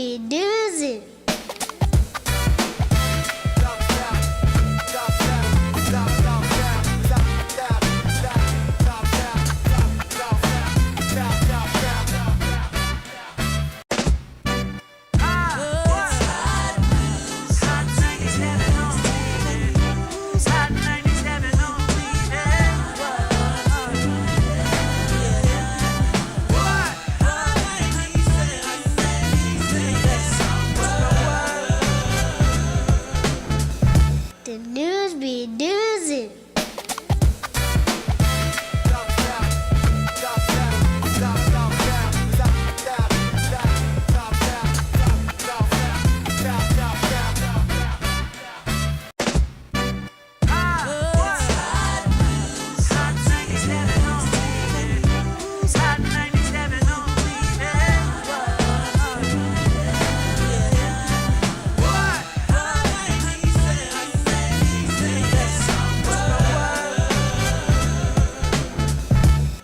be doozy. The news be doozy.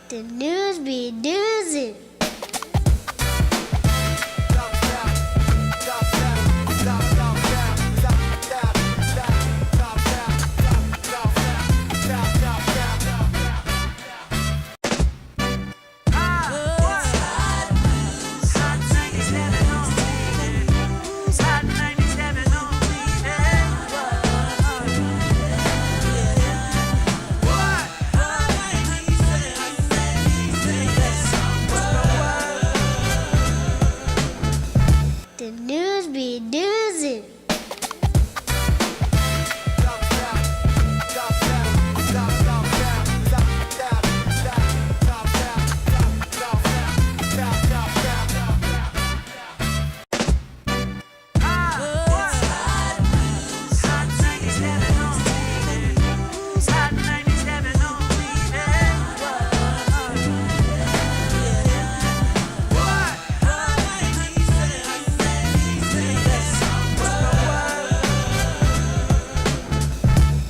The news be doozy. The news be doozy.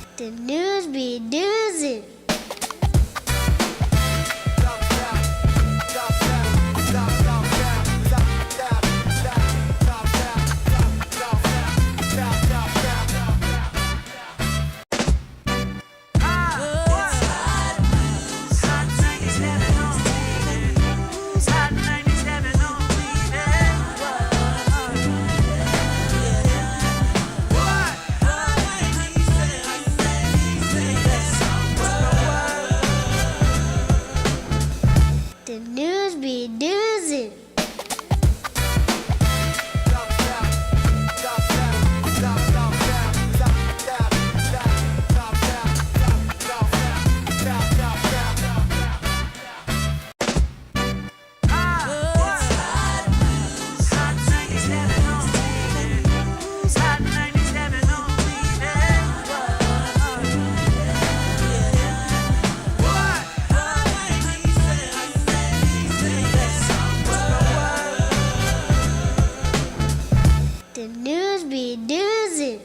The news be doozy. The news be doozy. The news be doozy.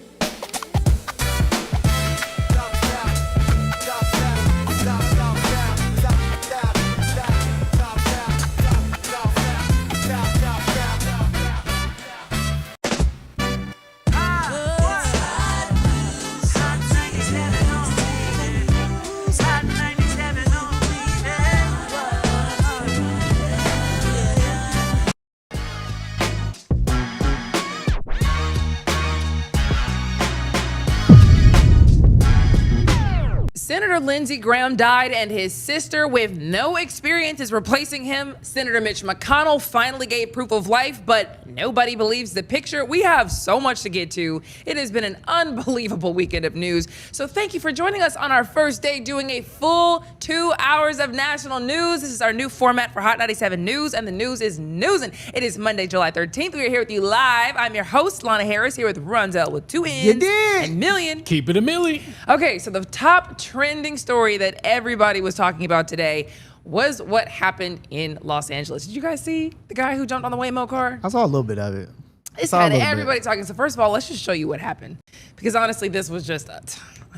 Senator Lindsey Graham died, and his sister, with no experience, is replacing him. Senator Mitch McConnell finally gave proof of life, but nobody believes the picture. We have so much to get to. It has been an unbelievable weekend of news. So thank you for joining us on our first day doing a full 2 hours of national news. This is our new format for Hot 97 News, and the news is newsin'. It is Monday, July 13th. We are here with you live. I'm your host, Lana Harris, here with Runzel with 2 N's and Million. Keep it a milli. Okay, so the top trending story that everybody was talking about today was what happened in Los Angeles. Did you guys see the guy who jumped on the Waymo car? I saw a little bit of it. It's had everybody talking. So first of all, let's just show you what happened. Because honestly, this was just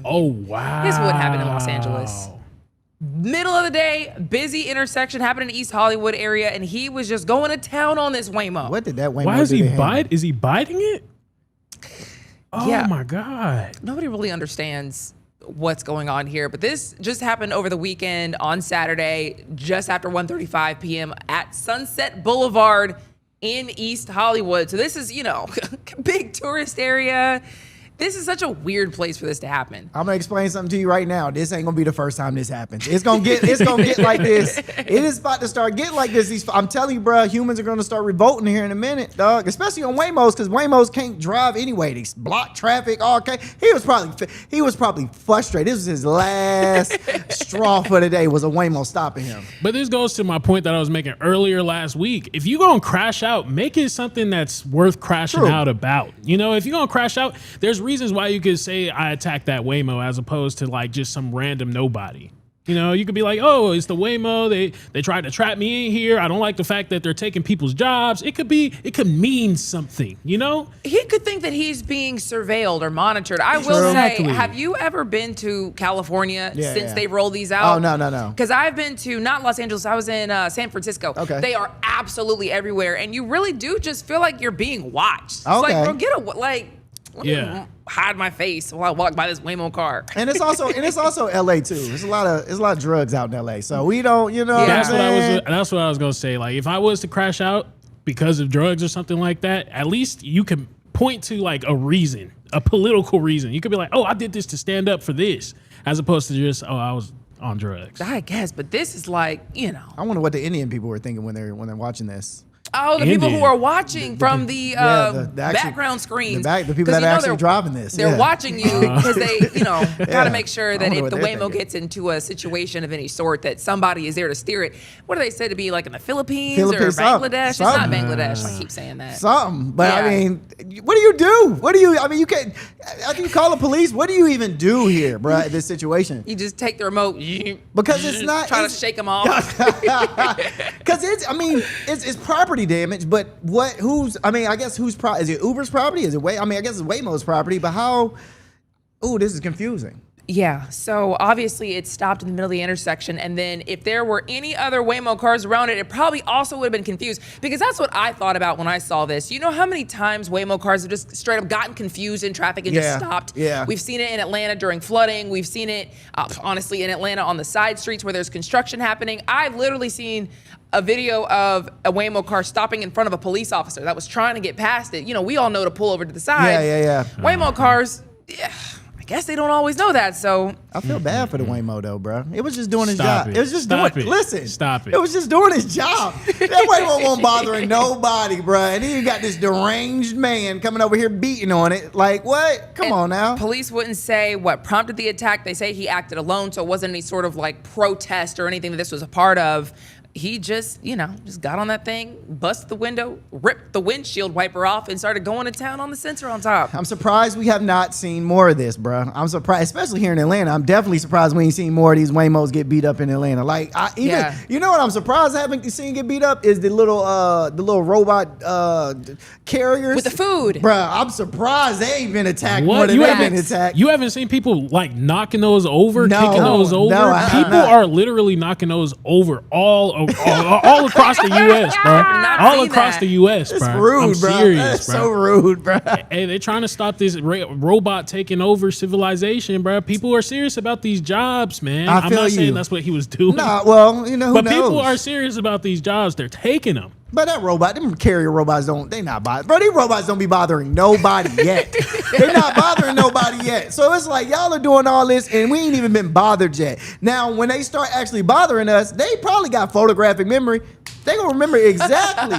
Oh, wow. Here's what happened in Los Angeles. Middle of the day, busy intersection happening in East Hollywood area, and he was just going to town on this Waymo. What did that Waymo Why is do he to him? Is he biting it? Oh Yeah. my God. Nobody really understands what's going on here, but this just happened over the weekend on Saturday, just after 1:35 p.m. at Sunset Boulevard in East Hollywood. So this is, big tourist area. This is such a weird place for this to happen. I'm gonna explain something to you right now. This ain't gonna be the first time this happens. It's gonna get like this. It is about to start getting like this. I'm telling you, bro, humans are gonna start revolting here in a minute, dog. Especially on Waymos, because Waymos can't drive anyway. They block traffic. Okay, he was probably frustrated. This was his last straw for the day. Was a Waymo stopping him. But this goes to my point that I was making earlier last week. If you're gonna crash out, make it something that's worth crashing True. out about. If you're gonna crash out, there's reasons why you could say I attacked that Waymo as opposed to like just some random nobody. You could be like, oh, it's the Waymo. They tried to trap me in here. I don't like the fact that they're taking people's jobs. It could mean something, He could think that he's being surveilled or monitored. I will Exactly. say, have you ever been to California since Yeah. they rolled these out? Oh, no. Because I've been to, not Los Angeles, I was in San Francisco. Okay. They are absolutely everywhere. And you really do just feel like you're being watched. It's Okay. like, bro, let me hide my face while I walk by this Waymo car. And it's also LA too. There's a lot of drugs out in LA. So we don't, That's what I'm saying? That's what I was gonna say. Like if I was to crash out because of drugs or something like that, at least you can point to like a reason, a political reason. You could be like, oh, I did this to stand up for this, as opposed to just, oh, I was on drugs. I guess, but this is like, I wonder what the Indian people were thinking when they're watching this. Oh, the people who Indian. are watching from the actual- background screens. The people 'Cause that are actually they're- driving this. They're yeah. watching you because they, got to Yeah. make sure I that wonder if what the they're Waymo thinking. gets into a situation of any sort, that somebody is there to steer it. What are they said to be like in the Philippines or Something. Bangladesh? It's not Bangladesh. I keep saying that. Something. But Yeah. I mean, what do you do? You can't, after you call the police, what do you even do here, bro, in this situation? You just take the remote. Because it's not. Try to shake them off. Because it's property damage, but I guess whose property? Is it Uber's property? Is it I guess it's Waymo's property, but how? Ooh, this is confusing. Yeah, so obviously it stopped in the middle of the intersection, and then if there were any other Waymo cars around it, it probably also would have been confused, because that's what I thought about when I saw this. You know how many times Waymo cars have just straight up gotten confused in traffic and just stopped? Yeah. We've seen it in Atlanta during flooding. We've seen it, honestly, in Atlanta on the side streets where there's construction happening. I've literally seen a video of a Waymo car stopping in front of a police officer that was trying to get past it. We all know to pull over to the side. Yeah. Waymo cars, I guess they don't always know that, so... I feel bad for the Waymo though, bro. It was just doing his Stop job. it. It was just Stop doing. it. Listen, Stop it. It was just doing his job. That Waymo wasn't bothering nobody, bro. And then you got this deranged man coming over here beating on it. Like what? Come on now. Police wouldn't say what prompted the attack. They say he acted alone, so it wasn't any sort of like protest or anything that this was a part of. He just got on that thing, busted the window, ripped the windshield wiper off, and started going to town on the sensor on top. I'm surprised we have not seen more of this, bro. I'm surprised, especially here in Atlanta. I'm definitely surprised we ain't seen more of these Waymos get beat up in Atlanta. Like, you know what I'm surprised I haven't seen get beat up is the little robot carriers With the food. bro. I'm surprised they ain't been attacked more What? than You they've been haven't, attacked. you haven't seen people like knocking those over, No. kicking those over? No, I have People not. are literally knocking those over all across the U.S., bro. not All seen across that. the U.S., It's bro. rude, I'm bro. serious, That's bro. so rude, bro. Hey, they're trying to stop this robot taking over civilization, bro. People are serious about these jobs, man. I I'm feel not saying you. that's what he was doing. Nah, well, who but knows? people are serious about these jobs. They're taking them. But that robot, them carrier robots they not bothering. Bro, these robots don't be bothering nobody yet. They're not bothering nobody yet. So it's like y'all are doing all this and we ain't even been bothered yet. Now, when they start actually bothering us, they probably got photographic memory. They gonna remember exactly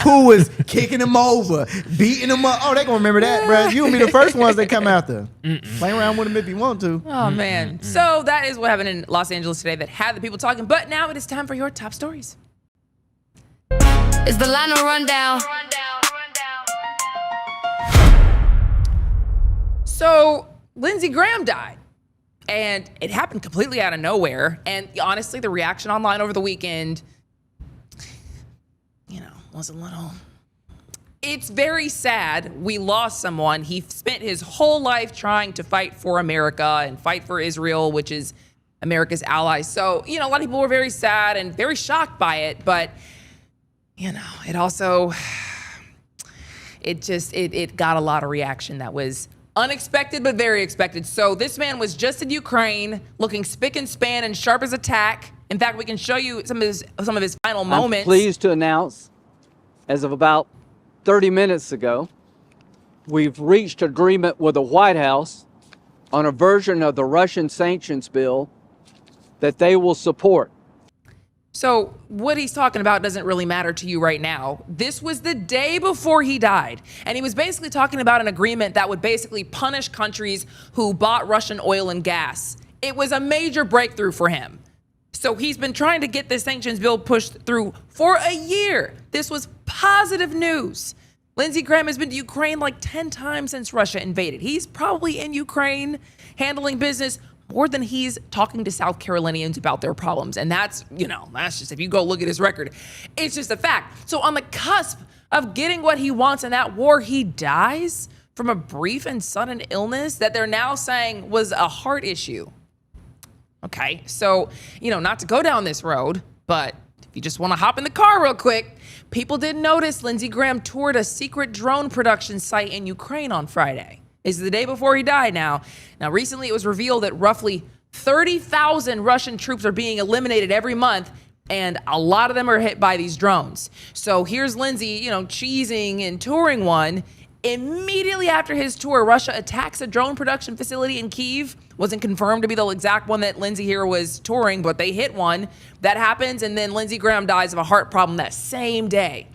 who was kicking them over, beating them up. Oh, they gonna remember that, bro. You gonna be the first ones they come after. Play around with them if you want to. Oh, man. So that is what happened in Los Angeles today that had the people talking. But now it is time for your top stories. It's the Lionel Rundown. So Lindsey Graham died, and it happened completely out of nowhere. And honestly, the reaction online over the weekend, was a little... It's very sad. We lost someone. He spent his whole life trying to fight for America and fight for Israel, which is America's allies. So, a lot of people were very sad and very shocked by it, but, it also, it got a lot of reaction that was unexpected, but very expected. So this man was just in Ukraine, looking spick and span and sharp as a tack. In fact, we can show you some of his final moments. I'm pleased to announce, as of about 30 minutes ago, we've reached agreement with the White House on a version of the Russian sanctions bill that they will support. So what he's talking about doesn't really matter to you right now. This was the day before he died. And he was basically talking about an agreement that would basically punish countries who bought Russian oil and gas. It was a major breakthrough for him. So he's been trying to get this sanctions bill pushed through for a year. This was positive news. Lindsey Graham has been to Ukraine like 10 times since Russia invaded. He's probably in Ukraine handling business more than he's talking to South Carolinians about their problems. And that's just, if you go look at his record, it's just a fact. So on the cusp of getting what he wants in that war, he dies from a brief and sudden illness that they're now saying was a heart issue. Okay, so, not to go down this road, but if you just want to hop in the car real quick, people didn't notice Lindsey Graham toured a secret drone production site in Ukraine on Friday. This is the day before he died now. Now, recently it was revealed that roughly 30,000 Russian troops are being eliminated every month, and a lot of them are hit by these drones. So here's Lindsey, cheesing and touring one. Immediately after his tour, Russia attacks a drone production facility in Kyiv. Wasn't confirmed to be the exact one that Lindsey here was touring, but they hit one. That happens, and then Lindsey Graham dies of a heart problem that same day.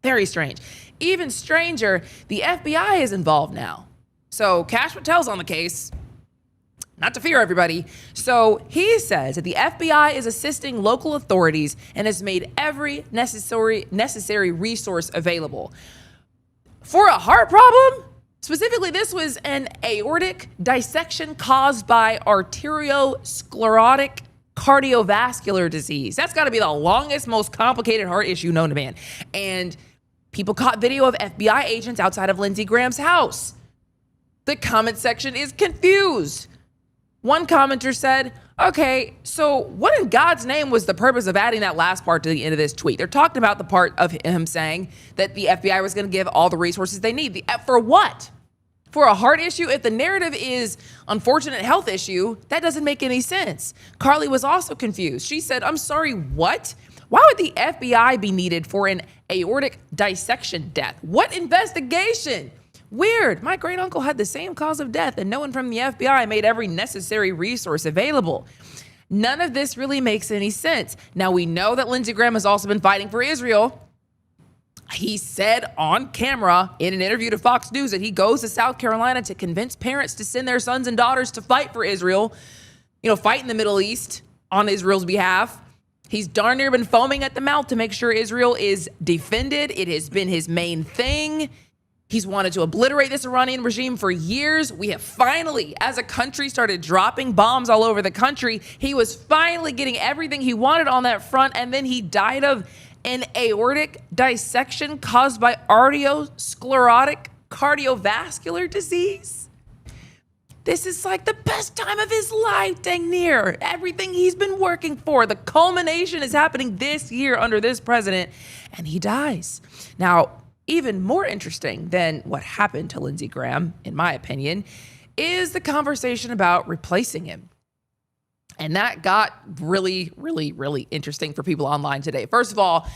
Very strange. Even stranger, the FBI is involved now. So Kash Patel's on the case. Not to fear everybody. So he says that the FBI is assisting local authorities and has made every necessary resource available. For a heart problem? Specifically, this was an aortic dissection caused by arteriosclerotic cardiovascular disease. That's got to be the longest, most complicated heart issue known to man. And people caught video of FBI agents outside of Lindsey Graham's house. The comment section is confused. One commenter said, okay, so what in God's name was the purpose of adding that last part to the end of this tweet? They're talking about the part of him saying that the FBI was going to give all the resources they need. For what? For a heart issue? If the narrative is unfortunate health issue, that doesn't make any sense. Carly was also confused. She said, I'm sorry, what? Why would the FBI be needed for an aortic dissection death? What investigation? Weird. My great uncle had the same cause of death, and no one from the FBI made every necessary resource available. None of this really makes any sense. Now, we know that Lindsey Graham has also been fighting for Israel. He said on camera in an interview to Fox News that he goes to South Carolina to convince parents to send their sons and daughters to fight for Israel, fight in the Middle East on Israel's behalf. He's darn near been foaming at the mouth to make sure Israel is defended. It has been his main thing. He's wanted to obliterate this Iranian regime for years. We have finally, as a country, started dropping bombs all over the country. He was finally getting everything he wanted on that front, and then he died of an aortic dissection caused by arteriosclerotic cardiovascular disease. This is like the best time of his life, dang near. Everything he's been working for. The culmination is happening this year under this president, and he dies. Now, even more interesting than what happened to Lindsey Graham, in my opinion, is the conversation about replacing him. And that got really, really, really interesting for people online today. First of all,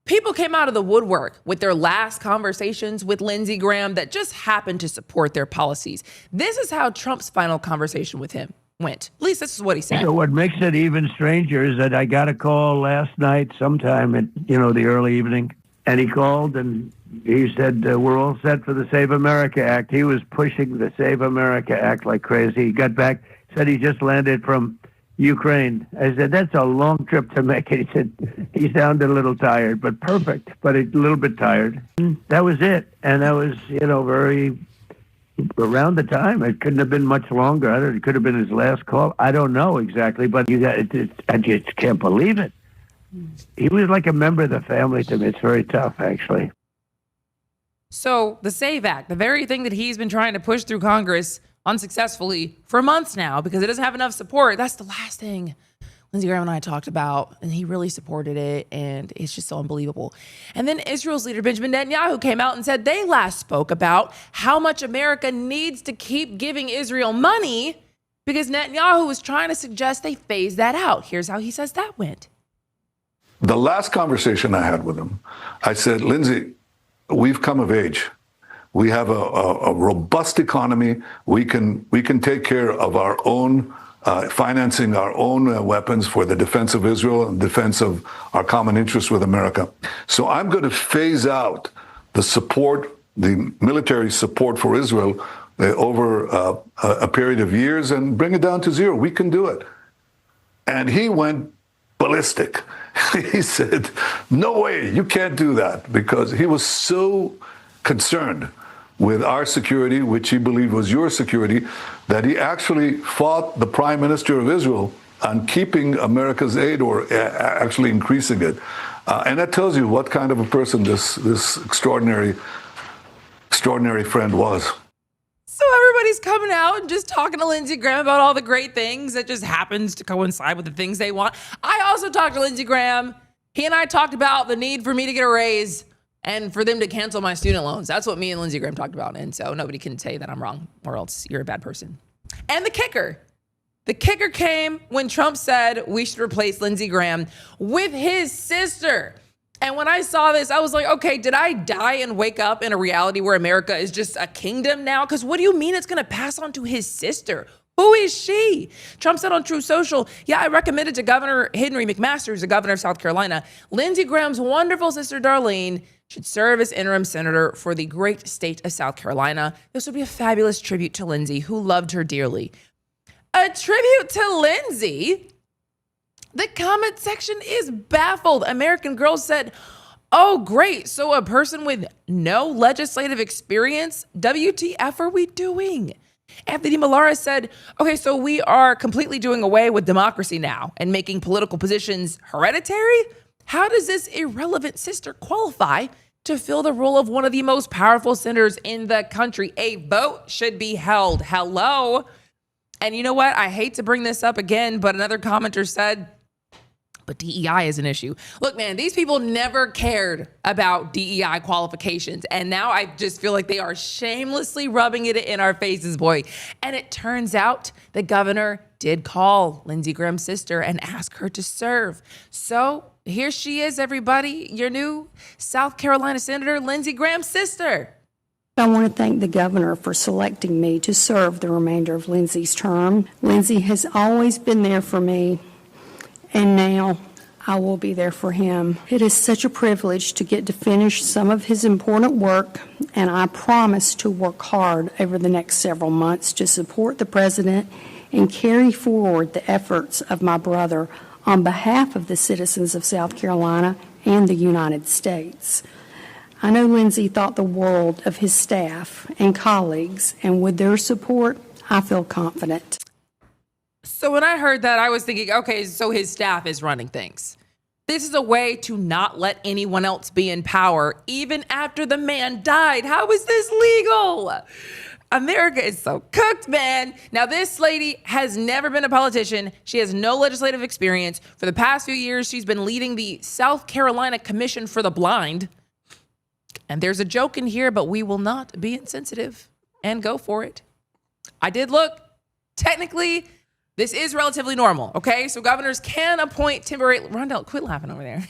people came out of the woodwork with their last conversations with Lindsey Graham that just happened to support their policies. This is how Trump's final conversation with him went. At least this is what he said. So what makes it even stranger is that I got a call last night sometime at, the early evening. And he called and he said, we're all set for the Save America Act. He was pushing the Save America Act like crazy. He got back, said he just landed from Ukraine. I said, that's a long trip to make. He said, he sounded a little tired, but perfect, but a little bit tired. That was it. And that was, very around the time. It couldn't have been much longer. It could have been his last call. I don't know exactly, but I just can't believe it. He was like a member of the family to me. It's very tough, actually. So the SAVE Act, the very thing that he's been trying to push through Congress, unsuccessfully for months now because it doesn't have enough support. That's the last thing Lindsey Graham and I talked about, and he really supported it, and it's just so unbelievable. And then Israel's leader, Benjamin Netanyahu, came out and said they last spoke about how much America needs to keep giving Israel money because Netanyahu was trying to suggest they phase that out. Here's how he says that went. The last conversation I had with him, I said, Lindsey, we've come of age. We have a robust economy. We can take care of our own financing our own weapons for the defense of Israel and defense of our common interests with America. So I'm going to phase out the support, the military support for Israel over a period of years and bring it down to zero. We can do it. And he went ballistic. He said, no way, you can't do that, because he was so concerned with our security, which he believed was your security, that he actually fought the Prime Minister of Israel on keeping America's aid or actually increasing it. And that tells you what kind of a person this extraordinary friend was. So everybody's coming out and just talking to Lindsey Graham about all the great things that just happens to coincide with the things they want. I also talked to Lindsey Graham. He and I talked about the need for me to get a raise and for them to cancel my student loans. That's what me and Lindsey Graham talked about. And so nobody can say that I'm wrong or else you're a bad person. And the kicker came when Trump said we should replace Lindsey Graham with his sister. And when I saw this, I was like, okay, did I die and wake up in a reality where America is just a kingdom now? Because what do you mean it's going to pass on to his sister? Who is she? Trump said on Truth Social, yeah, I recommended to Governor Henry McMaster, the governor of South Carolina, Lindsey Graham's wonderful sister, Darlene, should serve as interim senator for the great state of South Carolina. This would be a fabulous tribute to Lindsey, who loved her dearly. A tribute to Lindsey? The comment section is baffled. American Girl said, oh, great. So a person with no legislative experience? WTF are we doing? Anthony Millara said, okay, so we are completely doing away with democracy now and making political positions hereditary? How does this irrelevant sister qualify to fill the role of one of the most powerful senators in the country? A vote should be held. Hello. And you know what? I hate to bring this up again, but another commenter said, but DEI is an issue. Look, man, these people never cared about DEI qualifications. And now I just feel like they are shamelessly rubbing it in our faces, boy. And it turns out the governor did call Lindsey Graham's sister and ask her to serve. So here she is, everybody, your new South Carolina Senator, Lindsey Graham's sister. I want to thank the governor for selecting me to serve the remainder of Lindsey's term. Lindsey has always been there for me, and now I will be there for him. It is such a privilege to get to finish some of his important work, and I promise to work hard over the next several months to support the president and carry forward the efforts of my brother on behalf of the citizens of South Carolina and the United States. I know Lindsey thought the world of his staff and colleagues, and with their support, I feel confident. So when I heard that, I was thinking, okay, so his staff is running things. This is a way to not let anyone else be in power, even after the man died. How is this legal? America is so cooked, man. Now, this lady has never been a politician. She has no legislative experience. For the past few years, she's been leading the South Carolina Commission for the Blind. And there's a joke in here, but we will not be insensitive and go for it. I did look. Technically, this is relatively normal, okay? So governors can appoint temporary... Rondell, quit laughing over there.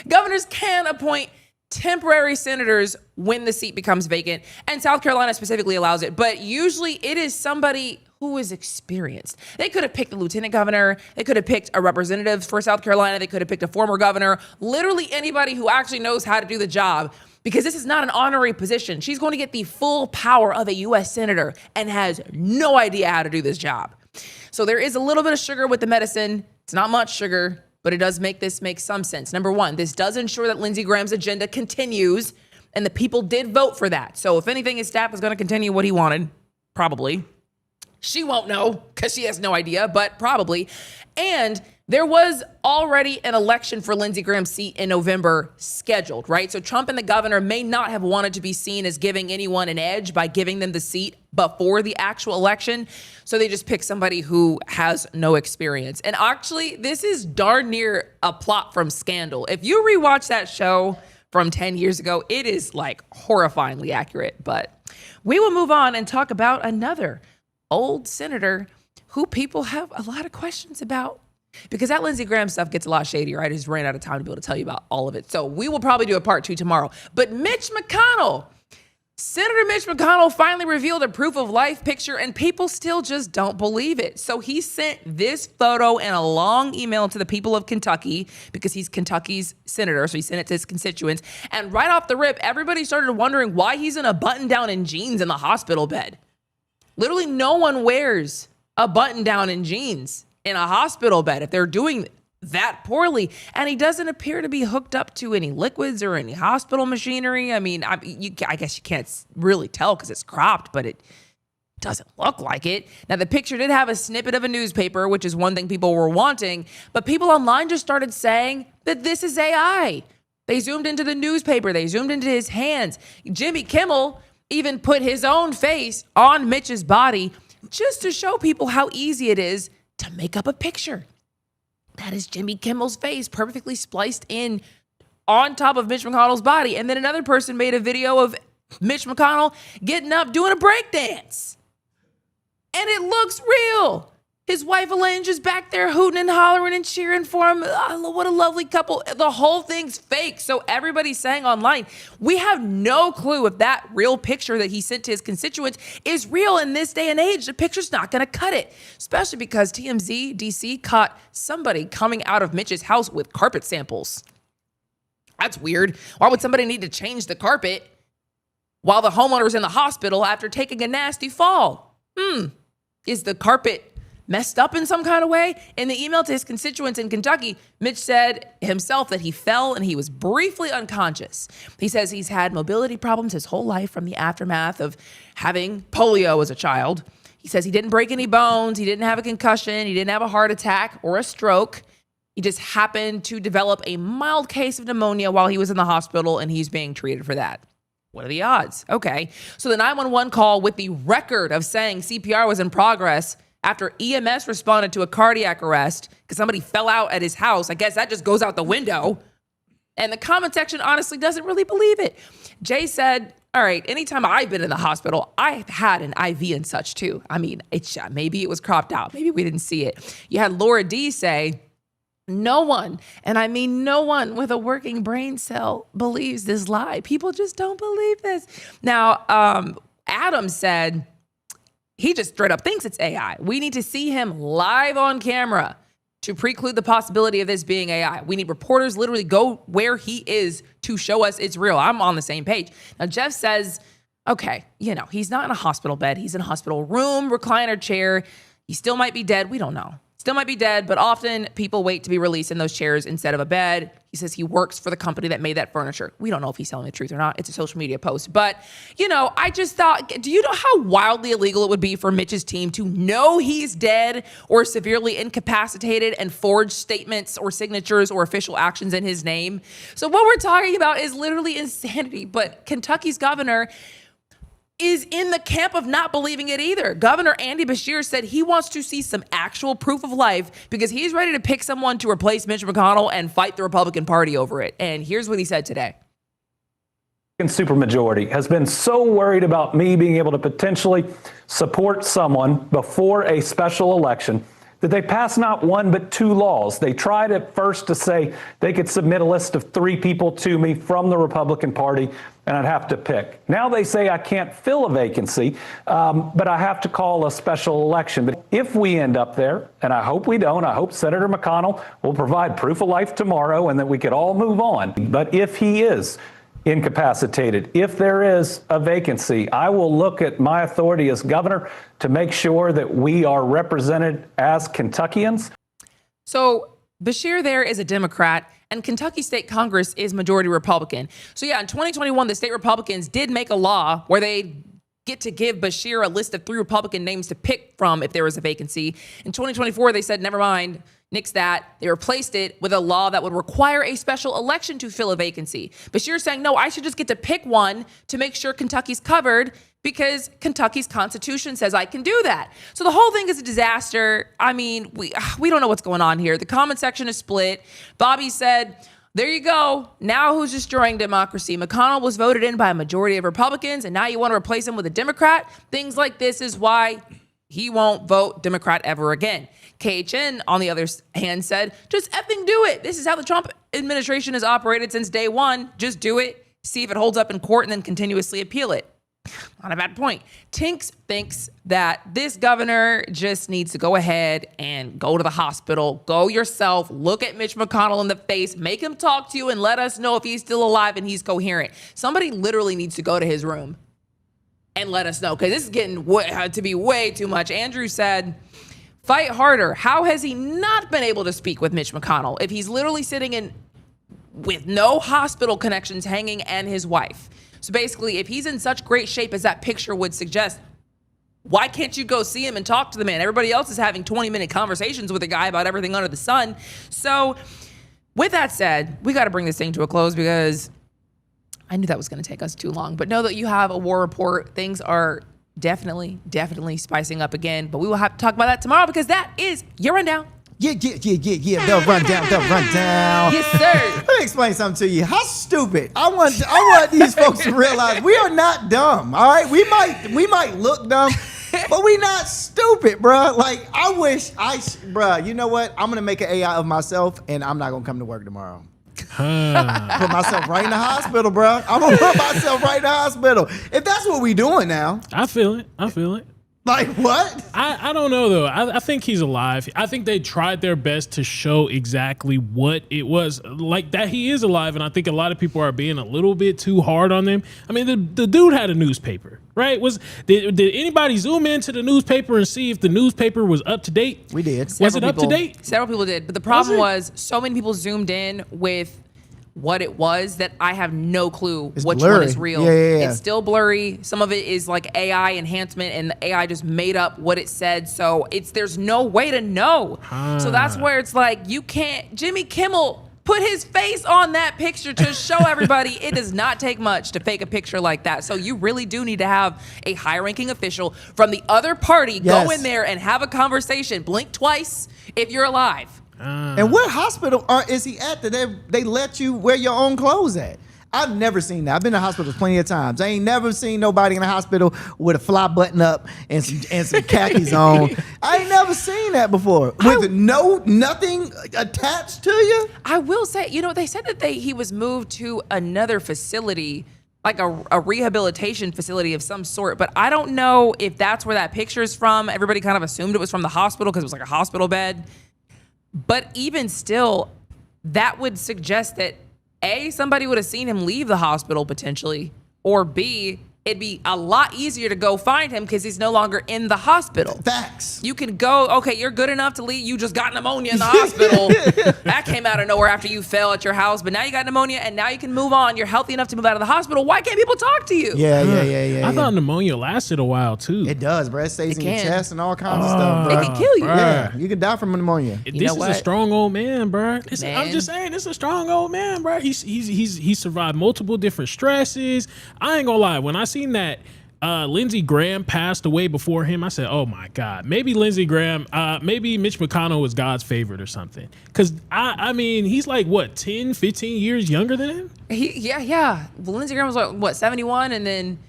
Governors can appoint temporary senators when the seat becomes vacant, and South Carolina specifically allows it. But usually it is somebody who is experienced. They could have picked a lieutenant governor. They could have picked a representative for South Carolina. They could have picked a former governor. Literally anybody who actually knows how to do the job, because this is not an honorary position. She's going to get the full power of a U.S. senator and has no idea how to do this job. So there is a little bit of sugar with the medicine. It's not much sugar, but it does make this make some sense. Number one, this does ensure that Lindsey Graham's agenda continues, and the people did vote for that. So if anything, his staff is going to continue what he wanted, probably. She won't know because she has no idea, but probably. And There was already an election for Lindsey Graham's seat in November scheduled, right? So Trump and the governor may not have wanted to be seen as giving anyone an edge by giving them the seat before the actual election. So they just pick somebody who has no experience. And actually, this is darn near a plot from Scandal. If you rewatch that show from 10 years ago, it is like horrifyingly accurate. But we will move on and talk about another old senator who people have a lot of questions about. Because that Lindsey Graham stuff gets a lot shadier. I just ran out of time to be able to tell you about all of it. So we will probably do a part 2 tomorrow. But Mitch McConnell, Senator Mitch McConnell finally revealed a proof of life picture and people still just don't believe it. So he sent this photo and a long email to the people of Kentucky because he's Kentucky's senator. So he sent it to his constituents. And right off the rip, everybody started wondering why he's in a button down and jeans in the hospital bed. Literally no one wears a button down and jeans in a hospital bed if they're doing that poorly. And he doesn't appear to be hooked up to any liquids or any hospital machinery. I mean, I guess you can't really tell because it's cropped, but it doesn't look like it. Now, the picture did have a snippet of a newspaper, which is one thing people were wanting, but people online just started saying that this is AI. They zoomed into the newspaper. They zoomed into his hands. Jimmy Kimmel even put his own face on Mitch's body just to show people how easy it is to make up a picture. That is Jimmy Kimmel's face perfectly spliced in on top of Mitch McConnell's body. And then another person made a video of Mitch McConnell getting up doing a break dance. And it looks real. His wife Elaine's just back there hooting and hollering and cheering for him. Oh, what a lovely couple. The whole thing's fake. So everybody's saying online, we have no clue if that real picture that he sent to his constituents is real in this day and age. The picture's not going to cut it, especially because TMZ DC caught somebody coming out of Mitch's house with carpet samples. That's weird. Why would somebody need to change the carpet while the homeowner's in the hospital after taking a nasty fall? Is the carpet messed up in some kind of way? In the email to his constituents in Kentucky, Mitch said himself that he fell and he was briefly unconscious. He says he's had mobility problems his whole life from the aftermath of having polio as a child. He says he didn't break any bones, he didn't have a concussion, he didn't have a heart attack or a stroke. He just happened to develop a mild case of pneumonia while he was in the hospital and he's being treated for that. What are the odds? Okay, so the 911 call with the record of saying CPR was in progress after EMS responded to a cardiac arrest because somebody fell out at his house. I guess that just goes out the window. And the comment section honestly doesn't really believe it. Jay said, all right, anytime I've been in the hospital, I've had an IV and such too. I mean, maybe it was cropped out. Maybe we didn't see it. You had Laura D say, no one, and I mean no one with a working brain cell believes this lie. People just don't believe this. Now, Adam said, he just straight up thinks it's AI. We need to see him live on camera to preclude the possibility of this being AI. We need reporters literally go where he is to show us it's real. I'm on the same page. Now, Jeff says, okay, he's not in a hospital bed. He's in a hospital room, recliner chair. He still might be dead. We don't know. Still might be dead, but often people wait to be released in those chairs instead of a bed. He says he works for the company that made that furniture. We don't know if he's telling the truth or not. It's a social media post. But, I just thought, do you know how wildly illegal it would be for Mitch's team to know he's dead or severely incapacitated and forge statements or signatures or official actions in his name? So what we're talking about is literally insanity. But Kentucky's governor is in the camp of not believing it either. Governor Andy Beshear said he wants to see some actual proof of life because he's ready to pick someone to replace Mitch McConnell and fight the Republican Party over it. And here's what he said today. Supermajority has been so worried about me being able to potentially support someone before a special election that they passed not one but two laws. They tried at first to say they could submit a list of 3 people to me from the Republican Party and I'd have to pick. Now they say I can't fill a vacancy, but I have to call a special election. But if we end up there, and I hope we don't, I hope Senator McConnell will provide proof of life tomorrow and that we could all move on. But if he is incapacitated, if there is a vacancy, I will look at my authority as governor to make sure that we are represented as Kentuckians. So Beshear there is a Democrat and Kentucky State Congress is majority Republican. So yeah, in 2021, the state Republicans did make a law where they get to give Beshear a list of 3 Republican names to pick from if there was a vacancy. In 2024, they said, never mind, Nix that, they replaced it with a law that would require a special election to fill a vacancy. Bashir's saying, no, I should just get to pick one to make sure Kentucky's covered because Kentucky's constitution says I can do that. So the whole thing is a disaster. I mean, we don't know what's going on here. The comment section is split. Bobby said, there you go. Now who's destroying democracy? McConnell was voted in by a majority of Republicans, and now you want to replace him with a Democrat? Things like this is why he won't vote Democrat ever again. KHN, on the other hand, said, just effing do it. This is how the Trump administration has operated since day one. Just do it, see if it holds up in court, and then continuously appeal it. Not a bad point. Tinks thinks that this governor just needs to go ahead and go to the hospital. Go yourself. Look at Mitch McConnell in the face. Make him talk to you and let us know if he's still alive and he's coherent. Somebody literally needs to go to his room and let us know, because this is getting to be way too much. Andrew said, fight harder. How has he not been able to speak with Mitch McConnell if he's literally sitting in with no hospital connections hanging and his wife? So basically, if he's in such great shape as that picture would suggest, why can't you go see him and talk to the man? Everybody else is having 20-minute conversations with a guy about everything under the sun. So with that said, we got to bring this thing to a close because I knew that was going to take us too long. But know that you have a war report. Things are definitely spicing up again. But we will have to talk about that tomorrow because that is your rundown. Yeah. The rundown. Yes, sir. Let me explain something to you. How stupid. I want these folks to realize we are not dumb. All right, we might look dumb, but we not stupid, bruh. Like I wish bruh. You know what? I'm gonna make an AI of myself, and I'm not gonna come to work tomorrow. Put myself right in the hospital, bruh. I'm gonna put myself right in the hospital. If that's what we doing now, I feel it. Like what? I don't know though. I think he's alive. I think they tried their best to show exactly what it was like that he is alive, and I think a lot of people are being a little bit too hard on them. I mean, the dude had a newspaper, right? Did anybody zoom into the newspaper and see if the newspaper was up to date? We did. Was it up to date? Several people did, but the problem was so many people zoomed in with what it was that I have no clue which one is real. Yeah. It's still blurry. Some of it is like AI enhancement and the AI just made up what it said. So there's no way to know. So that's where it's like you can't. Jimmy Kimmel put his face on that picture to show everybody it does not take much to fake a picture like that. So you really do need to have a high-ranking official from the other party go in there and have a conversation. Blink twice if you're alive. And what hospital is he at that they let you wear your own clothes at? I've never seen that. I've been to hospitals plenty of times. I ain't never seen nobody in a hospital with a fly button up and some khakis on. I ain't never seen that before. With nothing attached to you. I will say, they said that he was moved to another facility, like a rehabilitation facility of some sort, but I don't know if that's where that picture is from. Everybody kind of assumed it was from the hospital because it was like a hospital bed. But even still, that would suggest that A, somebody would have seen him leave the hospital potentially, or B, it'd be a lot easier to go find him because he's no longer in the hospital. Facts. You can go, okay, you're good enough to leave. You just got pneumonia in the hospital. That came out of nowhere after you fell at your house, but now you got pneumonia and now you can move on. You're healthy enough to move out of the hospital. Why can't people talk to you? Yeah. I thought pneumonia lasted a while too. It does, bro. It stays in your chest and all kinds of stuff, bro. It can kill you. Yeah, you can die from pneumonia. This is a strong old man, bro. I'm just saying, this is a strong old man, bro. He's survived multiple different stresses. I ain't gonna lie. When I seen that Lindsey Graham passed away before him, I said, oh my God, maybe Lindsey Graham, maybe Mitch McConnell was God's favorite or something. Because, I mean, he's like, what, 10, 15 years younger than him? Yeah. Well, Lindsey Graham was like, what, 71? And then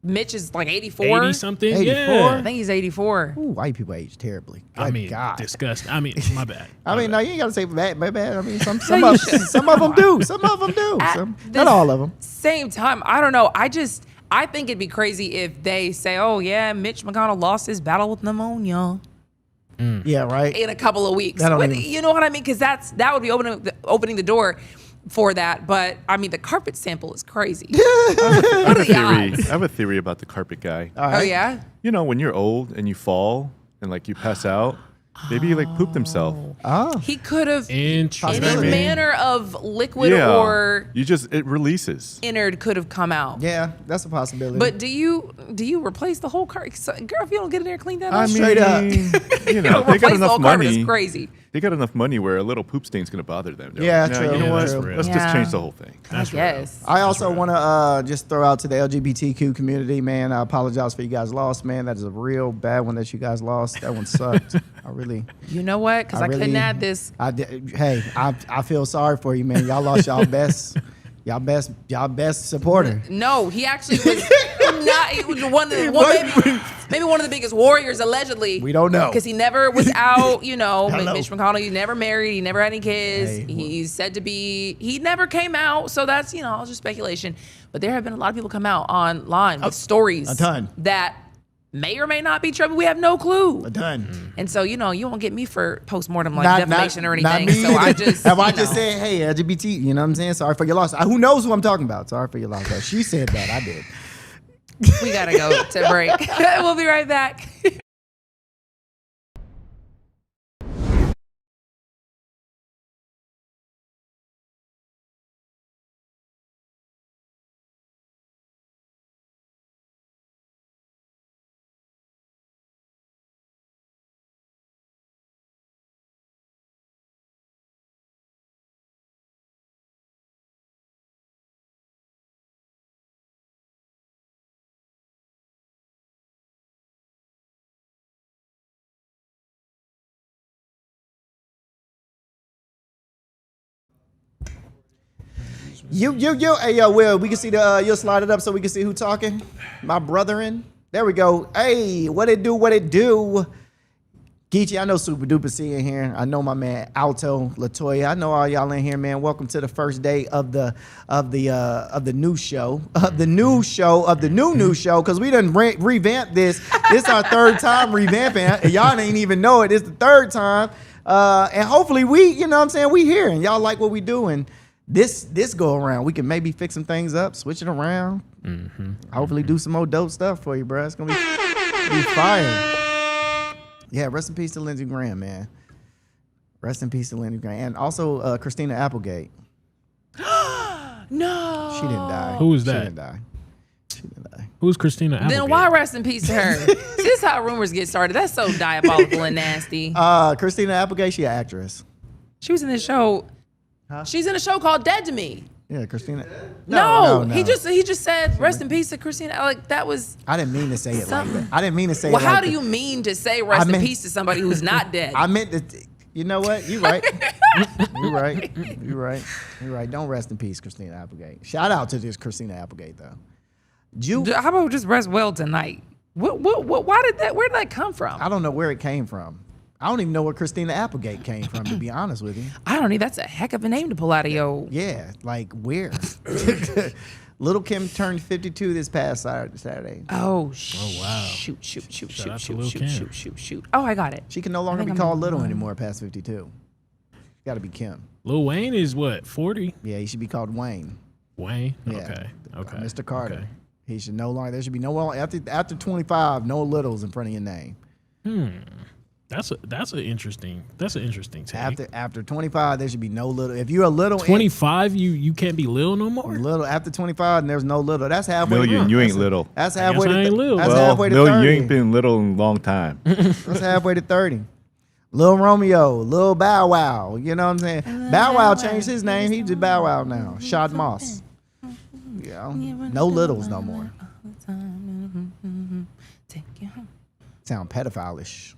Mitch is like 84? 80-something, 84? yeah. I think he's 84. Ooh, white people age terribly. God. Disgusting. I mean, my bad. No, you ain't got to say bad. I mean, some of them do. Some of them do. Not all of them. Same time, I don't know. I think it'd be crazy if they say, oh, yeah, Mitch McConnell lost his battle with pneumonia. Yeah, right. In a couple of weeks. Even... You know what I mean? Because that would be opening the door for that. But, I mean, the carpet sample is crazy. What are the odds? I have a theory about the carpet guy. All right. Oh, yeah? When you're old and you fall and, like, you pass out, Maybe he like pooped himself. Oh, He could have, in a Interesting. manner of liquid Yeah. or It releases. innard could have come out. yeah, that's a possibility. But do you replace the whole car? So, girl, if you don't get in there and clean that I up, mean, Straight up. you know, they replace got the enough whole carpet is money. crazy. They got enough money where a little poop stain's gonna bother them. They're Yeah, like, nah, true. You know Yeah, what? that's Let's real. just Yeah. change the whole thing. I guess. I also want to just throw out to the LGBTQ community, man. I apologize for you guys lost, man. That is a real bad one that you guys lost. That one sucked. I really. You know what? Because I couldn't really- add this. Hey, I feel sorry for you, man. Y'all lost y'all best supporter. No, he actually was not. He was maybe one of the biggest warriors, allegedly. We don't know. Because he never was out, Hello. Mitch McConnell, he never married, he never had any kids. Hey, He's said to be, he never came out. So that's, all just speculation. But there have been a lot of people come out online with stories a ton. that may or may not be true. We have no clue. A ton. And so, you won't get me for postmortem Not- defamation or not anything. me So I either. just. Have I just said, hey, LGBT, you know what I'm saying? Sorry for your loss. Who knows who I'm talking about? Sorry for your loss. She said that. I did. We got to go to break. We'll be right back. You. Hey, yo, Will, we can see you'll slide it up so we can see who talking. My brethren. There we go. Hey, what it do? Geechee, I know Super Duper C in here. I know my man Alto, Latoya. I know all y'all in here, man. Welcome to the first day of the new show, of the new show, because we done revamped this. This is our third time revamping, and y'all ain't even know it. It's the third time, and hopefully we, you know what I'm saying, we here, and y'all like what we doing. This go around, we can maybe fix some things up, switch it around. Hopefully do some more dope stuff for you, bro. It's gonna be fire. Yeah, rest in peace to Lindsey Graham, man. Rest in peace to Lindsey Graham. And also Christina Applegate. No. She didn't die. Who is She that? didn't die. Who's Christina Applegate? Then why rest in peace to her? This is how rumors get started. That's so diabolical and nasty. Christina Applegate, she an actress. She was in this show. She's in a show called Dead to Me. Yeah, Christina. No, he just said rest in peace to Christina. Like that was. I didn't mean to say it like that. I didn't mean to say Well, it like how that. do you mean to say rest in peace to somebody who's not dead? I meant to. You know what? You right. You right. Don't rest in peace, Christina Applegate. Shout out to this Christina Applegate though. How about just rest well tonight? What? Why did that? Where did that come from? I don't know where it came from. I don't even know where Christina Applegate came from, to be honest with you. I don't know. That's a heck of a name to pull out of your. Yeah, like where? Little Kim turned 52 this past Saturday. Oh, wow. Shoot. out to Lil' Kim. Oh, I got it. She can no longer be called Little anymore past 52. Got to be Kim. Lil Wayne is what, 40? Yeah, he should be called Wayne. Wayne? Yeah. Okay. Mr. Carter. Okay. He should no longer. There should be no one after 25. No littles in front of your name. That's an interesting take. After 25, there should be no little. If you're a little 25, you can't be Lil no more. little after 25, and there's no little. That's halfway. Million, you ain't little. That's halfway. I ain't little. That's Well, halfway to Million, 30. you ain't been little in a long time. That's halfway to 30. Lil Romeo, Lil Bow Wow. You know what I'm saying? Bow Wow changed his name. He's just Bow Wow now. Shad Moss. Yeah. No littles no more. Sound pedophile-ish.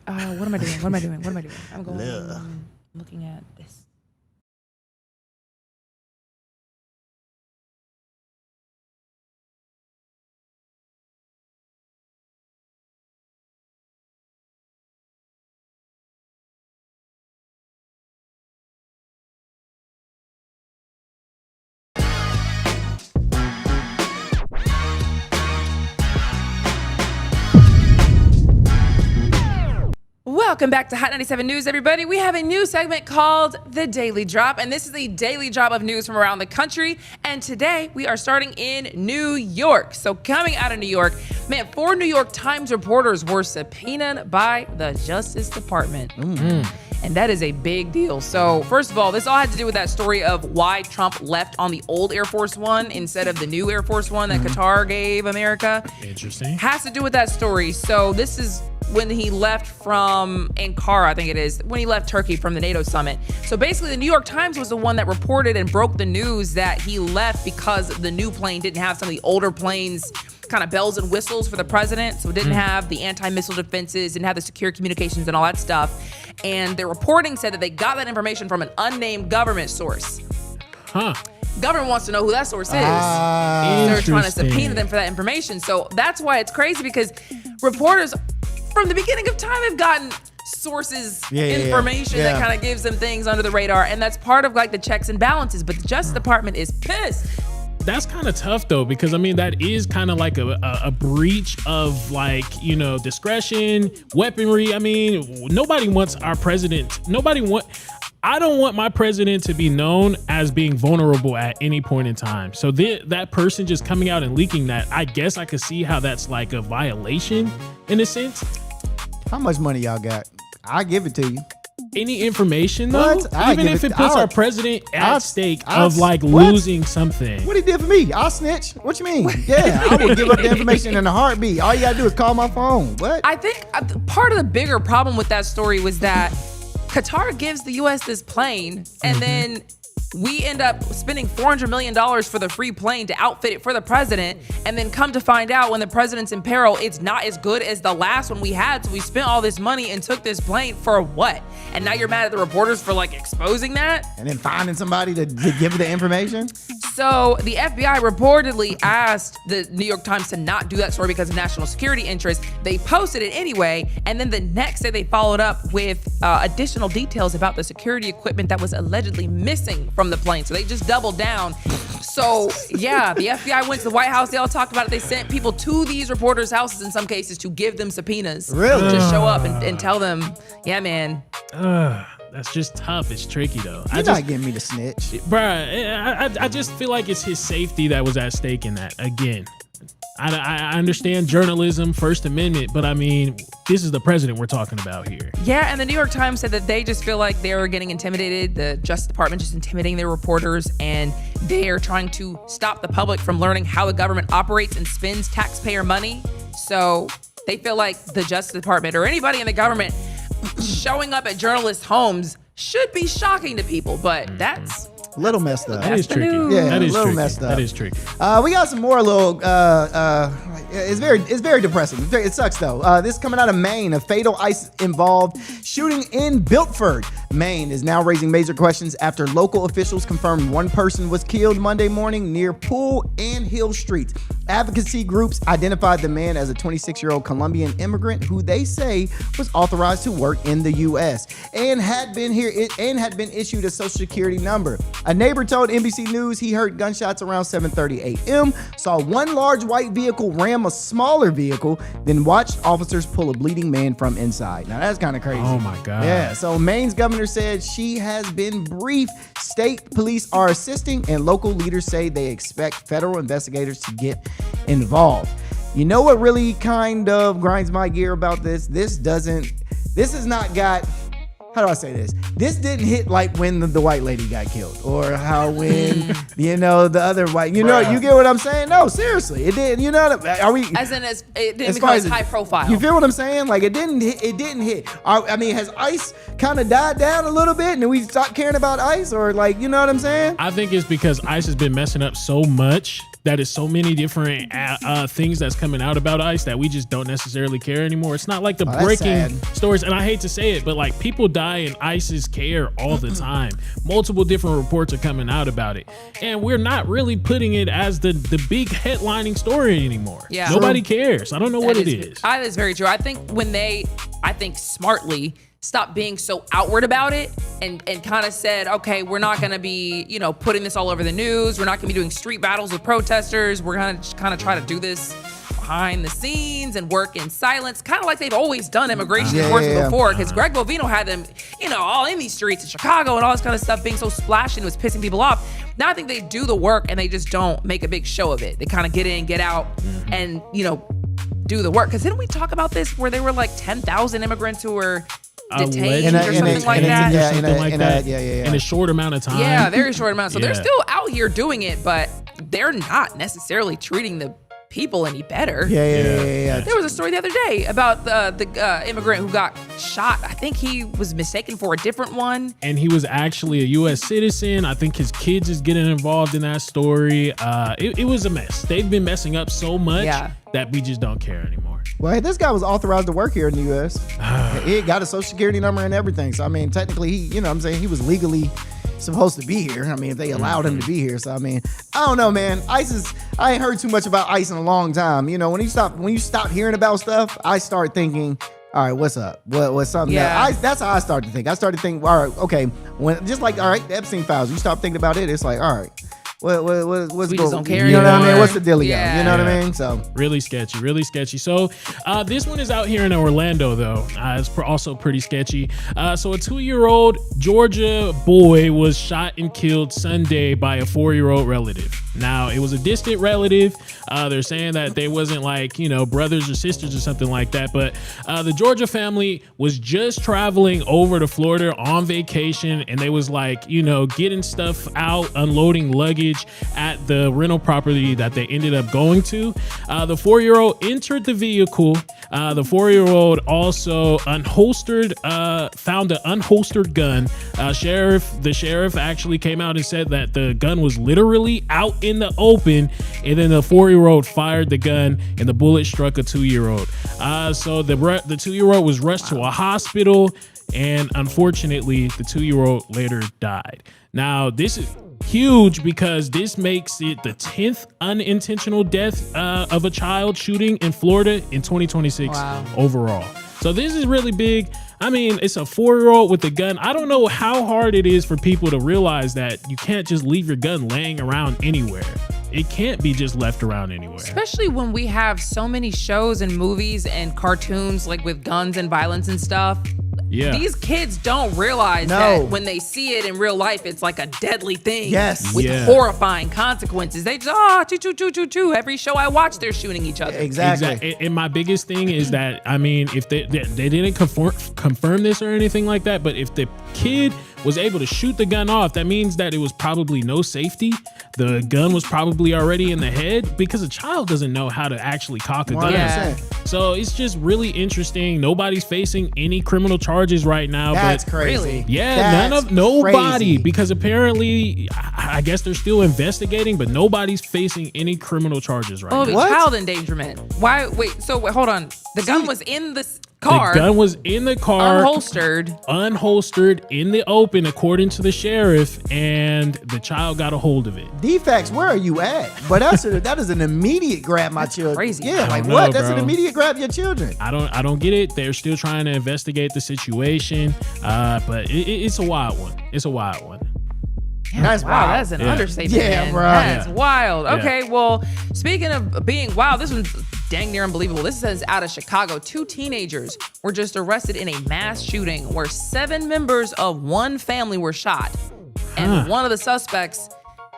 What am I doing? I'm going. Looking at this. Welcome back to Hot 97 News, everybody. We have a new segment called The Daily Drop, and this is a daily drop of news from around the country. And today we are starting in New York. So coming out of New York, Man, 4 New York Times reporters were subpoenaed by the Justice Department. And that is a big deal. So first of all, this all had to do with that story of why Trump left on the old Air Force One instead of the new Air Force One that Qatar gave America. Interesting. Has to do with that story. So this is when he left from Ankara, I think it is, when he left Turkey from the NATO summit. So basically, the New York Times was the one that reported and broke the news that he left because the new plane didn't have some of the older planes kind of bells and whistles for the president. So it didn't have the anti-missile defenses, didn't have the secure communications and all that stuff. And the reporting said that they got that information from an unnamed government source. Government wants to know who that source is. They're trying to subpoena them for that information. So that's why it's crazy, because reporters from the beginning of time have gotten sources, information that kind of gives them things under the radar. And that's part of like the checks and balances. But the Justice Department is pissed. That's kind of tough though, because I mean, that is kind of like a breach of like, you know, discretion, weaponry. I mean, nobody wants our president. I don't want my president to be known as being vulnerable at any point in time. So that person just coming out and leaking that, I guess I could see how that's like a violation in a sense. How much money y'all got? I'll give it to you. Any information though, even if it puts our president at stake of like what? losing something. What he did for me? I'll snitch. What you mean? Yeah, I will give up the information in a heartbeat. All you gotta do is call my phone. What? I think part of the bigger problem with that story was that Qatar gives the U.S. this plane, and then we end up spending $400 million for the free plane to outfit it for the president, and then come to find out when the president's in peril, it's not as good as the last one we had. So we spent all this money and took this plane for what? And now you're mad at the reporters for like exposing that? And then finding somebody to give the information? So the FBI reportedly asked the New York Times to not do that story because of national security interests. They posted it anyway, and then the next day they followed up with additional details about the security equipment that was allegedly missing from the plane. So they just doubled down. So yeah, the FBI went to the White House. They all talked about it. They sent people to these reporters' houses in some cases to give them subpoenas. Really? Just show up and tell them, yeah, man. That's just tough. It's tricky though. You're not getting me to snitch. Bruh, I just feel like it's his safety that was at stake in that. Again, I understand journalism, First Amendment, but I mean, this is the president we're talking about here. Yeah, and the New York Times said that they just feel like they're getting intimidated. The Justice Department just intimidating their reporters, and they're trying to stop the public from learning how the government operates and spends taxpayer money. So they feel like the Justice Department or anybody in the government showing up at journalists' homes should be shocking to people, but that's a little messed up. That is tricky. Yeah, that is a little tricky. messed up. That is tricky. We got some more little. It's very depressing. It sucks though. This is coming out of Maine. A fatal ICE-involved shooting in Belford, Maine, is now raising major questions after local officials confirmed one person was killed Monday morning near Pool and Hill Streets. Advocacy groups identified the man as a 26-year-old Colombian immigrant who they say was authorized to work in the U.S. and had been issued a social security number. A neighbor told NBC News he heard gunshots around 7:30 a.m., saw one large white vehicle ram a smaller vehicle, then watched officers pull a bleeding man from inside. Now that's kind of crazy. Oh my God. Yeah, so Maine's governor said she has been briefed. State police are assisting, and local leaders say they expect federal investigators to get involved. You know what really kind of grinds my gear about this? This has not got, how do I say this? This didn't hit like when the white lady got killed, or how when, the other white, you get what I'm saying? No, seriously, it didn't, it didn't become as high profile. You feel what I'm saying? Like it didn't hit. I mean, has ICE kind of died down a little bit and we stopped caring about ICE, or like, you know what I'm saying? I think it's because ICE has been messing up so much that is so many different things that's coming out about ICE that we just don't necessarily care anymore. It's not like the breaking stories, and I hate to say it, but like people die in ICE's care all the time. Multiple different reports are coming out about it, and we're not really putting it as the big headlining story anymore. Yeah, nobody cares. I don't know what it is. That is very true. I think when they, smartly stopped being so outward about it and kind of said, okay, we're not going to be, putting this all over the news. We're not going to be doing street battles with protesters. We're going to kind of try to do this behind the scenes and work in silence, kind of like they've always done immigration enforcement before, because Greg Bovino had them, all in these streets in Chicago and all this kind of stuff being so splashy and was pissing people off. Now I think they do the work and they just don't make a big show of it. They kind of get in, get out, and, do the work. Because didn't we talk about this where there were like 10,000 immigrants who were detained or something like that? Yeah, in a short amount of time. Yeah, very short amount. So Yeah. they're still out here doing it, but they're not necessarily treating the people any better. Yeah. There was a story the other day about the immigrant who got shot. I think he was mistaken for a different one. And he was actually a U.S. citizen. I think his kids is getting involved in that story. It was a mess. They've been messing up so much that we just don't care anymore. Well, hey, this guy was authorized to work here in the U.S. He got a social security number and everything. So, I mean, technically, he was legally supposed to be here. I mean, if they allowed him to be here. So, I mean, I don't know, man. I ain't heard too much about ICE in a long time. You know, when you stop hearing about stuff, I start thinking, all right, what's up? What's something? Yeah. That's how I started to think. I started thinking, all right, okay, the Epstein files, you stop thinking about it, it's like, all right, what's We just don't care You know what I mean? anymore. What's the dealio? Yeah. You know what I mean? So really sketchy. So this one is out here in Orlando, though. It's also pretty sketchy. So a 2-year-old Georgia boy was shot and killed Sunday by a 4-year-old relative. Now, it was a distant relative. They're saying that they wasn't like, brothers or sisters or something like that. But the Georgia family was just traveling over to Florida on vacation, and they was like, getting stuff out, unloading luggage at the rental property that they ended up going to. The 4-year-old entered the vehicle. The 4-year-old also found an unholstered gun. The sheriff actually came out and said that the gun was literally out in the open, and then the 4-year-old fired the gun and the bullet struck a 2-year-old. So the 2-year-old was rushed to a hospital, and unfortunately the 2-year-old later died. Now, this is huge because this makes it the 10th unintentional death of a child shooting in Florida in 2026 overall. So this is really big. I mean, it's a 4-year-old with a gun. I don't know how hard it is for people to realize that you can't just leave your gun laying around anywhere. It can't be just left around anywhere. Especially when we have so many shows and movies and cartoons like with guns and violence and stuff. Yeah. These kids don't realize that when they see it in real life, it's like a deadly thing. Yes. With horrifying consequences. They just, choo. Every show I watch, they're shooting each other. Exactly. And my biggest thing is that, I mean, if they didn't confirm this or anything like that, but if the kid was able to shoot the gun off, that means that it was probably no safety. The gun was probably already in the head, because a child doesn't know how to actually cock a gun. Yeah. So it's just really interesting. Nobody's facing any criminal charges right now. That's but crazy. Really? Yeah, nobody, crazy. because apparently, I guess they're still investigating, but nobody's facing any criminal charges right now. Child endangerment. Why? Wait, hold on. The gun was in the car. The gun was in the car, unholstered in the open, according to the sheriff, and the child got a hold of it. Defects, where are you at? But that is an immediate grab my children. Crazy. Yeah, like know, what? That's bro. an immediate grab your children. I don't get it. They're still trying to investigate the situation, but it's a wild one. It's a wild one. That's Wow, wild. that's an understatement. Yeah, man. bro. That's Yeah. wild. Yeah. Okay, well, speaking of being wild, this one's dang near unbelievable. This says out of Chicago, 2 teenagers were just arrested in a mass shooting where 7 members of one family were shot. And one of the suspects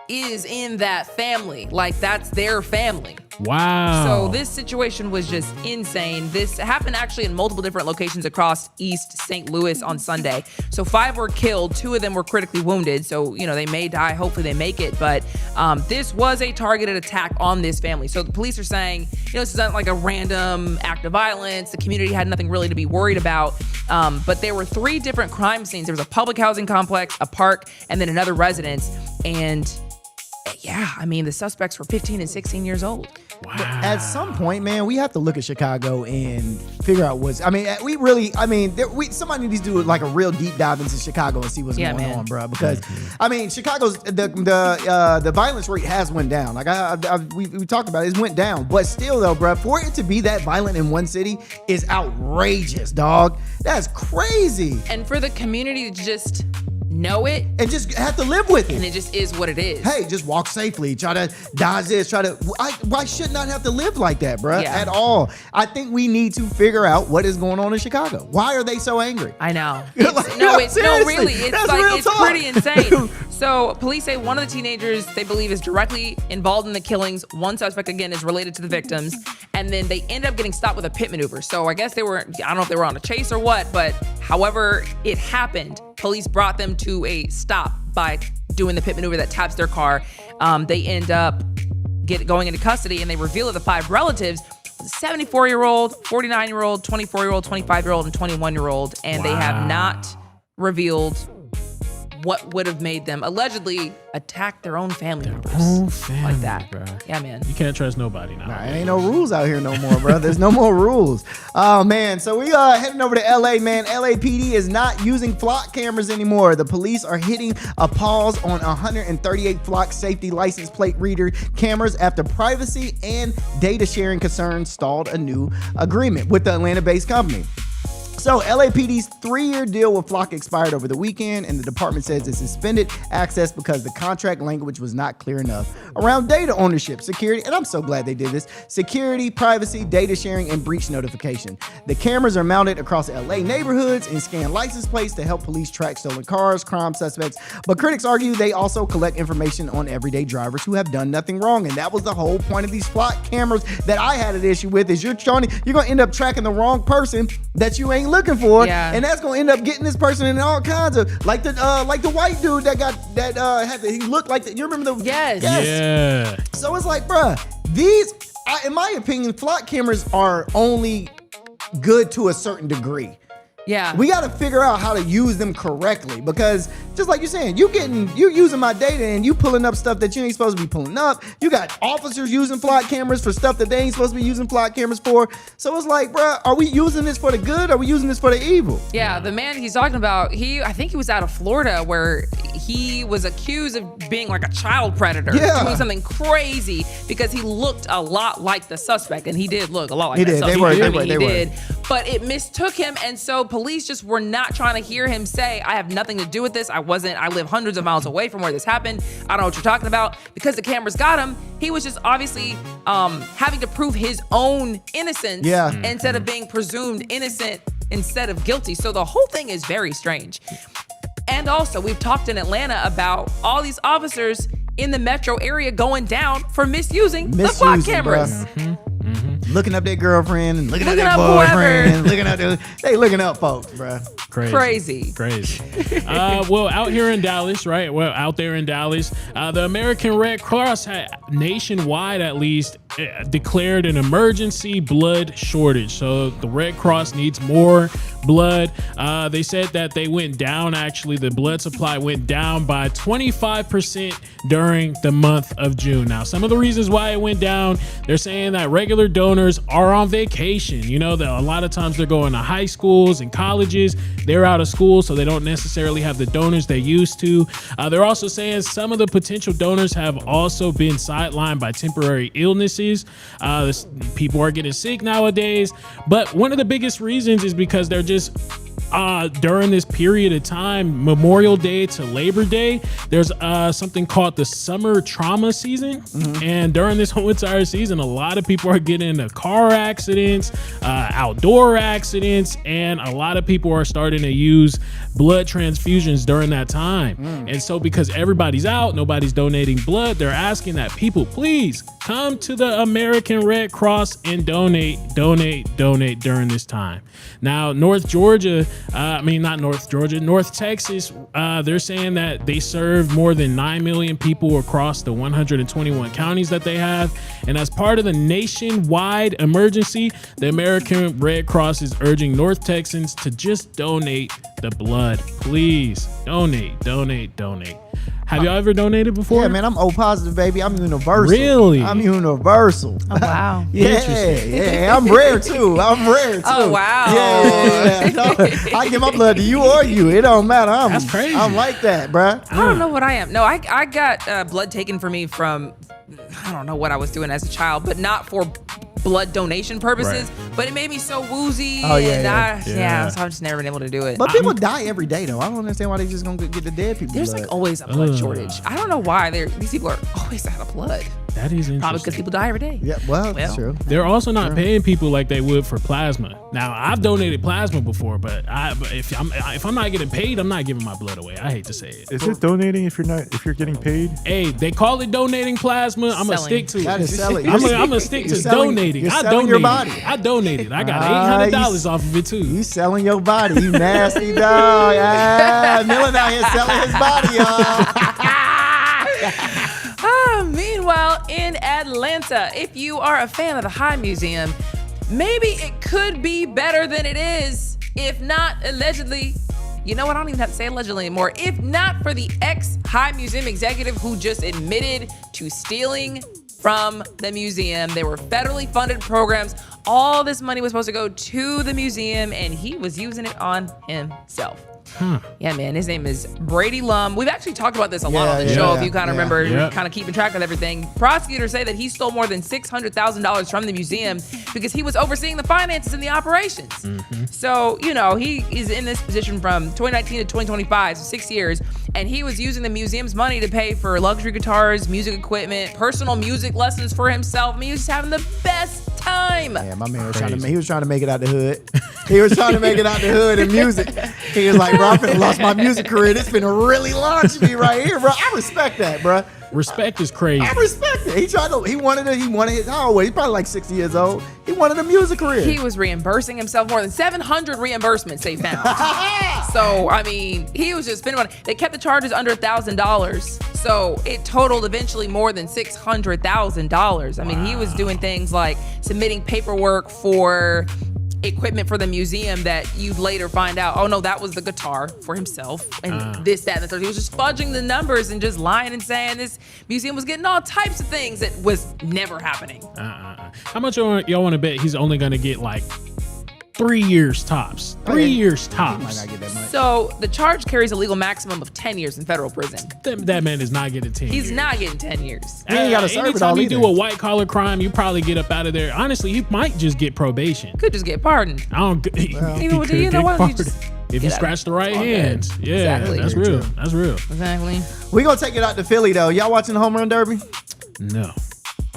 is in that family. Like, that's their family. Wow. So this situation was just insane. This happened actually in multiple different locations across East St. Louis on Sunday. So 5 were killed. 2 of them were critically wounded. So, they may die. Hopefully they make it. But this was a targeted attack on this family. So the police are saying, this is not like a random act of violence. The community had nothing really to be worried about. But there were 3 different crime scenes. There was a public housing complex, a park, and then another residence. And yeah, I mean, the suspects were 15 and 16 years old. Wow. At some point, man, we have to look at Chicago and figure out somebody needs to do like a real deep dive into Chicago and see what's going on, bro. Because I mean, Chicago's the violence rate has went down. Like we talked about it, went down, but still though, bro, for it to be that violent in one city is outrageous, dog. That's crazy. And for the community to just know it and just have to live with it, and it just is what it is. Hey, just walk safely. Try to dodge this. Why should not have to live like that, bro? Yeah. At all. I think we need to figure out what is going on in Chicago. Why are they so angry? I know. Seriously, Really. It's that's like real it's talk. pretty insane. So police say one of the teenagers they believe is directly involved in the killings. One suspect, again, is related to the victims. And then they end up getting stopped with a pit maneuver. So I guess I don't know if they were on a chase or what, but however it happened, police brought them to a stop by doing the pit maneuver that taps their car. They end up going into custody, and they reveal that the 5 relatives, 74-year-old, 49-year-old, 24-year-old, 25-year-old, and 21-year-old. And they have not revealed what would have made them allegedly attack their own family members like that. Bro. Yeah, man. You can't trust nobody now. Nah, ain't no rules out here no more, bro. There's no more rules. Oh, man. So we heading over to L.A., man. LAPD is not using flock cameras anymore. The police are hitting a pause on 138 flock safety license plate reader cameras after privacy and data sharing concerns stalled a new agreement with the Atlanta-based company. So LAPD's 3-year deal with Flock expired over the weekend, and the department says it suspended access because the contract language was not clear enough around data ownership, security, and I'm so glad they did this, security, privacy, data sharing, and breach notification. The cameras are mounted across LA neighborhoods and scan license plates to help police track stolen cars, crime suspects, but critics argue they also collect information on everyday drivers who have done nothing wrong, and that was the whole point of these Flock cameras that I had an issue with, is you're going to end up tracking the wrong person that you ain't looking for, and that's gonna end up getting this person in all kinds of like the white dude that he looked like you remember the yes. So it's like, bruh, in my opinion, flock cameras are only good to a certain degree. Yeah. We got to figure out how to use them correctly, because just like you're saying, you using my data and you pulling up stuff that you ain't supposed to be pulling up. You got officers using flock cameras for stuff that they ain't supposed to be using flock cameras for. So it's like, bro, are we using this for the good? Or are we using this for the evil? Yeah, the man he's talking about, I think he was out of Florida where he was accused of being like a child predator, doing something crazy because he looked a lot like the suspect, and he did look a lot like the suspect. He did. But it mistook him, and so police just were not trying to hear him say, I have nothing to do with this. I live hundreds of miles away from where this happened. I don't know what you're talking about. Because the cameras got him, he was just obviously having to prove his own innocence instead of being presumed innocent instead of guilty. So the whole thing is very strange. And also, we've talked in Atlanta about all these officers in the metro area going down for misusing the flock cameras. Looking up their girlfriend and looking up their boyfriend, they looking up folks, bro. Crazy. Well, out here in Dallas, right? Well, out there in Dallas, the American Red Cross had nationwide, at least, declared an emergency blood shortage. So the Red Cross needs more blood. They said that they went down. Actually, the blood supply went down by 25% during the month of June. Now, some of the reasons why it went down, they're saying that regular donors are on vacation. You know, that a lot of times they're going to high schools and colleges. They're out of school, so they don't necessarily have the donors they used to. They're also saying some of the potential donors have also been sidelined by temporary illnesses. People are getting sick nowadays. But one of the biggest reasons is because they're just during this period of time, Memorial Day to Labor Day, there's something called the summer trauma season. And during this whole entire season, a lot of people are getting into car accidents, outdoor accidents, and a lot of people are starting to use blood transfusions during that time. And so because everybody's out, nobody's donating blood, they're asking that people please come to the American Red Cross and donate during this time. Now, North Texas, they're saying that they serve more than 9 million people across the 121 counties that they have. And as part of the nationwide emergency, the American Red Cross is urging North Texans to just donate the blood. Please donate. Have y'all ever donated before? Yeah, man, I'm O positive, baby. I'm universal. Really? I'm universal. Oh, wow. Yeah, I'm rare too. Oh, wow. Yeah. No, I give my blood to you or you. It don't matter. That's crazy. I'm like that, bruh. I don't know what I am. No, I got blood taken for me from, I don't know what I was doing as a child, but not for blood donation purposes. Right. But it made me so woozy. Oh, So I've just never been able to do it. But people die every day, though. I don't understand why they just gonna get the dead people. There's blood. like always a blood shortage. I don't know why these people are always out of blood. That is interesting. Probably because people die every day. Yeah, well, that's true. They're also not paying people like they would for plasma. Now, I've donated plasma before, but if I'm not getting paid, I'm not giving my blood away. I hate to say it. Is it donating if you're getting paid? Hey, they call it donating plasma. I'm gonna stick to it. That is selling. I'm gonna stick to donating. You're I selling donated. your body. I donated. I got $800 off of it too. You selling your body. You nasty dog. Millen out here selling his body, y'all. Meanwhile, in Atlanta, if you are a fan of the High Museum, maybe it could be better than it is, if not allegedly. You know what? I don't even have to say allegedly anymore. If not for the ex-High Museum executive who just admitted to stealing from the museum. They were federally funded programs. All this money was supposed to go to the museum, and he was using it on himself. Yeah, man, his name is Brady Lum. We've actually talked about this a lot on the show, if you kind of remember, kind of keeping track of everything. Prosecutors say that he stole more than $600,000 from the museum because he was overseeing the finances and the operations. So, you know, he is in this position from 2019 to 2025, so 6 years, and he was using the museum's money to pay for luxury guitars, music equipment, personal music lessons for himself. I mean, he was just having the best time. Yeah, my man was trying to make it out the hood. He was trying to make it out the hood in music. He was like, bro, I finna lost my music career. This finna really launch me right here, bro. I respect that, bro. Respect is crazy. I respect it. He wanted his, how old? He's probably like 60 years old. He wanted a music career. He was reimbursing himself more than 700 reimbursements they found. So, I mean, he was just spending money. They kept the charges under $1,000. So it totaled eventually more than $600,000. I mean, he was doing things like submitting paperwork for equipment for the museum that you'd later find out, oh no, that was the guitar for himself and this, that, and the third. He was just fudging the numbers and just lying and saying this museum was getting all types of things that was never happening. How much y'all want to bet he's only going to get like 3 years tops? 3 years tops. He might not get that much. So the charge carries a legal maximum of 10 years in federal prison. That man is not getting 10 years. He's not getting 10 years. He ain't gotta serve it anytime all you either. do a white collar crime, you probably get up out of there. Honestly, he might just get probation. Could just get pardoned. I don't. Even with you know, why don't you just if you scratch the right hands, yeah, Exactly. that's real. That's real. Exactly. We gonna take it out to Philly though. Y'all watching the home run derby? No.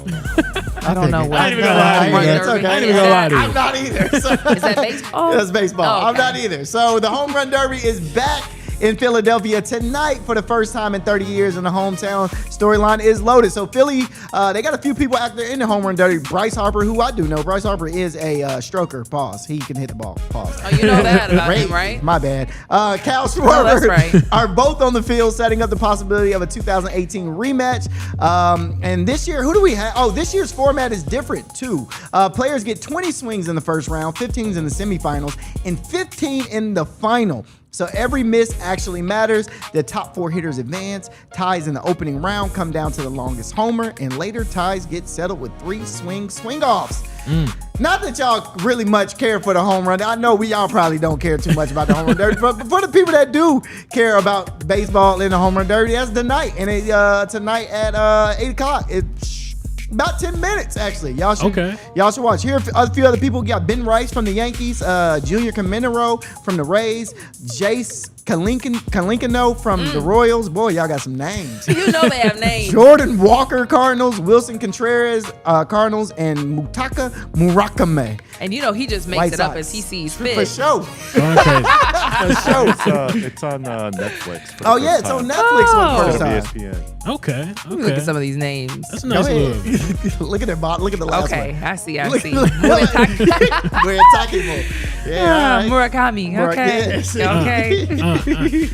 I don't know what. I ain't even gonna lie to you. It's okay. I ain't even gonna lie to you. I'm not either. So. Is that baseball? That's baseball. Oh, okay. I'm not either. So the home run derby is back in Philadelphia tonight for the first time in 30 years, and the hometown storyline is loaded. So Philly, they got a few people out there in the home run derby. Bryce Harper, who I do know. Bryce Harper is a stroker. Pause. He can hit the ball. Pause. Oh, you know that about him, right? My bad. Cal Schwarber that's right. are both on the field, setting up the possibility of a 2018 rematch. And this year, who do we have? Oh, this year's format is different too. Players get 20 swings in the first round, 15 in the semifinals, and 15 in the final. So every miss actually matters. The top 4 hitters advance. Ties in the opening round come down to the longest homer, and later ties get settled with 3 swing-offs. Not that y'all really much care for the home run. I know y'all probably don't care too much about the home run derby, but for the people that do care about baseball in the home run derby, that's tonight. And tonight at 8 o'clock. It's about 10 minutes, actually. Y'all should watch. Here are a few other people. We got Ben Rice from the Yankees, Junior Caminero from the Rays, Jace Kalinkino from the Royals. Boy, y'all got some names. You know they have names. Jordan Walker, Cardinals, Wilson Contreras, Cardinals, and Mutaka Murakami. And you know he just makes White it up Sox. as he sees fit. For sure. Okay. For sure. It's on Netflix. For the Oh, first yeah, it's time. on Netflix for the It's on first time. ESPN. Okay. Let me look at some of these names. That's a Go nice little. ahead. Look at that. Look at the last Okay, one. I see. Look- Murakami. We're attacking. Yeah. all right. Murakami. Okay. Yes. Okay.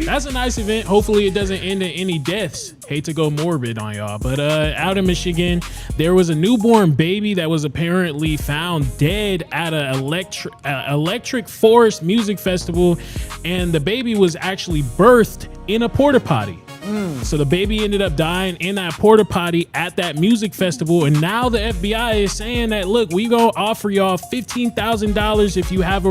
That's a nice event. Hopefully it doesn't end in any deaths. Hate to go morbid on y'all, but out in Michigan, there was a newborn baby that was apparently found dead at a electric forest music festival, and the baby was actually birthed in a porta potty. So the baby ended up dying in that porta potty at that music festival, and now the FBI is saying that, look, we gonna offer y'all $15,000 if you have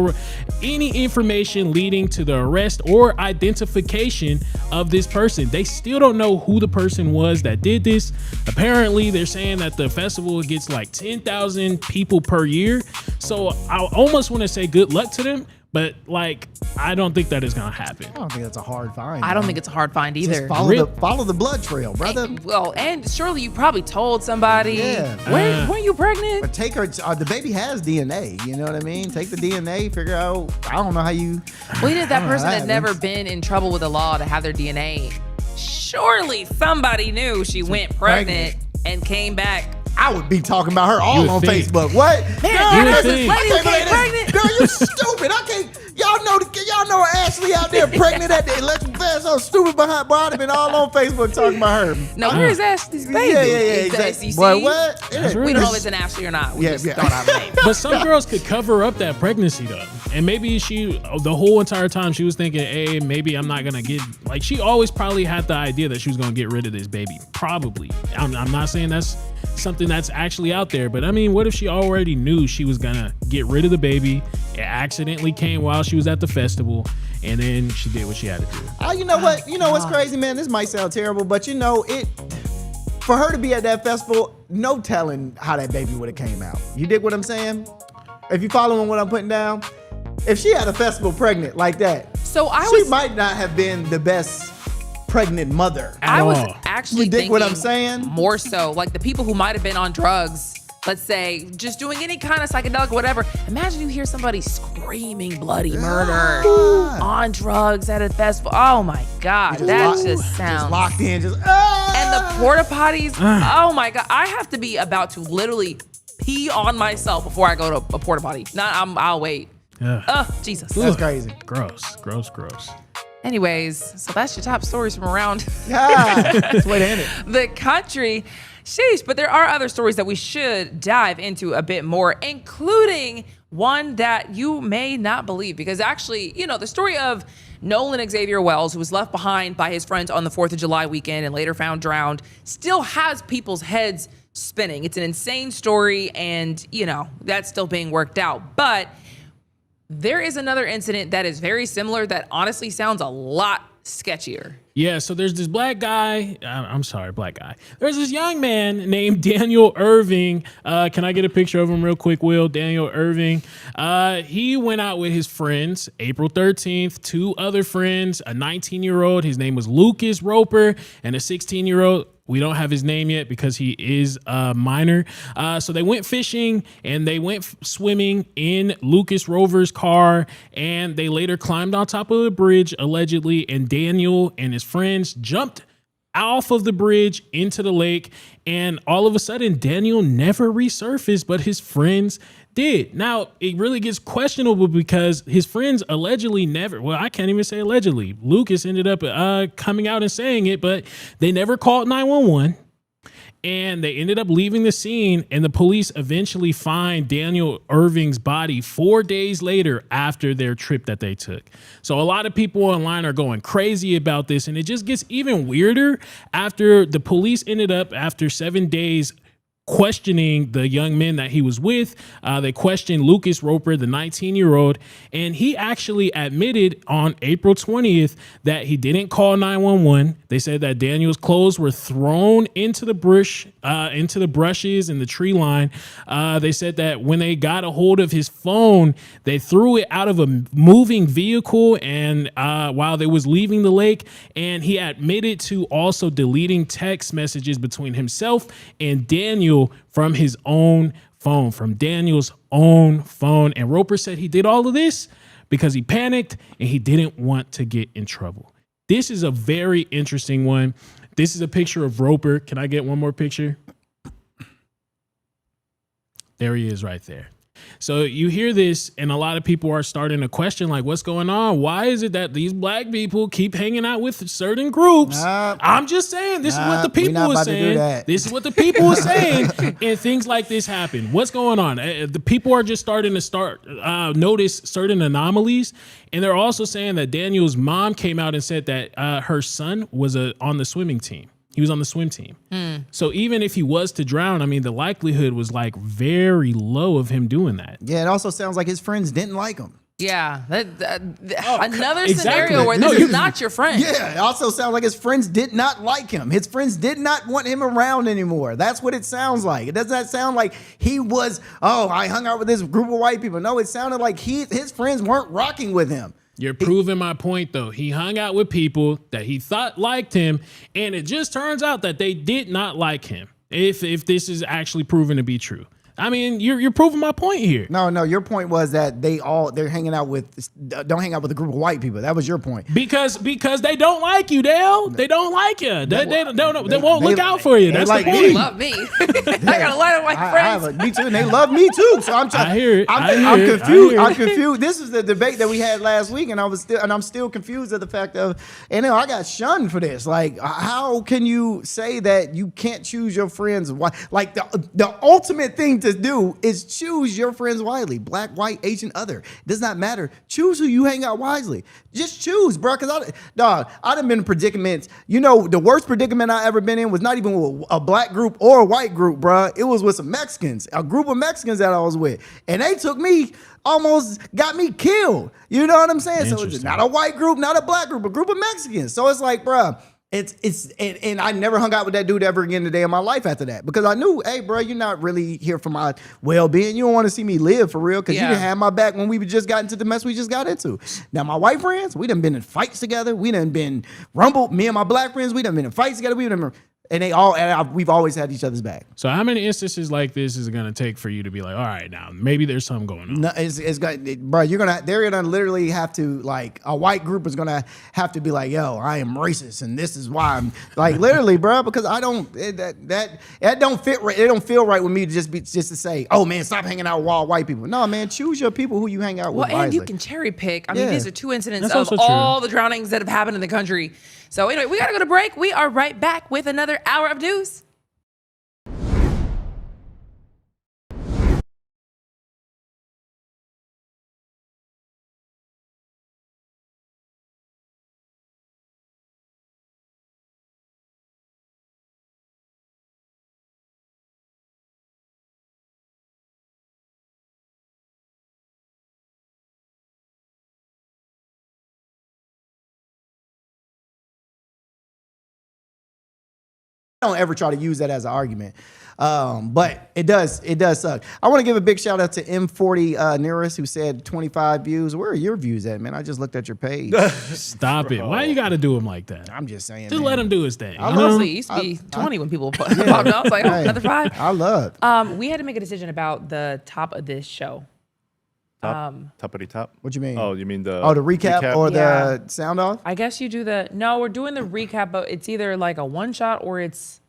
any information leading to the arrest or identification of this person. They still don't know who the person was that did this. Apparently, they're saying that the festival gets like 10,000 people per year. So I almost want to say good luck to them. But like, I don't think that is gonna happen. I don't think that's a hard find. I don't bro. think it's a hard find Just either. follow the blood trail, brother. And surely you probably told somebody. Yeah. Weren't you pregnant? Or take her. The baby has DNA. You know what I mean? Take the DNA. Figure out. I don't know how you. We did that I don't know person how had that never happens. been in trouble with the law to have their DNA. Surely somebody knew she went pregnant and came back. I would be talking about her all You would on think. Facebook. What? Man, Girl, there's this this is- lady I who can't came believe this. pregnant. Girl, you stupid. I can't. Y'all know Ashley out there pregnant at the electric fence. So stupid behind. Boy, I'd have been all on Facebook talking about her. No, where's Ashley's baby? Yeah, It's the exactly. SEC. Boy, what? That's We right. don't know if it's an Ashley or not. We Yeah, just yeah. don't have a name. But some girls could cover up that pregnancy though. And maybe the whole entire time she was thinking, hey, maybe I'm not gonna get, like, she always probably had the idea that she was gonna get rid of this baby. Probably. I'm not saying that's something that's actually out there, but I mean, what if she already knew she was gonna get rid of the baby? It accidentally came while she was at the festival, and then she did what she had to do. Oh, you know what? You know what's crazy, man? This might sound terrible, but you know it. For her to be at that festival, no telling how that baby would have came out. You dig what I'm saying? If you following what I'm putting down, if she had a festival pregnant like that, So she might not have been the best pregnant mother. I was all. actually You dig thinking what I'm saying? more so like the people who might have been on drugs, let's say, just doing any kind of psychedelic, whatever. Imagine you hear somebody screaming bloody murder on drugs at a festival. Oh my God, that just sounds locked in. Just And the porta potties. Oh my God, I have to be about to literally pee on myself before I go to a porta potty. I'll wait. Jesus. that's crazy. Gross. Anyways, so that's your top stories from around That's the way to end it. the country. Sheesh, but there are other stories that we should dive into a bit more, including one that you may not believe, because actually, the story of Nolan Xavier Wells, who was left behind by his friends on the 4th of July weekend and later found drowned, still has people's heads spinning. It's an insane story, and, that's still being worked out. But there is another incident that is very similar that honestly sounds a lot sketchier. Yeah, so there's this black guy. There's this young man named Daniel Irving. Can I get a picture of him real quick, Will? Daniel Irving. He went out with his friends April 13th, two other friends, a 19-year-old. His name was Lucas Roper, and a 16-year-old. We don't have his name yet because he is a minor. So they went fishing and they went swimming in Lucas Rover's car, and they later climbed on top of the bridge, allegedly, and Daniel and his friends jumped off of the bridge into the lake, and all of a sudden Daniel never resurfaced, but his friends did. Now, it really gets questionable because his friends allegedly never, well, I can't even say allegedly. Lucas ended up coming out and saying it, but they never called 911. And they ended up leaving the scene, and the police eventually find Daniel Irving's body 4 days later after their trip that they took. So a lot of people online are going crazy about this, and it just gets even weirder after the police ended up, after 7 days, questioning the young men that he was with. They questioned Lucas Roper, the 19-year-old, and he actually admitted on April 20th that he didn't call 911. They said that Daniel's clothes were thrown into the brush, into the brushes and the tree line. They said that when they got a hold of his phone, they threw it out of a moving vehicle and while they was leaving the lake, and he admitted to also deleting text messages between himself and Daniel from his own phone, from Daniel's own phone. And Roper said he did all of this because he panicked and he didn't want to get in trouble. This is a very interesting one. This is a picture of Roper. Can I get one more picture? There he is right there. So you hear this, and a lot of people are starting to question, like, what's going on? Why is it that these black people keep hanging out with certain groups? I'm just saying, this is what the people are saying. This is what the people are saying, and things like this happen. What's going on? The people are just starting to notice certain anomalies, and they're also saying that Daniel's mom came out and said that her son was on the swimming team. He was on the swim team. So even if he was to drown, I mean, the likelihood was like very low of him doing that. Yeah, it also sounds like his friends didn't like him. Yeah, another scenario where No, this is not your friend. Yeah, it also sounds like his friends did not like him. His friends did not want him around anymore. That's what it sounds like. It does not sound like he was, I hung out with this group of white people. No, it sounded like his friends weren't rocking with him. You're proving my point, though. He hung out with people that he thought liked him, and it just turns out that they did not like him. If this is actually proven to be true. I mean, you're proving my point here. No, your point was that they're hanging out with don't hang out with a group of white people. That was your point. Because they don't like you, Dale. They don't like you. They won't look out for you. That's like the point. me. Love me. I got a lot of white friends. Me too, and they love me too. So I'm trying. I hear it. I'm confused. I'm confused. This is the debate that we had last week, and I'm still confused at the fact of, and I got shunned for this. Like, how can you say that you can't choose your friends? Like the ultimate thing to do is choose your friends wisely. Black, white, Asian, other. It does not matter. Choose who you hang out wisely. Just choose, bro. Because I done been in predicaments. The worst predicament I ever been in was not even with a black group or a white group, bro. It was with some Mexicans, a group of Mexicans that I was with. And they took me, almost got me killed. You know what I'm saying? So it's not a white group, not a black group, a group of Mexicans. So it's like, bro, and I never hung out with that dude ever again a day in my life after that, because I knew, hey, bro, you're not really here for my well-being. You don't want to see me live for real, because you didn't have my back when we just got into the mess we just got into. Now, my white friends, we done been in fights together. We done been rumbled. Me and my black friends, we done been in fights together. We've always had each other's back. So how many instances like this is it going to take for you to be like, all right, now maybe there's something going on? No, bro, they're gonna literally have to, like, a white group is gonna have to be like, yo, I am racist and this is why I'm like, literally, bro, because I don't that don't fit right. It don't feel right with me to just to say, oh man, stop hanging out with all white people. No, man, choose your people who you hang out with. Well, and you can cherry pick. I mean, these are two incidents That's of all the drownings that have happened in the country. So anyway, we gotta go to break. We are right back with another hour of news. Don't ever try to use that as an argument, but it does suck. I want to give a big shout out to M40 Nearest, who said 25 views. Where are your views at, man? I just looked at your page. Stop it. Why you got to do him like that? I'm just saying, just let him do his thing. Honestly, it used to be 20 when people popped up. I was like, oh, another 5. I love. We had to make a decision about the top of this show. Toppity top. What you mean? Oh, you mean the recap or the sound off? I guess you do we're doing the recap, but it's either like a one shot or it's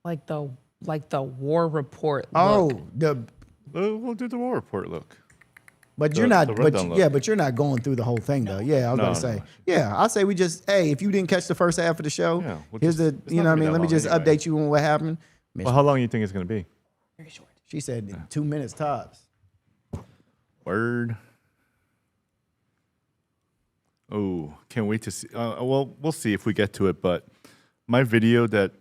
like the war report look. We'll do the war report look. But you're not. But you're not going through the whole thing though. Yeah, I was gonna say. Yeah, I say we just. Hey, if you didn't catch the first half of the show, here's the. You know what I mean? Let me just update you on what happened. Well, how long do you think it's gonna be? Very short. She said 2 minutes tops. Word. Oh, can't wait to see. Well, we'll see if we get to it. But my video that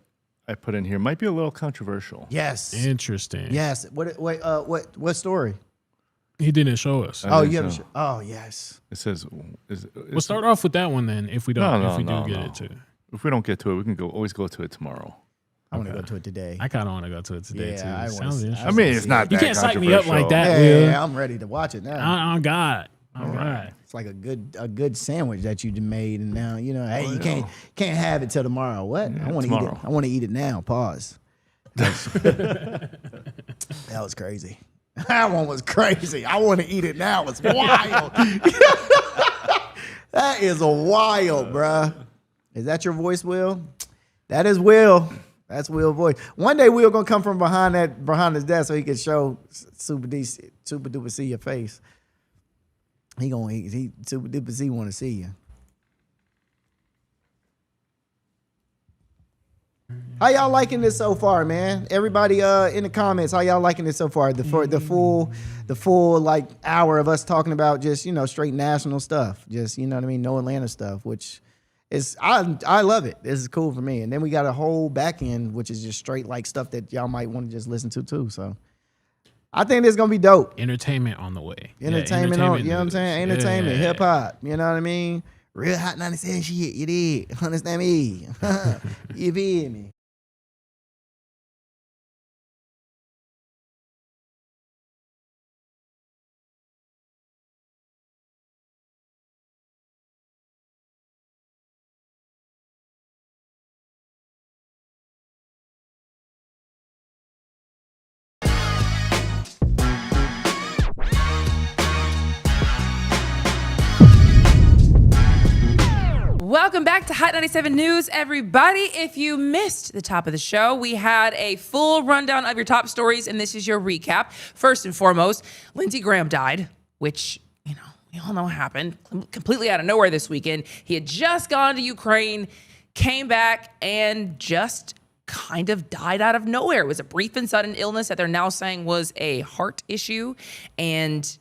I put in here might be a little controversial. Yes. Interesting. Yes. What story? He didn't show us. Oh, you haven't. Oh, yes. It says. We'll start off with that one then. If we don't, get it to. If we don't get to it, we can always go to it tomorrow. I want to go to it today. I kind of want to go to it today too. I mean, it's not. You can't psych me up like that. Yeah, I'm ready to watch it now. Oh God. All right. It's like a good sandwich that you made, and now hey, you can't have it till tomorrow. What? Yeah, I want to eat it. I want to eat it now. Pause. That was crazy. That one was crazy. I want to eat it now. It's wild. That is a wild, bruh. Is that your voice, Will? That is Will. That's Will's voice. One day Will gonna come from behind his desk so he can show Super Duper see your face. He Super Duper C want to see you. How y'all liking this so far, man? Everybody in the comments, how y'all liking this so far? The full like hour of us talking about just straight national stuff, just what I mean, no Atlanta stuff, which. I love it. This is cool for me. And then we got a whole back end, which is just straight like stuff that y'all might want to just listen to too. So I think this is gonna be dope. Entertainment on the way. Entertainment on, you know what I'm saying? Entertainment, hip hop. You know what I mean? Real hot 97 shit. You did. Understand me? You feel me? Welcome back to Hot 97 News, everybody. If you missed the top of the show, we had a full rundown of your top stories, and this is your recap. First and foremost, Lindsey Graham died, which, you know, we all know happened completely out of nowhere this weekend. He had just gone to Ukraine, came back, and just kind of died out of nowhere. It was a brief and sudden illness that they're now saying was a heart issue. And,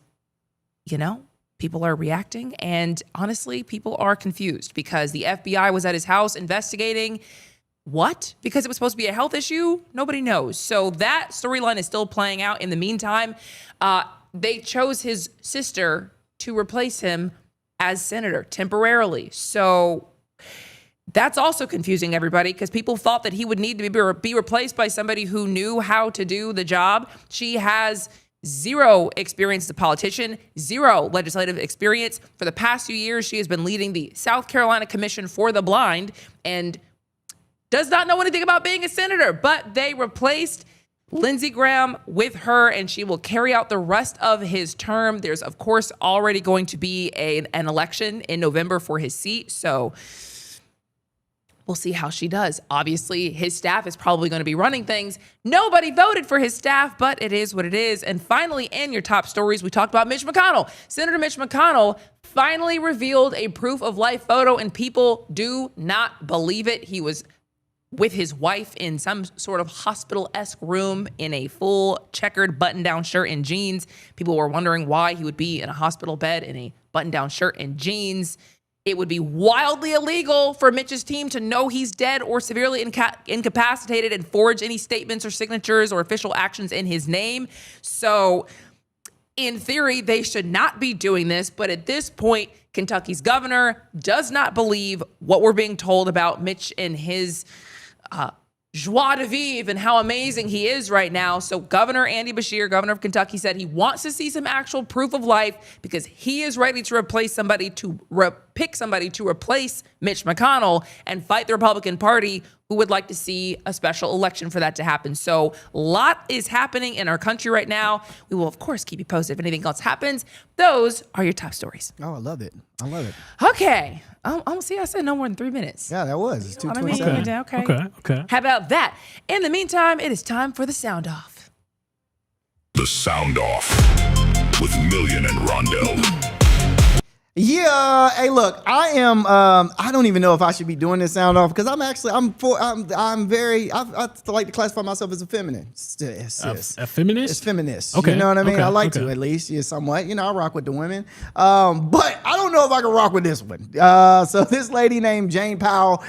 you know, people are reacting. And honestly, people are confused because the FBI was at his house investigating. What? Because it was supposed to be a health issue? Nobody knows. So that storyline is still playing out. In the meantime, they chose his sister to replace him as senator temporarily. So that's also confusing everybody because people thought that he would need to be replaced by somebody who knew how to do the job. She has zero experience as a politician, zero legislative experience. For the past few years, she has been leading the South Carolina Commission for the Blind and does not know anything about being a senator. But they replaced Lindsey Graham with her, and she will carry out the rest of his term. There's, of course, already going to be an election in November for his seat. So we'll see how she does. Obviously, his staff is probably going to be running things. Nobody voted for his staff, but it is what it is. And finally, in your top stories, we talked about Mitch McConnell. Senator Mitch McConnell finally revealed a proof of life photo, and people do not believe it. He was with his wife in some sort of hospital-esque room in a full checkered button-down shirt and jeans. People were wondering why he would be in a hospital bed in a button-down shirt and jeans. It would be wildly illegal for Mitch's team to know he's dead or severely incapacitated and forge any statements or signatures or official actions in his name. So in theory, they should not be doing this. But at this point, Kentucky's governor does not believe what we're being told about Mitch and his joie de vivre and how amazing he is right now. So Governor Andy Beshear, governor of Kentucky, said he wants to see some actual proof of life because he is ready to replace somebody pick somebody to replace Mitch McConnell and fight the Republican Party, who would like to see a special election for that to happen. So a lot is happening in our country right now. We will, of course, keep you posted if anything else happens. Those are your top stories. Oh, I love it. I love it. Okay. See, I said no more than 3 minutes. Yeah, that was. It's 2:27. Okay. How about that? In the meantime, it is time for the sound off. The Sound Off with Million and Rondell. Yeah, hey, look, I am. I don't even know if I should be doing this sound off because I like to classify myself as a feminist. A feminist? It's feminist. Okay. You know what I mean? Okay. I like to, at least, somewhat. I rock with the women. But I don't know if I can rock with this one. So this lady named Jean Powell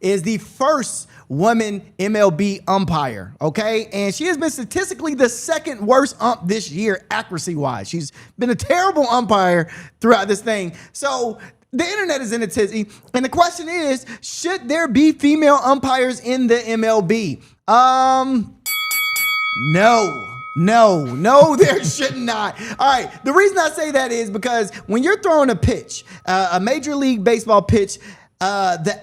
is the first woman MLB umpire, okay? And she has been statistically the second worst ump this year, accuracy-wise. She's been a terrible umpire throughout this thing. So the internet is in a tizzy, and the question is, should there be female umpires in the MLB? No, there should not. All right, the reason I say that is because when you're throwing a pitch, a Major League Baseball pitch, the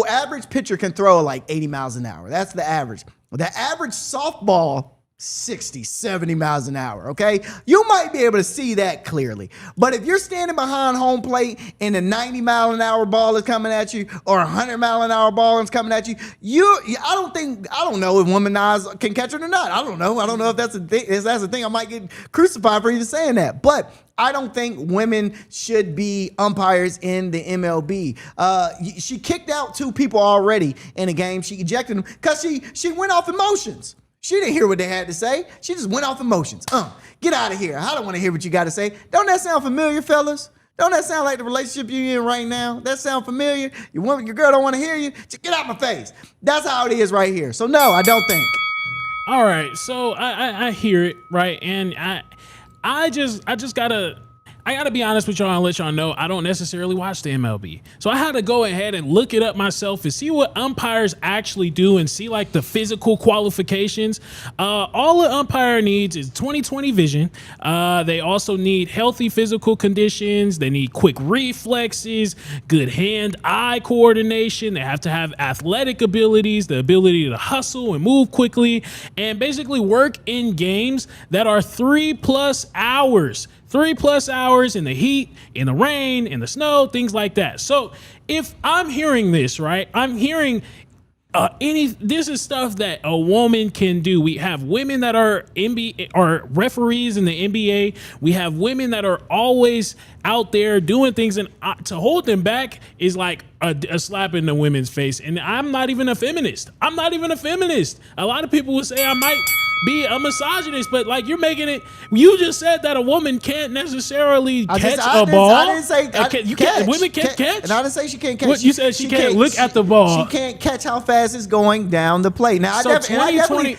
average pitcher can throw like 80 miles an hour. That's the average. The average softball, 60, 70 miles an hour, okay? You might be able to see that clearly. But if you're standing behind home plate and a 90 mile an hour ball is coming at you or a 100 mile an hour ball is coming at you, I don't know if women's eyes can catch it or not. I don't know if that's a thing. If that's a thing, I might get crucified for even saying that. But I don't think women should be umpires in the MLB. She kicked out 2 people already in a game. She ejected them because she went off emotions. She didn't hear what they had to say. She just went off emotions. Get out of here. I don't want to hear what you got to say. Don't that sound familiar, fellas? Don't that sound like the relationship you're in right now? That sound familiar? Your girl don't want to hear you? Just get out my face. That's how it is right here. So no, I don't think. All right, so I hear it, right? And I gotta be honest with y'all and let y'all know I don't necessarily watch the MLB. So I had to go ahead and look it up myself and see what umpires actually do and see like the physical qualifications. All an umpire needs is 20/20 vision. They also need healthy physical conditions. They need quick reflexes, good hand-eye coordination. They have to have athletic abilities, the ability to hustle and move quickly, and basically work in games that are 3+ hours. 3+ hours in the heat, in the rain, in the snow, things like that. So if I'm hearing this, right, I'm hearing this is stuff that a woman can do. We have women that are NBA or referees in the NBA. We have women that are always out there doing things, and to hold them back is like a slap in the women's face. And I'm not even a feminist. I'm not even a feminist. A lot of people would say I might be a misogynist, but like you're making it. You just said that a woman can't necessarily catch a ball. I didn't say women can't catch. And I didn't say she can't catch. What you said? She can't look at the ball. She can't catch how fast it's going down the plate. Now, So I definitely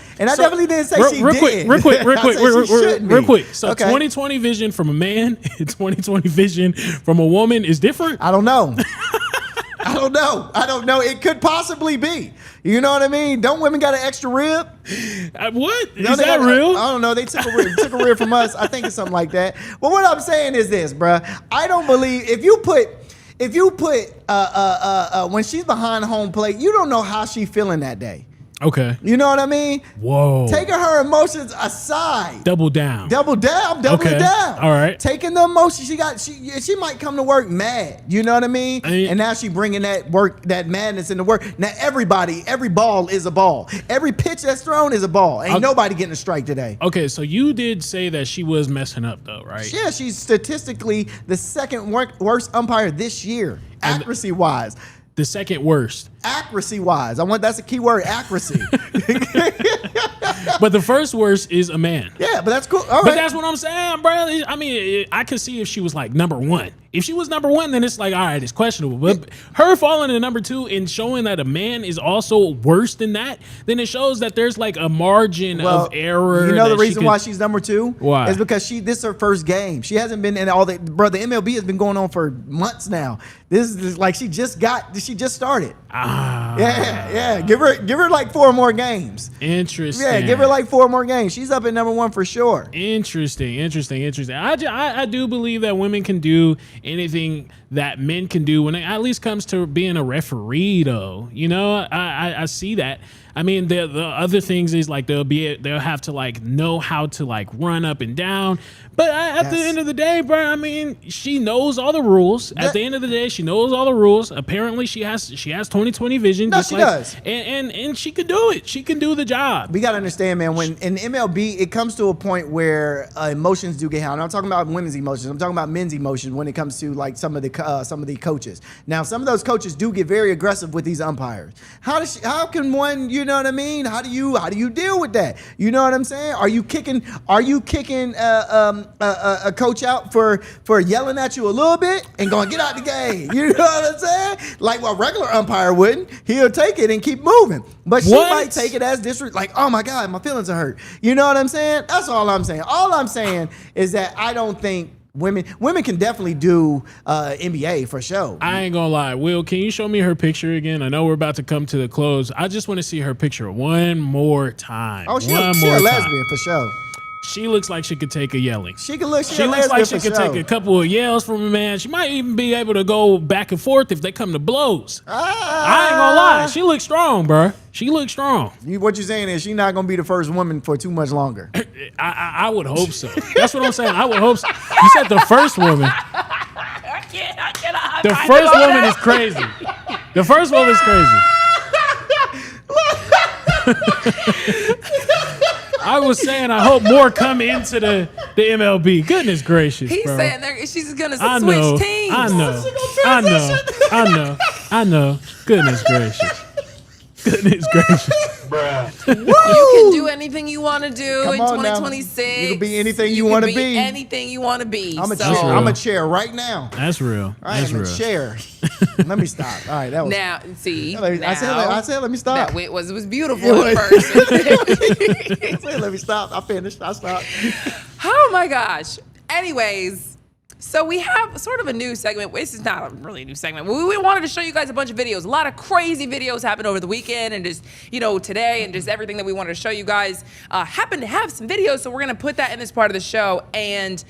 didn't say she did. Real quick. I said she shouldn't be. Quick. So Okay. 2020 vision from a man and 2020 vision from a woman is different. I don't know. I don't know. It could possibly be. You know what I mean? Don't women got an extra rib? What? No, Is that real? I don't know. They took a rib from us. I think it's something like that. But what I'm saying is this, bruh. I don't believe if you put when she's behind home plate, you don't know how she's feeling that day. Okay. You know what I mean? Whoa. Taking her emotions aside. Double down. Doubling down. All right. Taking the emotions she might come to work mad. You know what I mean? And now she bringing that madness into work. Now every ball is a ball. Every pitch that's thrown is a ball. Ain't nobody getting a strike today. Okay, so you did say that she was messing up though, right? Yeah, she's statistically the second worst umpire this year, accuracy wise. The second worst. Accuracy wise. That's a key word, accuracy. But the first worst is a man. Yeah, but that's cool. All But right. that's what I'm saying, bro. I mean, I could see if she was like number one. If she was number one, then it's like, all right, it's questionable. But her falling to number two and showing that a man is also worse than that, then it shows that there's like a margin of error. You know the reason why she's number two? Why? Is because this is her first game. She hasn't been in all the the MLB has been going on for months now. This is like she just started. Yeah. Give her like 4 more games. Interesting. Yeah, give her like 4 more games. She's up at number one for sure. Interesting. I do believe that women can do anything that men can do when it at least comes to being a referee, though. You know, I see that. I mean, the other things is like they'll have to like know how to like run up and down. But at the end of the day, bro, I mean, she knows all the rules. At the end of the day, she knows all the rules. Apparently, she has 20/20 vision. No, she does. And she can do it. She can do the job. We got to understand, man, when in MLB, it comes to a point where emotions do get held. I'm not talking about women's emotions. I'm talking about men's emotions when it comes to like some of the coaches. Now, some of those coaches do get very aggressive with these umpires. How can one, you know what I mean? How do you deal with that? You know what I'm saying? Are you kicking a coach out for yelling at you a little bit and going, get out the game? You know what I'm saying? Like a regular umpire wouldn't. He'll take it and keep moving. But she might take it as disrespect, like, oh my God, my feelings are hurt. You know what I'm saying? That's all I'm saying. All I'm saying is that I don't think women can definitely do NBA for sure. I ain't gonna lie. Will, can you show me her picture again? I know we're about to come to the close. I just want to see her picture one more time. Oh, she's a lesbian for sure. She looks like she could take a yelling. She looks like she could take a couple of yells from a man. She might even be able to go back and forth if they come to blows. I ain't gonna lie. She looks strong, bro. She looks strong. What you're saying is she's not gonna be the first woman for too much longer. I would hope so. That's what I'm saying. I would hope so. You said the first woman. The first woman is crazy. The first woman is crazy. I was saying I hope more come into the MLB. Goodness gracious, He's bro. saying she's gonna I switch know, teams. I know. Goodness gracious. Goodness gracious. You can do anything you want to do Come in on now. 2026. You can be anything you want to be. Anything you want to be. I'm a chair right now. That's real. I am a chair. Let me stop. All right, that was. Now, see. I said, let me stop. It was beautiful at first. I said, let me stop. I finished. I stopped. Oh my gosh. Anyways. So we have sort of a new segment. This is not a really new segment. We wanted to show you guys a bunch of videos. A lot of crazy videos happened over the weekend and just, today and just everything that we wanted to show you guys. Happened to have some videos, so we're going to put that in this part of the show. And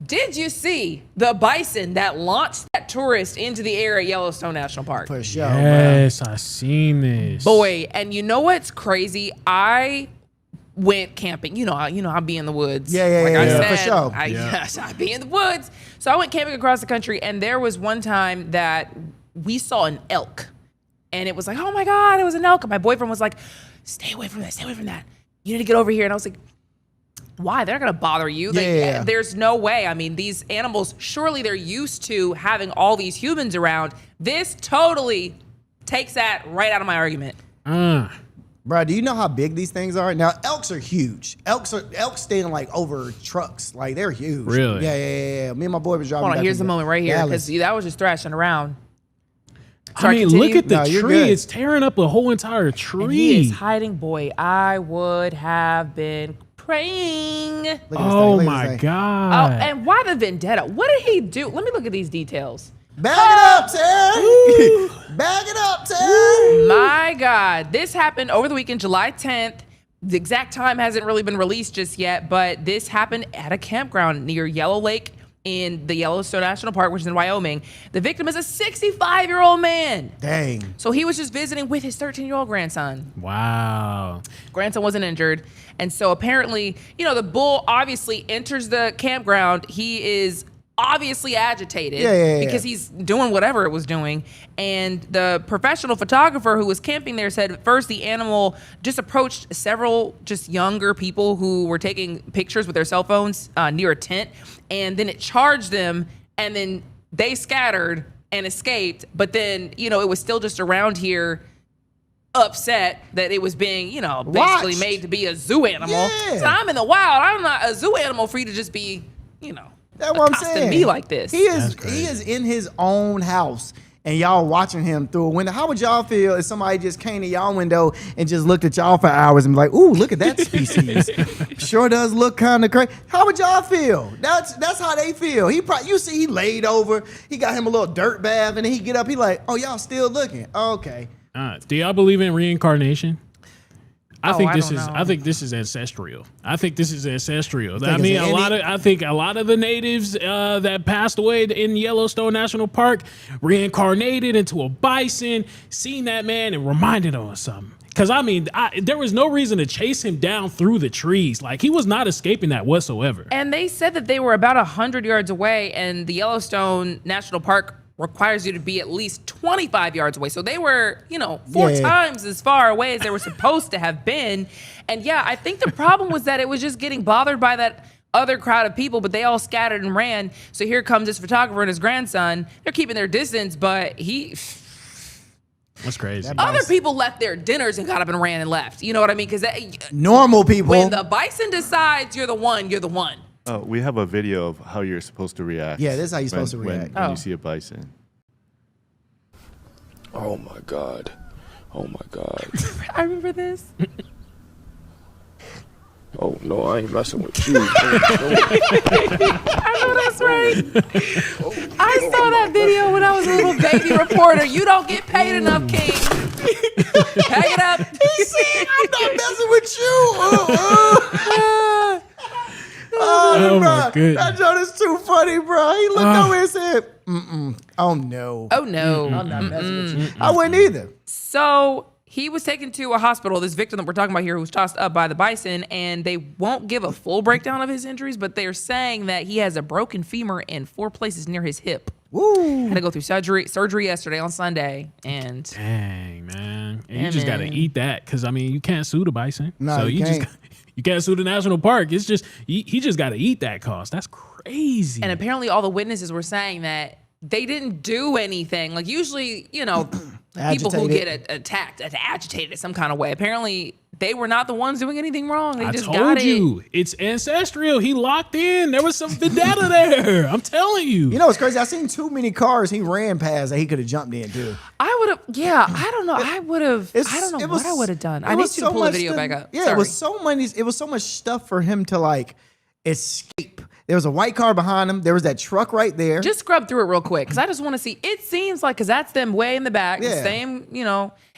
did you see the bison that launched that tourist into the air at Yellowstone National Park? For sure. Yes, I seen this. Boy, and you know what's crazy? I went camping. You know, I'll be in the woods. Yeah, like yeah, I yeah, said, for sure. Yes, I'd be in the woods. So I went camping across the country, and there was one time that we saw an elk, and it was like, oh my God, it was an elk. And my boyfriend was like, stay away from that, stay away from that. You need to get over here. And I was like, why? They're not gonna bother you. There's no way. I mean, these animals, surely they're used to having all these humans around. This totally takes that right out of my argument. Bro, do you know how big these things are? Now, elks are huge. Elks stand like over trucks. Like, they're huge. Really? Yeah. Me and my boy was driving. Hold on, back here's the from moment right here, Dallas. because that was just thrashing around. I mean, look at the No, you're tree. good. It's tearing up a whole entire tree. And he is hiding. Boy, I would have been praying. Look at this Oh thing, look at my this thing. God. Oh, and why the vendetta? What did he do? Let me look at these details. Bag it up, Terry. Bag it up, Terry. My God. This happened over the weekend, July 10th. The exact time hasn't really been released just yet, but this happened at a campground near Yellow Lake in the Yellowstone National Park, which is in Wyoming. The victim is a 65-year-old man. Dang. So he was just visiting with his 13-year-old grandson. Wow. Grandson wasn't injured. And so apparently, the bull obviously enters the campground. He is obviously agitated because he's doing whatever it was doing. And the professional photographer who was camping there said at first the animal just approached several just younger people who were taking pictures with their cell phones near a tent. And then it charged them, and then they scattered and escaped. But then, it was still just around here upset that it was being, basically Watched. made to be a zoo animal. Yeah. So I'm in the wild. I'm not a zoo animal for you to just be, That's what I'm accosting saying. me like this. He is in his own house, and y'all watching him through a window. How would y'all feel if somebody just came to y'all window and just looked at y'all for hours and be like, "Ooh, look at that species. Sure does look kind of crazy." How would y'all feel? That's how they feel. You see, he laid over. He got him a little dirt bath, and then he get up. He like, "Oh, y'all still looking? Okay." Do y'all believe in reincarnation? I think this is ancestral. I think a lot of the natives that passed away in Yellowstone National Park reincarnated into a bison, seen that man and reminded them of something. Because there was no reason to chase him down through the trees. Like, he was not escaping that whatsoever. And they said that they were about 100 yards away, and the Yellowstone National Park requires you to be at least 25 yards away. So they were, four times as far away as they were supposed to have been. And I think the problem was that it was just getting bothered by that other crowd of people, but they all scattered and ran. So here comes this photographer and his grandson. They're keeping their distance, but that's crazy. Other people left their dinners and got up and ran and left. You know what I mean? Because normal people. When the bison decides you're the one, you're the one. Oh, we have a video of how you're supposed to react. Yeah, this is how you're supposed to react. When you see a bison. Oh my God. Oh my God. I remember this. Oh no, I ain't messing with you. I know that's right. I saw that video when I was a little baby reporter. You don't get paid enough, King. Pack it up. He said, "I'm not messing with you." Oh bro, my goodness. that joke is too funny, bro. He looked over and said, "Oh no, Oh no. I'm not messing with you." I wouldn't either. So he was taken to a hospital, this victim that we're talking about here, who was tossed up by the bison, and they won't give a full breakdown of his injuries, but they're saying that he has a broken femur in 4 places near his hip. Woo. Had to go through surgery yesterday on Sunday, and dang, man. And Yeah, you just got to man. eat that, because, you can't sue the bison. No, so you can't. You can't sue the national park. It's just, he just got to eat that cost. That's crazy. And apparently all the witnesses were saying that they didn't do anything. Like usually, people who Agitated. get attacked, agitated in some kind of way. Apparently they were not the ones doing anything wrong. They I just told got you, it's ancestral. He locked in. There was some vendetta there. I'm telling you. You know what's crazy? I seen too many cars he ran past that he could have jumped in too. I would have, I don't know. I would have, I don't know what I would have done. I need you to pull the video back up. Yeah, Sorry. it was so much stuff for him to like escape. There was a white car behind him. There was that truck right there. Just scrub through it real quick, because I just want to see. It seems like, because that's them way in the back, the Yeah. same,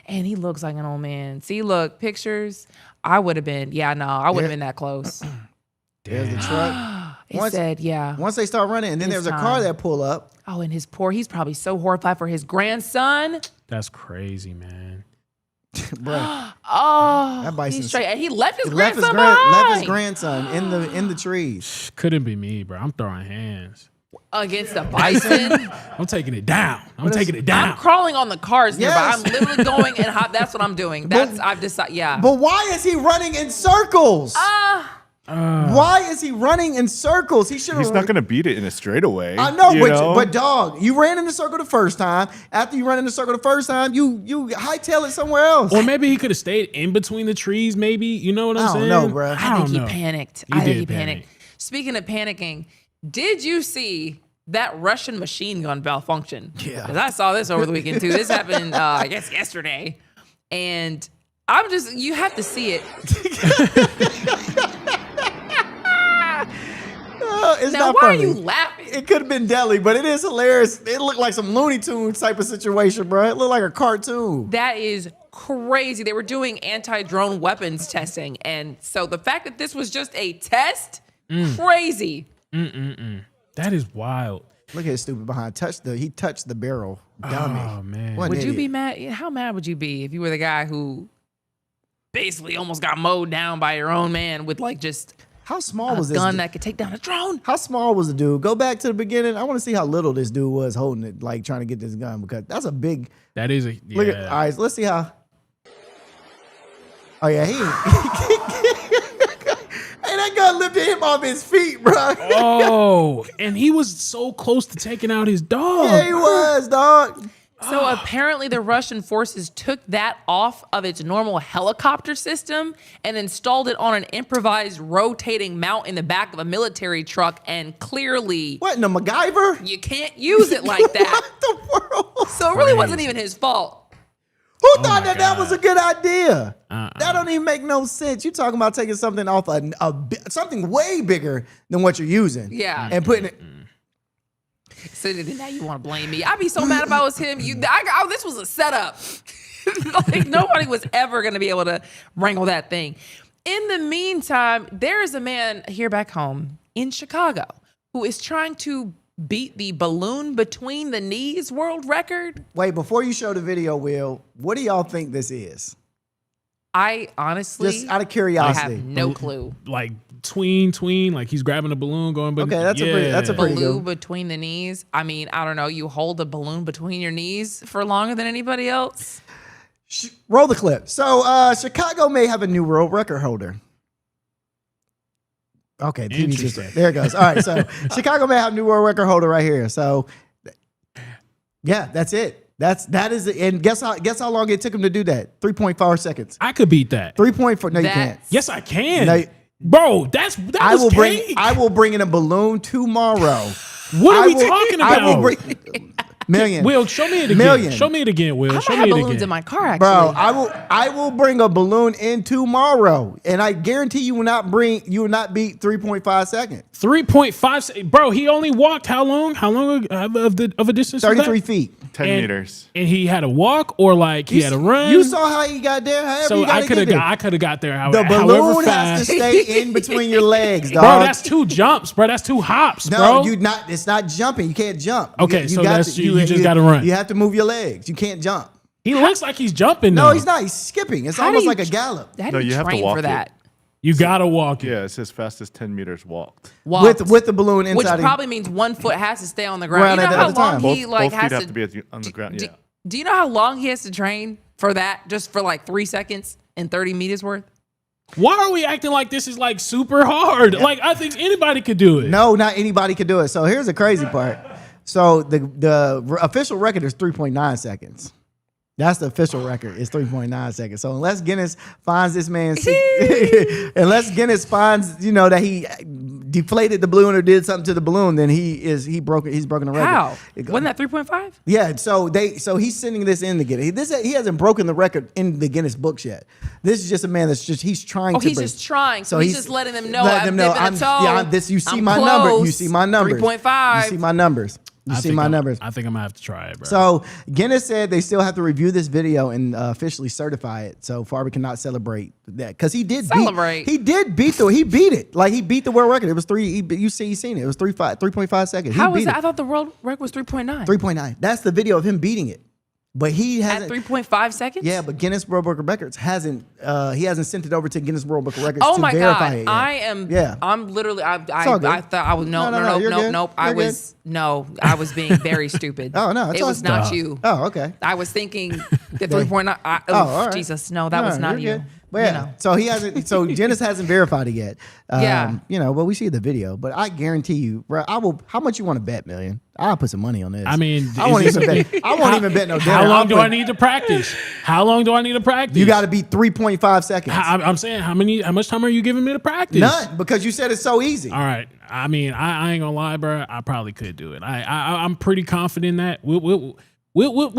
and he looks like an old man. See, look, pictures. I would have been, I would have been that close. There's the truck. He said, Once they start running, and then It's there's a car time. that pull up. Oh, and he's probably so horrified for his grandson. That's crazy, man. Bruh. Oh, That bison he's straight. And he left his left grandson left his behind. grandson in the trees. Couldn't be me, bro. I'm throwing hands. Against the bison. I'm taking it down. I'm taking it down. I'm crawling on the cars nearby. Yes. I'm literally going and that's what I'm doing. I've decided. Yeah. But why is he running in circles? Why is he running in circles? He should. He's not going to beat it in a straightaway. I know, you but dog, you ran in the circle the first time. After you run in the circle the first time, you hightail it somewhere else. Or maybe he could have stayed in between the trees. Maybe, you know what I'm saying? I don't know, bro. I think he panicked. I think he panicked. panic. Speaking of panicking, did you see that Russian machine gun malfunction? Yeah. Because I saw this over the weekend too. This happened, I guess, yesterday. And you have to see it. It's Now, not why funny. are you laughing? It could have been Delhi, but it is hilarious. It looked like some Looney Tunes type of situation, bro. It looked like a cartoon. That is crazy. They were doing anti-drone weapons testing. And so the fact that this was just a test, crazy. That is wild. Look at his stupid behind. He touched the barrel. Dummy. Oh, man. What an Would you be idiot. mad? How mad would you be if you were the guy who basically almost got mowed down by your own man with like just How small a was this gun dude? that could take down a drone? How small was the dude? Go back to the beginning. I want to see how little this dude was holding it, like trying to get this gun, because that's a big. That is a, yeah. Look at. All right, let's see how. Oh yeah, he. Hey, that gun lifted him off his feet, bro. Oh, and he was so close to taking out his dog. Yeah, he was, dog. So apparently the Russian forces took that off of its normal helicopter system and installed it on an improvised rotating mount in the back of a military truck, and clearly What in the MacGyver? you can't use it like that. What the world? So it really wasn't even his fault. Who thought that was a good idea? That don't even make no sense. You're talking about taking something off something way bigger than what you're using. Yeah. And putting it. So now you want to blame me. I'd be so mad if I was him. This was a setup. Like nobody was ever going to be able to wrangle that thing. In the meantime, there is a man here back home in Chicago who is trying to beat the balloon between the knees world record. Wait, before you show the video, Will, what do y'all think this is? I honestly, Just out of I curiosity. have no clue. Like tween, like he's grabbing a balloon going. But Okay, that's a pretty Balloon good. between the knees. I mean, I don't know. You hold a balloon between your knees for longer than anybody else. Roll the clip. So Chicago may have a new world record holder. Okay, there it goes. All right, so Chicago may have a new world record holder right here. So yeah, that's it. That is it. And guess how long it took him to do that? 3.4 seconds. I could beat that. 3.4. No, you can't. Yes, I can. No, bro, that was cake. I will bring in a balloon tomorrow. What are we talking about? I will bring million. Will, show me it again. Million. Show me it again, Will. I Show might have me it balloons again. in my car, actually. Bro, I will bring a balloon in tomorrow, and I guarantee you will not beat 3.5 seconds. 3.5. Bro, he only walked how long? How long of a distance? was that? 33 feet. 10 meters. And he had to walk, or like he had to run. You saw how he got there. However, so you I could have got there. The however balloon fast. has to stay in between your legs, dog. Bro, that's 2 jumps, bro. That's 2 hops, no, bro. it's not jumping. You can't jump. Okay, so you just got to run. You have to move your legs. You can't jump. He looks like he's jumping. No, though. he's not. He's skipping. It's How almost do like you a gallop. How No, do you have to train walk for that? You gotta walk it. Yeah, it's as fast as 10 meters walked. Walked. With the balloon Which inside. probably means one foot has to stay on the ground. Ground You know at how the time. long he like both has feet have to be on the ground. Yeah. Do you know how long he has to train for that? Just for like 3 seconds and 30 meters worth? Why are we acting like this is like super hard? Like I think anybody could do it. No, not anybody could do it. So here's the crazy part. So the official record is 3.9 seconds. That's the official record. It's 3.9 seconds. So unless Guinness finds this man, unless Guinness finds that he deflated the balloon or did something to the balloon, then he's broken the record. How? Wasn't that 3.5? Yeah. So he's sending this in to Guinness. He hasn't broken the record in the Guinness books yet. This is just a man he's trying. Oh, to he's break. just trying. So he's just letting them know. Letting them know. You see my number. You see my numbers. 3.5. You see my numbers. You see my numbers. I think I'm gonna have to try it, bro. So Guinness said they still have to review this video and officially certify it. So Farber cannot celebrate that because he did celebrate. He beat it. Like he beat the world record. It was 3. You seen it? It was 3.5 seconds. How was that? I thought the world record was 3.9. 3.9. That's the video of him beating it. But he At hasn't. 3.5 seconds? Yeah, but Guinness World Book of Records hasn't. He hasn't sent it over to Guinness World Book of Records Oh to my verify God. it. Yet. I am. Yeah. I'm literally. I all good. thought I was No, you're good. nope. I You're was I was being very stupid. Oh, no, it's it all was not good. you. Oh, okay. I was thinking the 3.9. all right. Jesus, no, that All was right, not you're you. good. But yeah, You know. so he hasn't. So Guinness hasn't verified it yet. Yeah. But we see the video. But I guarantee you, bro. I will. How much you want to bet, million? I'll put some money on this. I mean, I won't even bet. I won't even bet no dinner. How long I'll do I need to practice? How long do I need to practice? You got to beat 3.5 seconds. I'm saying, how much time are you giving me to practice? None, because you said it's so easy. All right. I mean, I ain't gonna lie, bro. I probably could do it. I'm pretty confident in that. We'll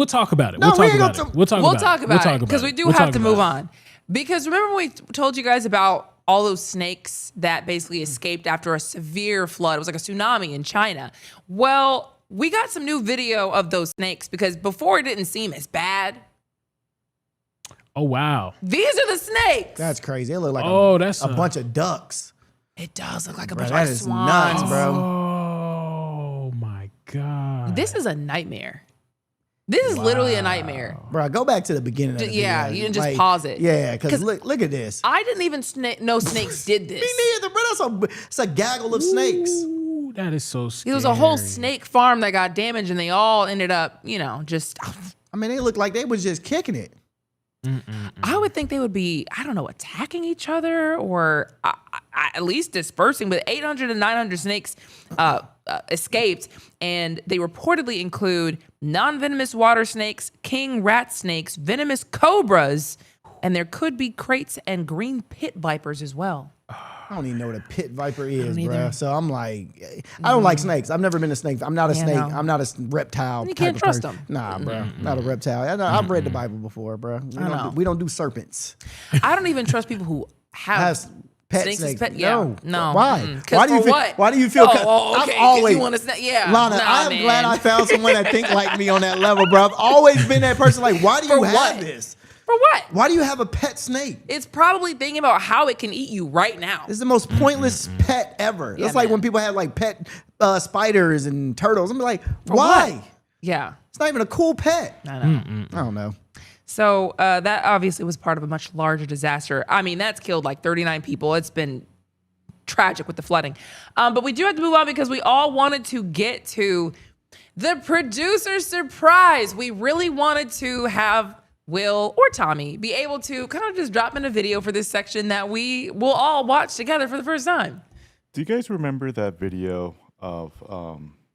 talk about it. No, We'll we talk ain't about gonna it. We'll talk about it because we do We'll have talk to about move it. on. Because remember when we told you guys about all those snakes that basically escaped after a severe flood? It was like a tsunami in China. Well, we got some new video of those snakes because before it didn't seem as bad. Oh wow. These are the snakes. That's crazy. It look like that's a bunch of ducks. It does look like a Bro, bunch that of is swans. nuts, bro. Oh my God. This is a nightmare. This is literally a nightmare. Bro, go back to the beginning of the Yeah, video. you can just pause it. Yeah, because look at this. I didn't even know snakes did this. Me neither, bro. It's a gaggle of snakes. Ooh, that is so scary. It was a whole snake farm that got damaged, and they all ended up, just. I mean, they look like they was just kicking it. I would think they would be, I don't know, attacking each other or at least dispersing. But 800 and 900 snakes escaped, and they reportedly include non-venomous water snakes, king rat snakes, venomous cobras, and there could be kraits and green pit vipers as well. I don't even know what a pit viper is, either. bro. So I'm like, I don't like snakes. I've never been a snake. I'm not a snake. no. I'm not a reptile. You type can't of trust person. them. Nah, bro. Not a reptile. I've read the Bible before, bro. We don't do serpents. I don't even trust people who have Pet snakes. snakes. As pet, yeah, no. Why? Mm-mm. Why do you for feel? what? Why do you feel? Okay. 'Cause I've always you want to yeah. Lana, I'm glad I found someone that think like me on that level, bro. I've always been that person. Like, why do you For have what? this? For what? Why do you have a pet snake? It's probably thinking about how it can eat you right now. It's the most pointless pet ever. Yeah, It's like man. when people have like pet spiders and turtles. I'm like, For why? what? Yeah. It's not even a cool pet. I know. I don't know. So that obviously was part of a much larger disaster. I mean, that's killed like 39 people. It's been tragic with the flooding. But we do have to move on because we all wanted to get to the producer surprise. We really wanted to have Will or Tommy be able to kind of just drop in a video for this section that we will all watch together for the first time. Do you guys remember that video of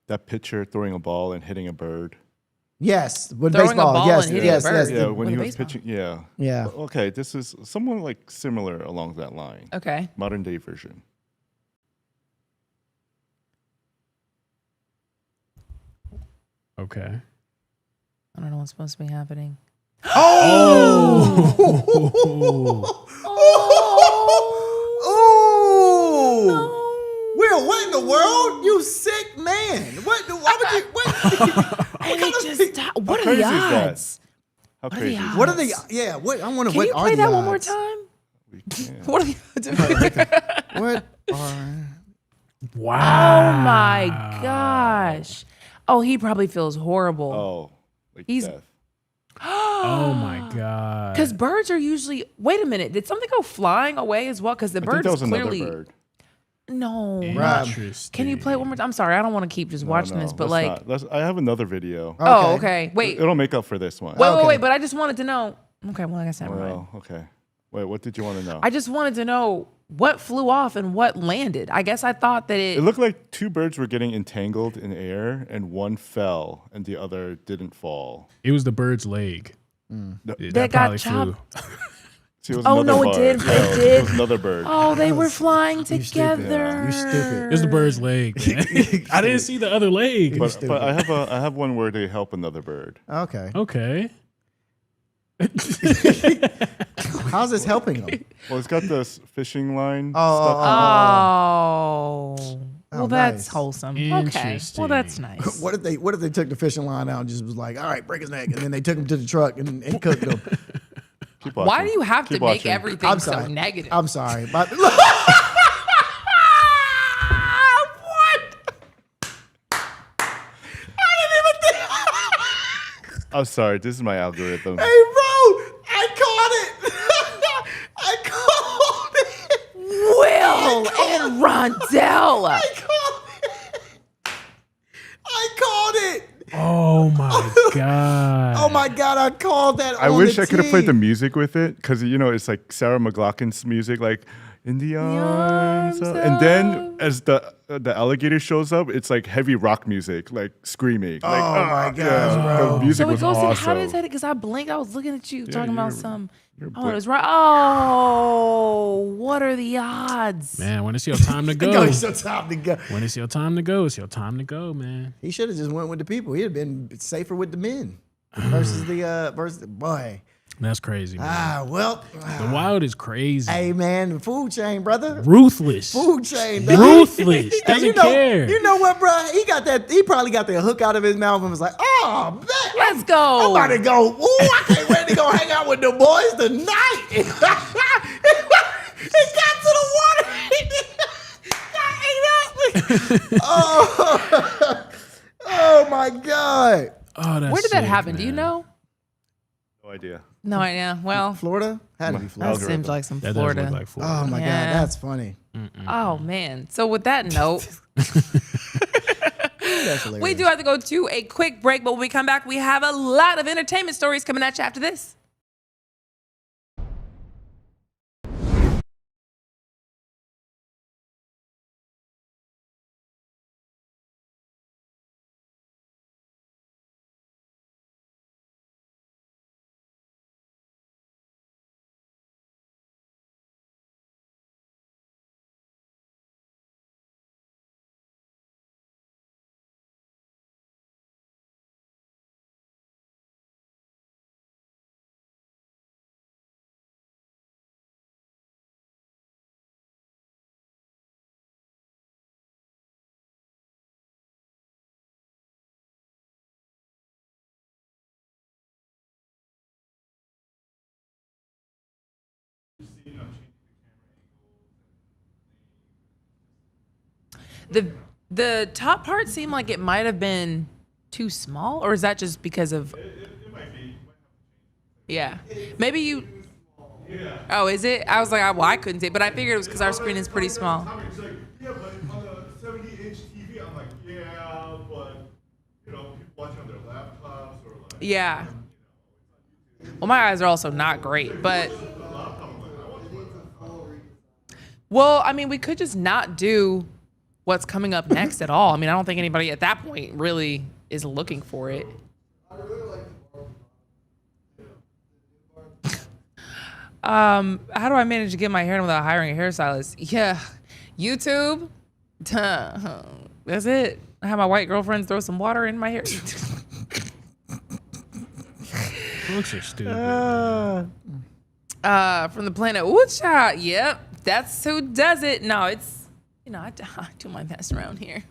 that pitcher throwing a ball and hitting a bird? Yes, with Throwing a baseball. ball Yes, and hitting yes, a bird. yes. Yeah, when With he a was baseball. pitching. Yeah. Yeah. Okay, this is someone like similar along that line. Okay. Modern day version. Okay. I don't know what's supposed to be happening. Oh! Ooh! Will, what in the world? You sick man. What? Why would you? What? What are crazy the is that? odds? How crazy is What are they? Yeah. What? I wonder Can what you are play the that one more odds? time? we can. What are the odds? What are? Wow. Oh my gosh. Oh, he probably feels horrible. Oh, like He's- death. Oh my God. Because birds are usually. Wait a minute. Did something go flying away as well? Because the I think bird that is was clearly. another bird. No. Interesting. Can you play it one more time? I'm sorry. I don't want to keep just watching No, this, but let's like. not. I have another video. Oh, okay. Wait. It'll make up for this one. Wait. But I just wanted to know. Okay. Well, I guess never mind. Well, okay. Wait, what did you want to know? I just wanted to know what flew off and what landed. I guess I thought that It looked like two birds were getting entangled in air, and one fell, and the other didn't fall. It was the bird's leg. That got probably chopped. flew. See, it was Oh, another no, it bird. did. No, It did. It was another bird. Oh, they were flying stupid. together. You stupid. It was the bird's leg. Man. I didn't see the other leg. But I have one where they help another bird. Okay. Okay. How's this helping them? Well, it's got this fishing line Oh, stuck. Oh. Well, Oh, that's nice. wholesome. Okay. Well, Interesting. that's nice. What if they took the fishing line out and just was like, all right, break his neck, and then they took him to the truck and cooked him? Keep Why watching. do you have to Keep make watching. everything I'm so sorry. negative? I'm sorry, but What? I didn't even think. I'm sorry. This is my algorithm. Hey, bro, I caught it. I called it. Will and Rondell. I called it. Oh my god. Oh my god, I called that. I wish I could have played the music with it because it's like Sarah McLachlan's music, like in the arms, and then as the alligator shows up, it's like heavy rock music, like screaming. Oh Like, my gosh, bro. The music So it was goes awesome. in, how did it? Because I blinked. I was looking at you talking about some. you're Oh, it was right. Oh, what are the odds? Man, when it's your time to go. It's your time to go. When it's your time to go, it's your time to go, man. He should have just went with the people. He'd have been safer with the men versus the boy. That's crazy, man. The Wild is crazy. Hey, man, the food chain, brother. Ruthless. Food chain, dog. Ruthless. Hey, Doesn't care. You know what, bro? He probably got the hook out of his mouth and was like, oh, man. Let's go. I'm about to go. Ooh, I can't wait to go hang out with the boys tonight. He got to the water. Oh, my God. Oh, that's Where did that sick, happen? Do you man. know? No idea. No idea. Well, Florida? Had to be that Florida. seems like some That Florida. does look like Florida. Oh, my Yeah. God. That's funny. Oh man. So with that note, That's hilarious. we do have to go to a quick break, but when we come back, we have a lot of entertainment stories coming at you after this. The top part seemed like it might have been too small, or is that just because of? It might be. Yeah, maybe you. Oh, is it? I was like, well, I couldn't see it, but I figured it was because our screen is pretty small. It's like, yeah, but on a 70-inch TV, I'm like, yeah, but people watching on their laptops or like. Yeah. Well, my eyes are also not great, but. Well, I mean, we could just not do what's coming up next at all. I mean, I don't think anybody at that point really is looking for it. How do I manage to get my hair done without hiring a hairstylist? Yeah, YouTube. That's it. I have my white girlfriends throw some water in my hair. Looks are stupid. From the planet Ucha. Yep, that's who does it. No, it's I do my best around here.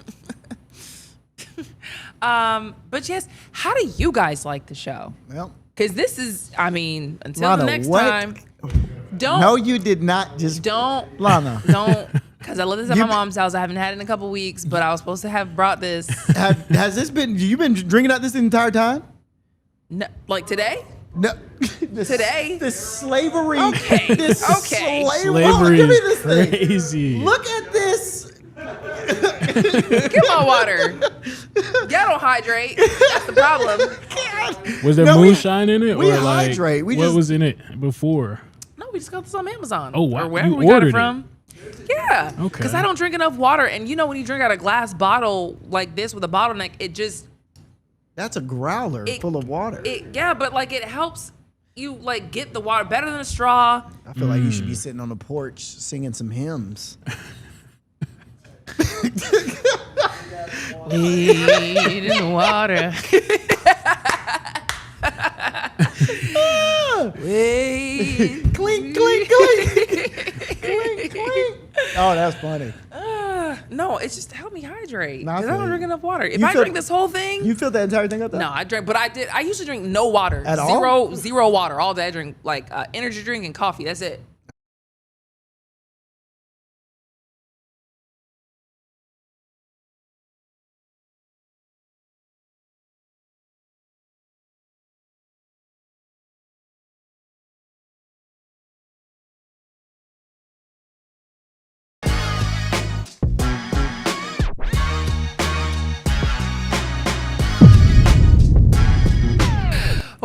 But yes, how do you guys like the show? Well, because this is, I mean, until Lana, the next what? time. Don't. No, you did not just. Don't. Lana. Don't. Because I love this at my mom's house. I haven't had it in a couple weeks, but I was supposed to have brought this. Has this been? You been drinking out this the entire time? No, like today? No. Today? This slavery. Okay. This Okay. Slavery. Give me this thing. Crazy. Look at this. Get my water. Y'all don't hydrate. That's the problem. Was there moonshine in it? we or like, hydrate. We what just- was in it before? No, we just got this on Amazon. Oh, wow. Or wherever You we got ordered it it. from. Yeah. Okay. Because I don't drink enough water. And when you drink out a glass bottle like this with a bottleneck, it just. That's a growler full of water. Yeah, but it helps you get the water better than a straw. I feel like you should be sitting on the porch singing some hymns. Lead in the water. Clink, clink, clink. Clink, clink. Oh, that's funny. No, it's just to help me hydrate. Nah, I Because I feel don't you. drink enough water. If You I feel- drink this whole thing. You filled that entire thing up there? No, I drank, but I usually drink no water. At all? Zero water all day. I drink energy drink and coffee. That's it.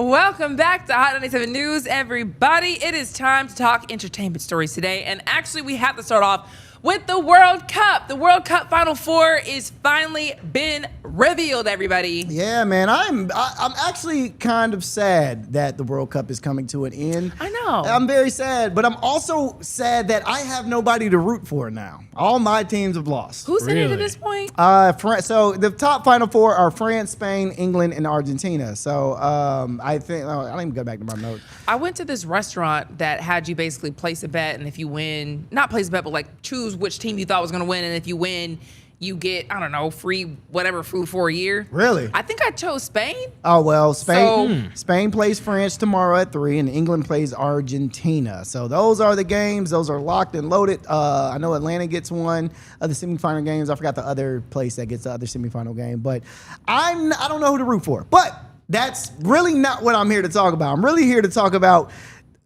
Welcome back to Hot 97 News, everybody. It is time to talk entertainment stories today. And actually, we have to start off with the World Cup. The World Cup Final Four is finally been revealed, everybody. Yeah, man. I'm actually kind of sad that the World Cup is coming to an end. I know. I'm very sad, but I'm also sad that I have nobody to root for now. All my teams have lost. Who's in it at this point? So the top Final Four are France, Spain, England, and Argentina. So I think I didn't even go back to my notes. I went to this restaurant that had you basically place a bet, and if you win, not place a bet, but like choose which team you thought was going to win, and if you win, you get, I don't know, free whatever food for a year. Really? I think I chose Spain. Oh, well, Spain plays France tomorrow at 3, and England plays Argentina. So those are the games. Those are locked and loaded. I know Atlanta gets one of the semifinal games. I forgot the other place that gets the other semifinal game. But I don't know who to root for. But that's really not what I'm here to talk about. I'm really here to talk about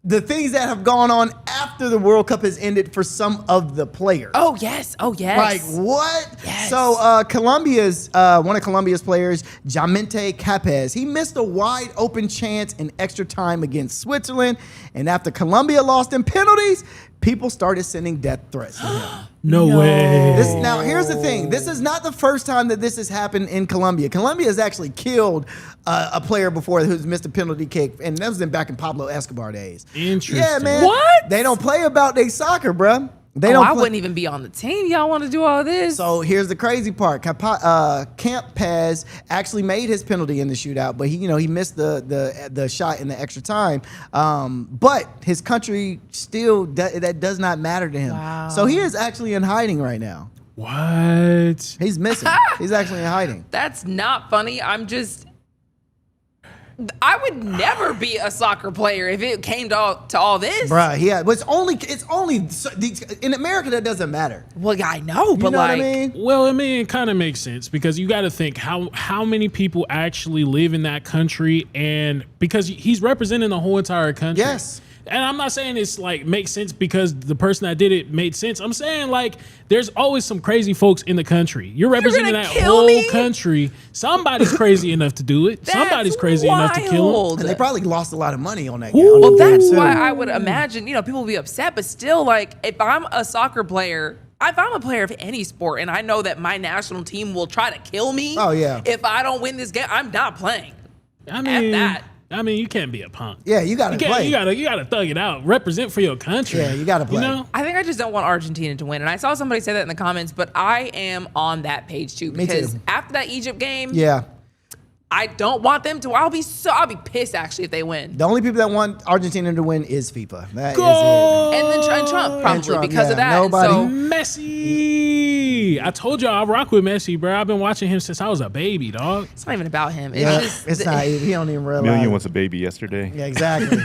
the things that have gone on after the World Cup has ended for some of the players. Oh, yes. Oh, yes. Like, what? Yes. So, Colombia's, one of Colombia's players, Jamente Capez, he missed a wide open chance in extra time against Switzerland. And after Colombia lost in penalties, people started sending death threats to him. No way. Now, here's the thing. This is not the first time that this has happened in Colombia. Colombia has actually killed a player before who's missed a penalty kick, and that was back in Pablo Escobar days. Interesting. Yeah, man. What? They don't play about their soccer, bruh. I wouldn't even be on the team. Y'all want to do all this? So here's the crazy part. Camp Paz actually made his penalty in the shootout, but he missed the shot in the extra time. But his country still that does not matter to him. Wow. So he is actually in hiding right now. What? He's missing. He's actually in hiding. That's not funny. I would never be a soccer player if it came to all this. Bruh, yeah. But it's only in America that doesn't matter. Well, I know, but You know what I mean? Well, I mean, it kind of makes sense because you got to think how many people actually live in that country, and because he's representing the whole entire country. Yes. And I'm not saying it's like makes sense because the person that did it made sense. I'm saying like there's always some crazy folks in the country. You're representing that whole country. Somebody's crazy enough to do it. Somebody's crazy enough to kill him. And they probably lost a lot of money on that. Well, that's why I would imagine, people will be upset, but still, like, if I'm a soccer player, if I'm a player of any sport and I know that my national team will try to kill me, if I don't win this game, I'm not playing. I mean, you can't be a punk. Yeah, you gotta play. You gotta thug it out. Represent for your country. Yeah, you gotta play. I think I just don't want Argentina to win. And I saw somebody say that in the comments, but I am on that page too. Because after that Egypt game, I don't want them to. I'll be pissed actually if they win. The only people that want Argentina to win is FIFA. That is it. And then Trump probably because of that. Nobody. Messi. I told y'all I rock with Messi, bro. I've been watching him since I was a baby, dog. It's not even about him. It's not. He don't even realize. Million was a baby yesterday. Yeah, exactly.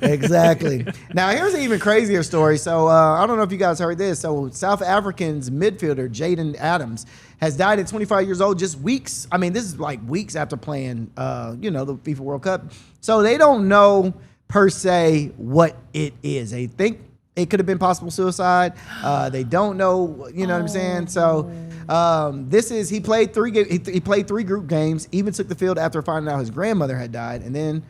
Exactly. Now here's an even crazier story. So I don't know if you guys heard this. So South African's midfielder Jaden Adams has died at 25 years old, just weeks. I mean, this is like weeks after playing, the FIFA World Cup. So they don't know per se what it is. They think it could have been possible suicide. They don't know, you know what I'm saying? So he played three group games, even took the field after finding out his grandmother had died. And then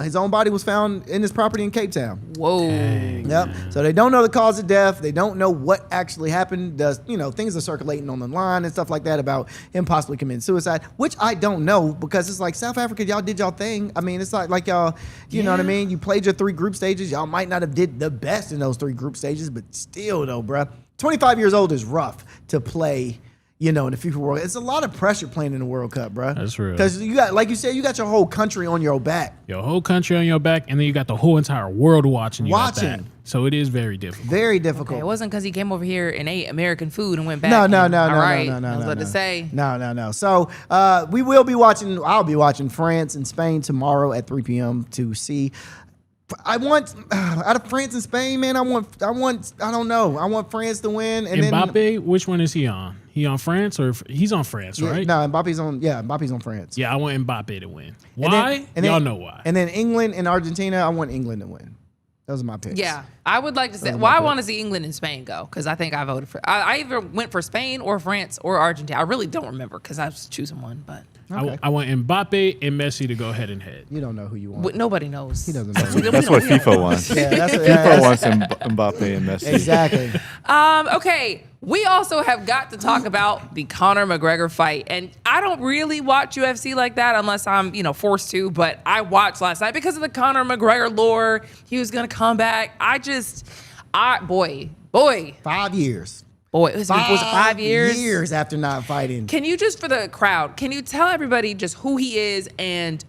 his own body was found in his property in Cape Town. Whoa. Yep. So they don't know the cause of death. They don't know what actually happened. Things are circulating on the line and stuff like that about him possibly committing suicide, which I don't know because it's like South Africa, y'all did y'all thing. I mean, it's like y'all, you know what I mean? You played your 3 group stages. Y'all might not have did the best in those 3 group stages, but still though, bruh, 25 years old is rough to play, in the FIFA World. It's a lot of pressure playing in the World Cup, bruh. That's real. Because you got, like you said, you got your whole country on your back. Your whole country on your back, and then you got the whole entire world watching you. At that. So it is very difficult. Very difficult. Okay, it wasn't because he came over here and ate American food and went back. No. I was about to say. No. So we will be watching. I'll be watching France and Spain tomorrow at 3 p.m. to see. I want out of France and Spain, man. I don't know. I want France to win. And Mbappe, which one is he on? He on France or he's on France, right? No, Mbappe's on France. Yeah, I want Mbappe to win. Why? Y'all know why. And then England and Argentina, I want England to win. Those are my picks. Yeah, I would like to say. Well, I want to see England and Spain go because I think I voted for. I either went for Spain or France or Argentina. I really don't remember because I was choosing one, but I want Mbappe and Messi to go head and head. You don't know who you want. Nobody knows. He doesn't know. That's what FIFA wants. Yeah, FIFA wants Mbappe and Messi. Exactly. Okay, we also have got to talk about the Conor McGregor fight, and I don't really watch UFC like that unless I'm, forced to. But I watched last night because of the Conor McGregor lore. He was gonna come back. Boy. 5 years. Boy, was it 5 years? Years after not fighting. Can you just, for the crowd, can you tell everybody just who he is and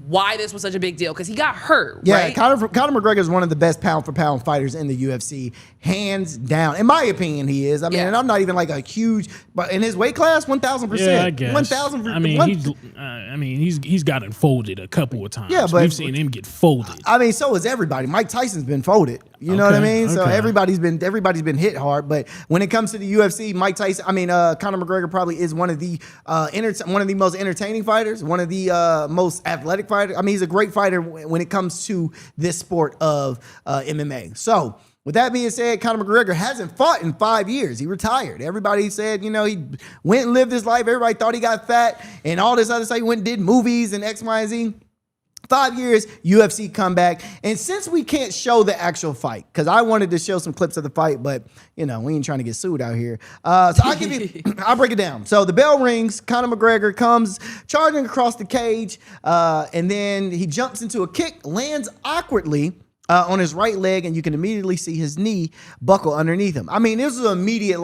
why this was such a big deal? Because he got hurt, right? Conor McGregor is one of the best pound-for-pound fighters in the UFC, hands down. In my opinion, he is. I mean, and I'm not even like a huge, but in his weight class, 1,000%. Yeah, I guess. 1,000%. I mean, he's gotten folded a couple of times. Yeah, but we've seen him get folded. I mean, so is everybody. Mike Tyson's been folded. You know what I mean? So everybody's been hit hard. But when it comes to the UFC, Conor McGregor probably is one of the most entertaining fighters, one of the most athletic fighters. I mean, he's a great fighter when it comes to this sport of MMA. So with that being said, Conor McGregor hasn't fought in 5 years. He retired. Everybody said, he went and lived his life. Everybody thought he got fat and all this other stuff. He went and did movies and X, Y, and Z. 5 years, UFC comeback. And since we can't show the actual fight, because I wanted to show some clips of the fight, but, we ain't trying to get sued out here. So I'll break it down. So the bell rings, Conor McGregor comes charging across the cage, and then he jumps into a kick, lands awkwardly on his right leg, and you can immediately see his knee buckle underneath him. I mean, this was an immediate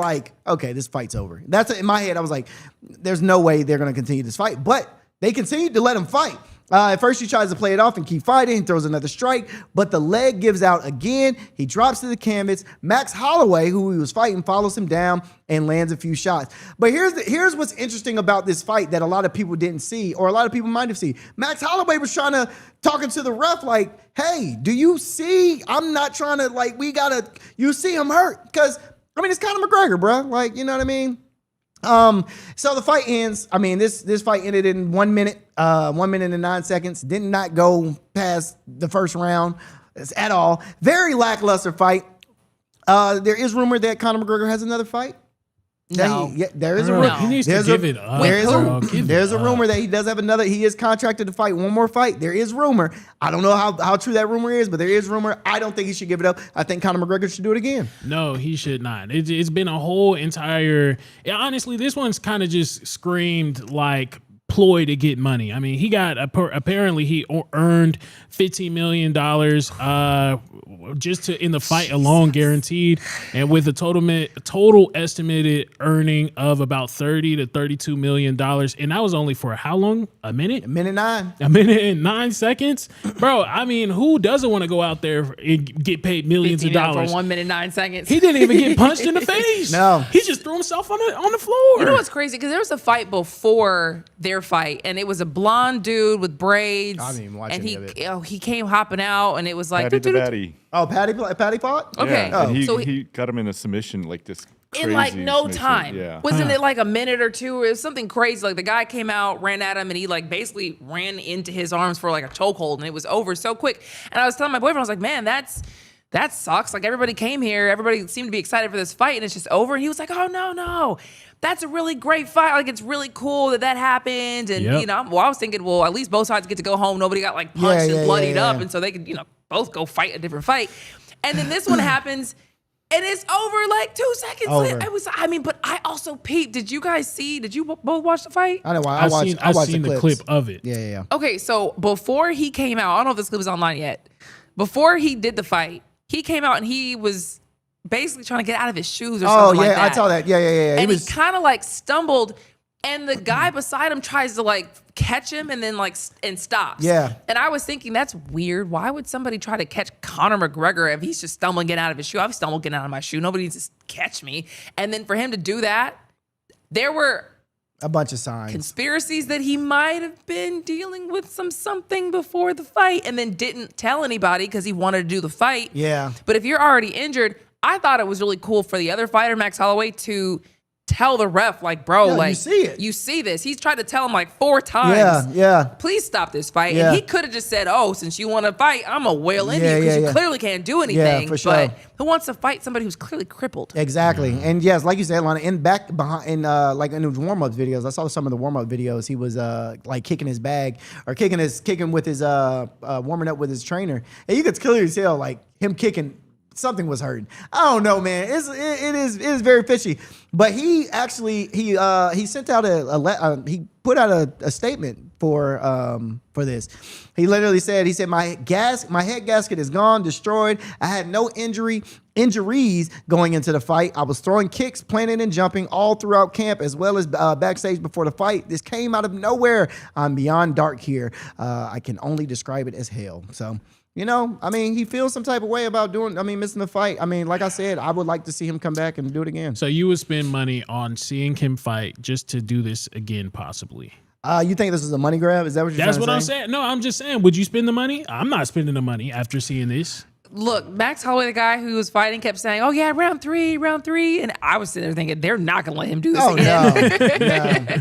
okay, this fight's over. That's in my head. I was like, there's no way they're going to continue this fight. But they continued to let him fight. At first, he tries to play it off and keep fighting. He throws another strike, but the leg gives out again. He drops to the canvas. Max Holloway, who he was fighting, follows him down and lands a few shots. But here's what's interesting about this fight that a lot of people didn't see, or a lot of people might have seen. Max Holloway was talking to the ref like, hey, do you see? I'm not trying to, you see him hurt. Because, it's Conor McGregor, bro. You know what I mean? So the fight ends. I mean, this fight ended in 1 minute, 1 minute and 9 seconds. Did not go past the first round at all. Very lackluster fight. There is rumor that Conor McGregor has another fight. No. There is a rumor. He needs to give it up. There's a rumor that he does have another. He is contracted to fight one more fight. There is rumor. I don't know how true that rumor is, but there is rumor. I don't think he should give it up. I think Conor McGregor should do it again. No, he should not. It's been a whole entire. Honestly, this one's kind of just screamed like ploy to get money. I mean, he got apparently he earned $15 million just in the fight alone, guaranteed, and with a total estimated earning of about $30 to $32 million, and that was only for how long? A minute? A minute 9. A minute and 9 seconds, bro. I mean, who doesn't want to go out there and get paid millions of dollars for 1 minute 9 seconds? He didn't even get punched in the face. No, he just threw himself on the floor. You know what's crazy? Because there was a fight before their fight, and it was a blonde dude with braids. I didn't even watch and any of it. He came hopping out, and it was like Patty. Oh, Patty fought? Okay. Yeah, and So he got him in a submission like this. In like no submission. time. Yeah. Wasn't it like a minute or two? It was something crazy. Like the guy came out, ran at him, and he basically ran into his arms for a chokehold, and it was over so quick. And I was telling my boyfriend, I was like, man, that sucks. Like everybody came here, everybody seemed to be excited for this fight, and it's just over. And he was like, oh no. That's a really great fight. Like, it's really cool that happened. And, I was thinking, well, at least both sides get to go home. Nobody got punched and bloodied up. And so they could, both go fight a different fight. And then this one happens and it's over 2 seconds. But I also peeped. Did you guys see? Did you both watch the fight? I know. I've seen the clip of it. Yeah. Okay. So before he came out, I don't know if this clip is online yet. Before he did the fight, he came out and he was basically trying to get out of his shoes or something like that. I saw that. Yeah. And he kind of stumbled, and the guy beside him tries to catch him and then and stops. Yeah. And I was thinking, that's weird. Why would somebody try to catch Conor McGregor if he's just stumbling getting out of his shoe? I've stumbled getting out of my shoe. Nobody needs to catch me. And then for him to do that, there were a bunch of signs, conspiracies that he might have been dealing with something before the fight and then didn't tell anybody because he wanted to do the fight. Yeah. But if you're already injured, I thought it was really cool for the other fighter, Max Holloway, to tell the ref, like, bro, Yeah, like, you see it. You see this. He's tried to tell him like 4 times. Yeah. Please stop this fight. Yeah. And he could have just said, oh, since you want to fight, I'm going to wail in you because you clearly can't do anything. for sure. But who wants to fight somebody who's clearly crippled? Exactly. And yes, like you said, Lana, in like in his warm-up videos, I saw some of the warm-up videos. He was like kicking his bag or kicking with his warming up with his trainer. And you could clearly tell like him kicking, something was hurting. I don't know, man. It is very fishy. But he actually he sent out he put out a statement for this. He literally said, my head gasket is gone, destroyed. I had no injuries going into the fight. I was throwing kicks, planting and jumping all throughout camp as well as backstage before the fight. This came out of nowhere. I'm beyond dark here. I can only describe it as hell. So, you know, I mean, he feels some type of way about missing the fight. I mean, like I said, I would like to see him come back and do it again. So you would spend money on seeing him fight just to do this again, possibly? You think this is a money grab? Is that what you're That's trying what to I'm say? saying. No, I'm just saying, would you spend the money? I'm not spending the money after seeing this. Look, Max Holloway, the guy who was fighting, kept saying, oh, yeah, round three. And I was sitting there thinking, they're not going to let him do this again. No.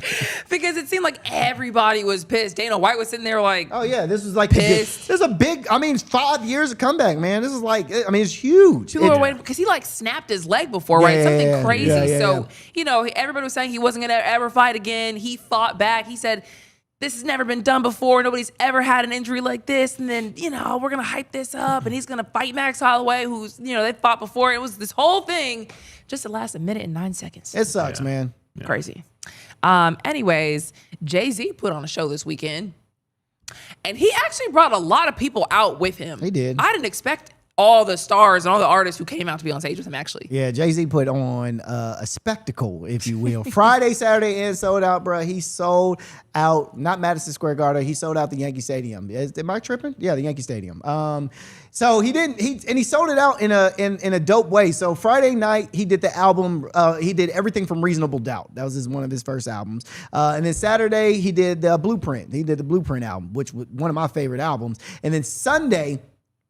Because it seemed like everybody was pissed. Dana White was sitting there like, oh, yeah, this is like pissed. This is a big, 5 years of comeback, man. This is like, it's huge. People were waiting because he like snapped his leg before, right? Something crazy. So, you know, everybody was saying he wasn't going to ever fight again. He fought back. He said, this has never been done before. Nobody's ever had an injury like this. And then, you know, we're going to hype this up. And he's going to fight Max Holloway, who's, you know, they fought before. It was this whole thing just to last 1 minute and 9 seconds. It sucks, man. Yeah. Crazy. Anyways, Jay-Z put on a show this weekend. And he actually brought a lot of people out with him. He did. I didn't expect all the stars and all the artists who came out to be on stage with him, actually. Yeah, Jay-Z put on a spectacle, if you will. Friday, Saturday, and sold out, bro. He sold out, not Madison Square Garden. He sold out the Yankee Stadium. Am I tripping? Yeah, the Yankee Stadium. So he sold it out in a dope way. So Friday night, he did the album. He did everything from Reasonable Doubt. That was one of his first albums. And then Saturday, he did Blueprint. He did the Blueprint album, which was one of my favorite albums. And then Sunday,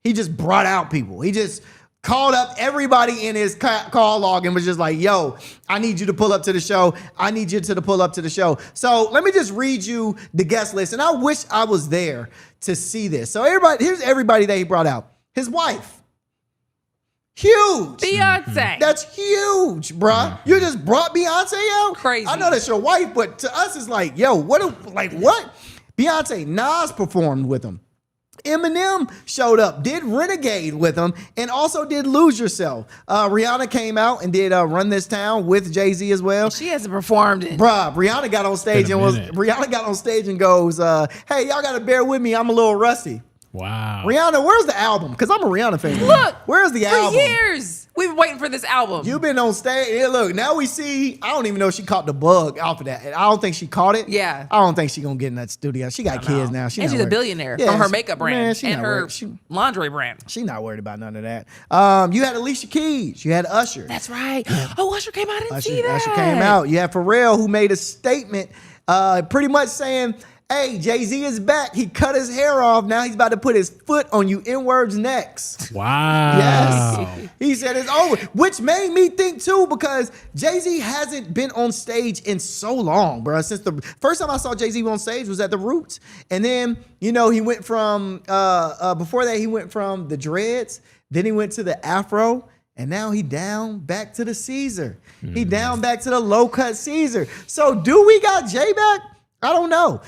he just brought out people. He just called up everybody in his call log and was just like, yo, I need you to pull up to the show. I need you to pull up to the show. So let me just read you the guest list. And I wish I was there to see this. So here's everybody that he brought out. His wife. Huge. Beyonce. That's huge, bruh. You just brought Beyonce out? Crazy. I know that's your wife, but to us it's like, yo, what? Beyonce, Nas performed with him. Eminem showed up, did Renegade with him, and also did Lose Yourself. Rihanna came out and did Run This Town with Jay-Z as well. She hasn't performed in. Bruh, Rihanna got on stage and goes, hey, y'all gotta bear with me, I'm a little rusty. Wow. Rihanna, where's the album? Because I'm a Rihanna fan. Look, where's the album? For years, we've been waiting for this album. You've been on stage. Yeah, look, now we see, I don't even know if she caught the bug off of that. I don't think she caught it. Yeah. I don't think she's going to get in that studio. She got kids now. And she's a billionaire from her makeup brand and her laundry brand. She's not worried about none of that. You had Alicia Keys. You had Usher. That's right. Oh, Usher came out. I didn't see that. Usher came out. You had Pharrell, who made a statement pretty much saying, hey, Jay-Z is back. He cut his hair off. Now he's about to put his foot on you N-words next. Wow. Yes. He said it's over, which made me think too, because Jay-Z hasn't been on stage in so long, bro. Since the first time I saw Jay-Z on stage was at the Roots. And then, you know, he went from, before that, he went from the dreads. Then he went to the Afro. And now he down back to the Caesar. He down back to the low-cut Caesar. So do we got Jay back? I don't know.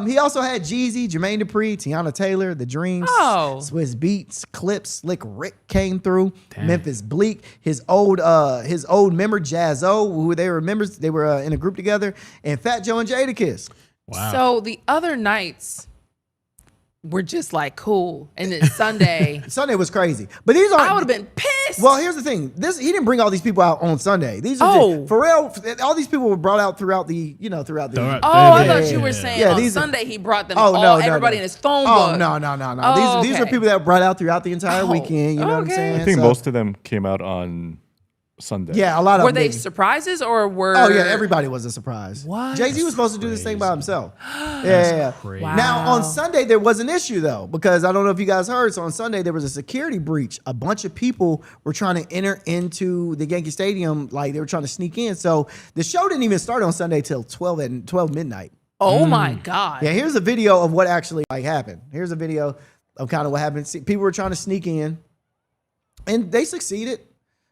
He also had Jeezy, Jermaine Dupri, Tiana Taylor, The Dreams, Swiss Beats, Clips, Slick Rick came through, Memphis Bleak, his old member Jazzo, who they were members, they were in a group together, and Fat Joe and Jadakiss. Wow. So the other nights were just like cool, and then Sunday was crazy. But these aren't. I would have been pissed. Well, here's the thing. He didn't bring all these people out on Sunday. These are Pharrell. All these people were brought out throughout the. I thought you were saying on Sunday he brought them everybody in his phone book. These are people that were brought out throughout the entire weekend. You know what I'm saying? I think most of them came out on Sunday. Yeah, a lot of Were them they didn't. surprises or were? Oh yeah, everybody was a surprise. What? Jay-Z was supposed to do this thing by himself. Yeah. Wow. Now on Sunday there was an issue though, because I don't know if you guys heard. So on Sunday there was a security breach. A bunch of people were trying to enter into the Yankee Stadium, like they were trying to sneak in. So the show didn't even start on Sunday till 12 midnight. Oh my God. Yeah, here's a video of what actually happened. Here's a video of kind of what happened. See, people were trying to sneak in, and they succeeded.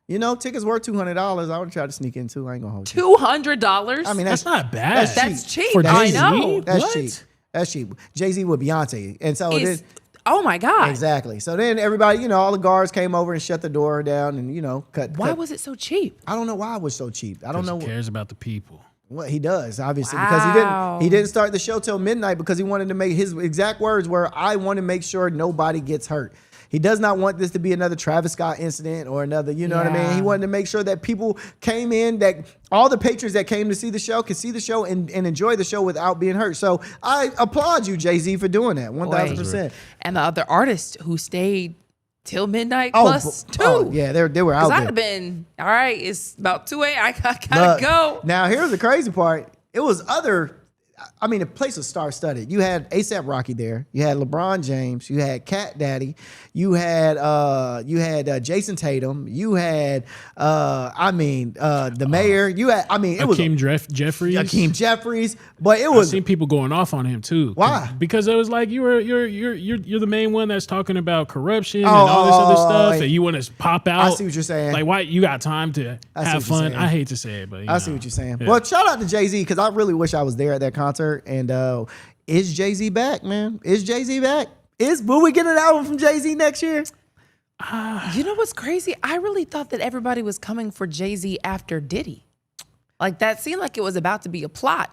You know, tickets worth $200. I would try to sneak in too. I ain't gonna hold you. $200. I mean, That's not bad. That's cheap. For I Jay-Z? know. That's What? cheap. That's cheap. Jay-Z with Beyonce, and so It's- then, oh my God. exactly. So then everybody, you know, all the guards came over and shut the door down, and you know, Why was it so cheap? I don't know why it was so cheap. I don't know He cares about the people. what he does, obviously, Wow. because he didn't start the show till midnight because he wanted to make his exact words were, "I want to make sure nobody gets hurt." He does not want this to be another Travis Scott incident or another, you know what I mean? Yeah. He wanted to make sure that people came in, that all the patrons that came to see the show could see the show and enjoy the show without being hurt. So I applaud you, Jay-Z, for doing that, 1,000%. And the other artists who stayed till midnight plus two. Oh, yeah, they were out Because I'd there. have been, all right, it's about 2 a.m. I gotta Look, go. Now, here's the crazy part. It was the place was star-studded. You had A$AP Rocky there. You had LeBron James. You had Cat Daddy. You had Jason Tatum. You had the mayor. You had it was Akeem Jeffries. Akeem Jeffries. But it I've was seen people going off on him too. Why? Because it was like you're the main one that's talking about corruption and all this other stuff, and you want to pop out. I see what you're saying. Like, why you got time to I see have what you're fun? saying. I hate to say it, but I see what you're saying. Yeah. Well, shout out to Jay-Z because I really wish I was there at that concert. And is Jay-Z back, man? Is Jay-Z back? Will we get an album from Jay-Z next year? You know what's crazy? I really thought that everybody was coming for Jay-Z after Diddy. Like, that seemed like it was about to be a plot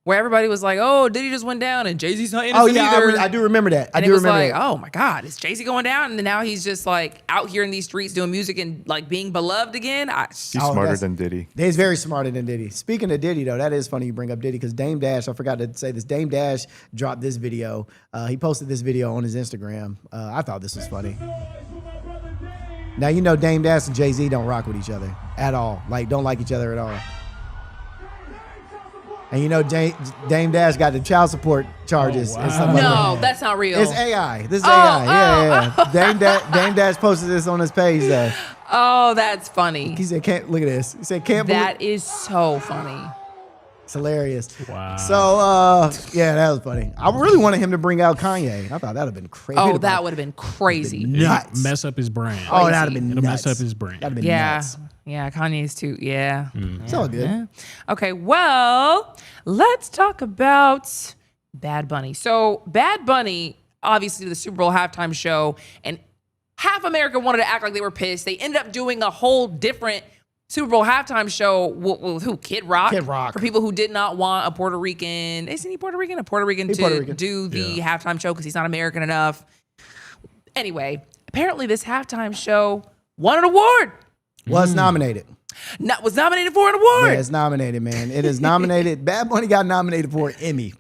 where everybody was like, oh, Diddy just went down and Jay-Z's not innocent either. I do remember that. And it was like, oh my God, is Jay-Z going down? And then now he's just like out here in these streets doing music and like being beloved again. He's smarter than Diddy. He's very smarter than Diddy. Speaking of Diddy, though, that is funny you bring up Diddy because Dame Dash, I forgot to say this, Dame Dash dropped this video. He posted this video on his Instagram. I thought this was funny. Now, you know Dame Dash and Jay-Z don't rock with each other at all. Like, don't like each other at all. And you know Dame Dash got the child support charges and stuff like that. No, that's not real. It's AI. This is AI. Yeah. Dame Dash posted this on his page though. Oh, that's funny. He said, "Can't look at this." He said, "Can't believe." That is so funny. It's hilarious. Wow. So yeah, that was funny. I really wanted him to bring out Kanye. I thought that'd have been crazy. Oh, that would have been crazy. nuts. Mess up his brand. Oh, that'd have been It'll nuts. mess up his brand. That'd have been Yeah. nuts. Yeah, Kanye's too. Yeah. It's all good. Yeah. Okay, well, let's talk about Bad Bunny. So, Bad Bunny, obviously, the Super Bowl halftime show, and half America wanted to act like they were pissed. They ended up doing a whole different Super Bowl halftime show with who? Kid Rock? Kid Rock. For people who did not want a Puerto Rican, isn't he Puerto Rican? A Puerto Rican He's to Puerto Rican. do the halftime show because he's not American enough. Anyway, apparently this halftime show won an award. Was nominated. Was nominated for an award. Yeah, it's nominated, man. It is nominated. Bad Bunny got nominated for an Emmy.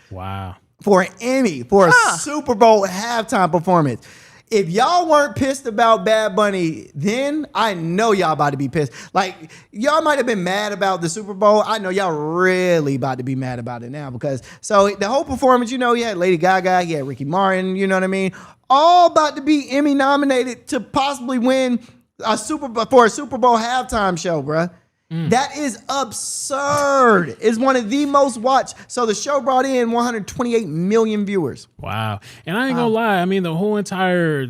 Wow. For an Emmy for a Super Bowl halftime performance. If y'all weren't pissed about Bad Bunny, then I know y'all about to be pissed. Like, y'all might have been mad about the Super Bowl. I know y'all really about to be mad about it now because so the whole performance, you know, you had Lady Gaga, you had Ricky Martin, you know what I mean? All about to be Emmy nominated to possibly win a Super Bowl halftime show, bruh. That is absurd. It's one of the most watched. So the show brought in 128 million viewers. Wow. And I ain't gonna lie, I mean the whole entire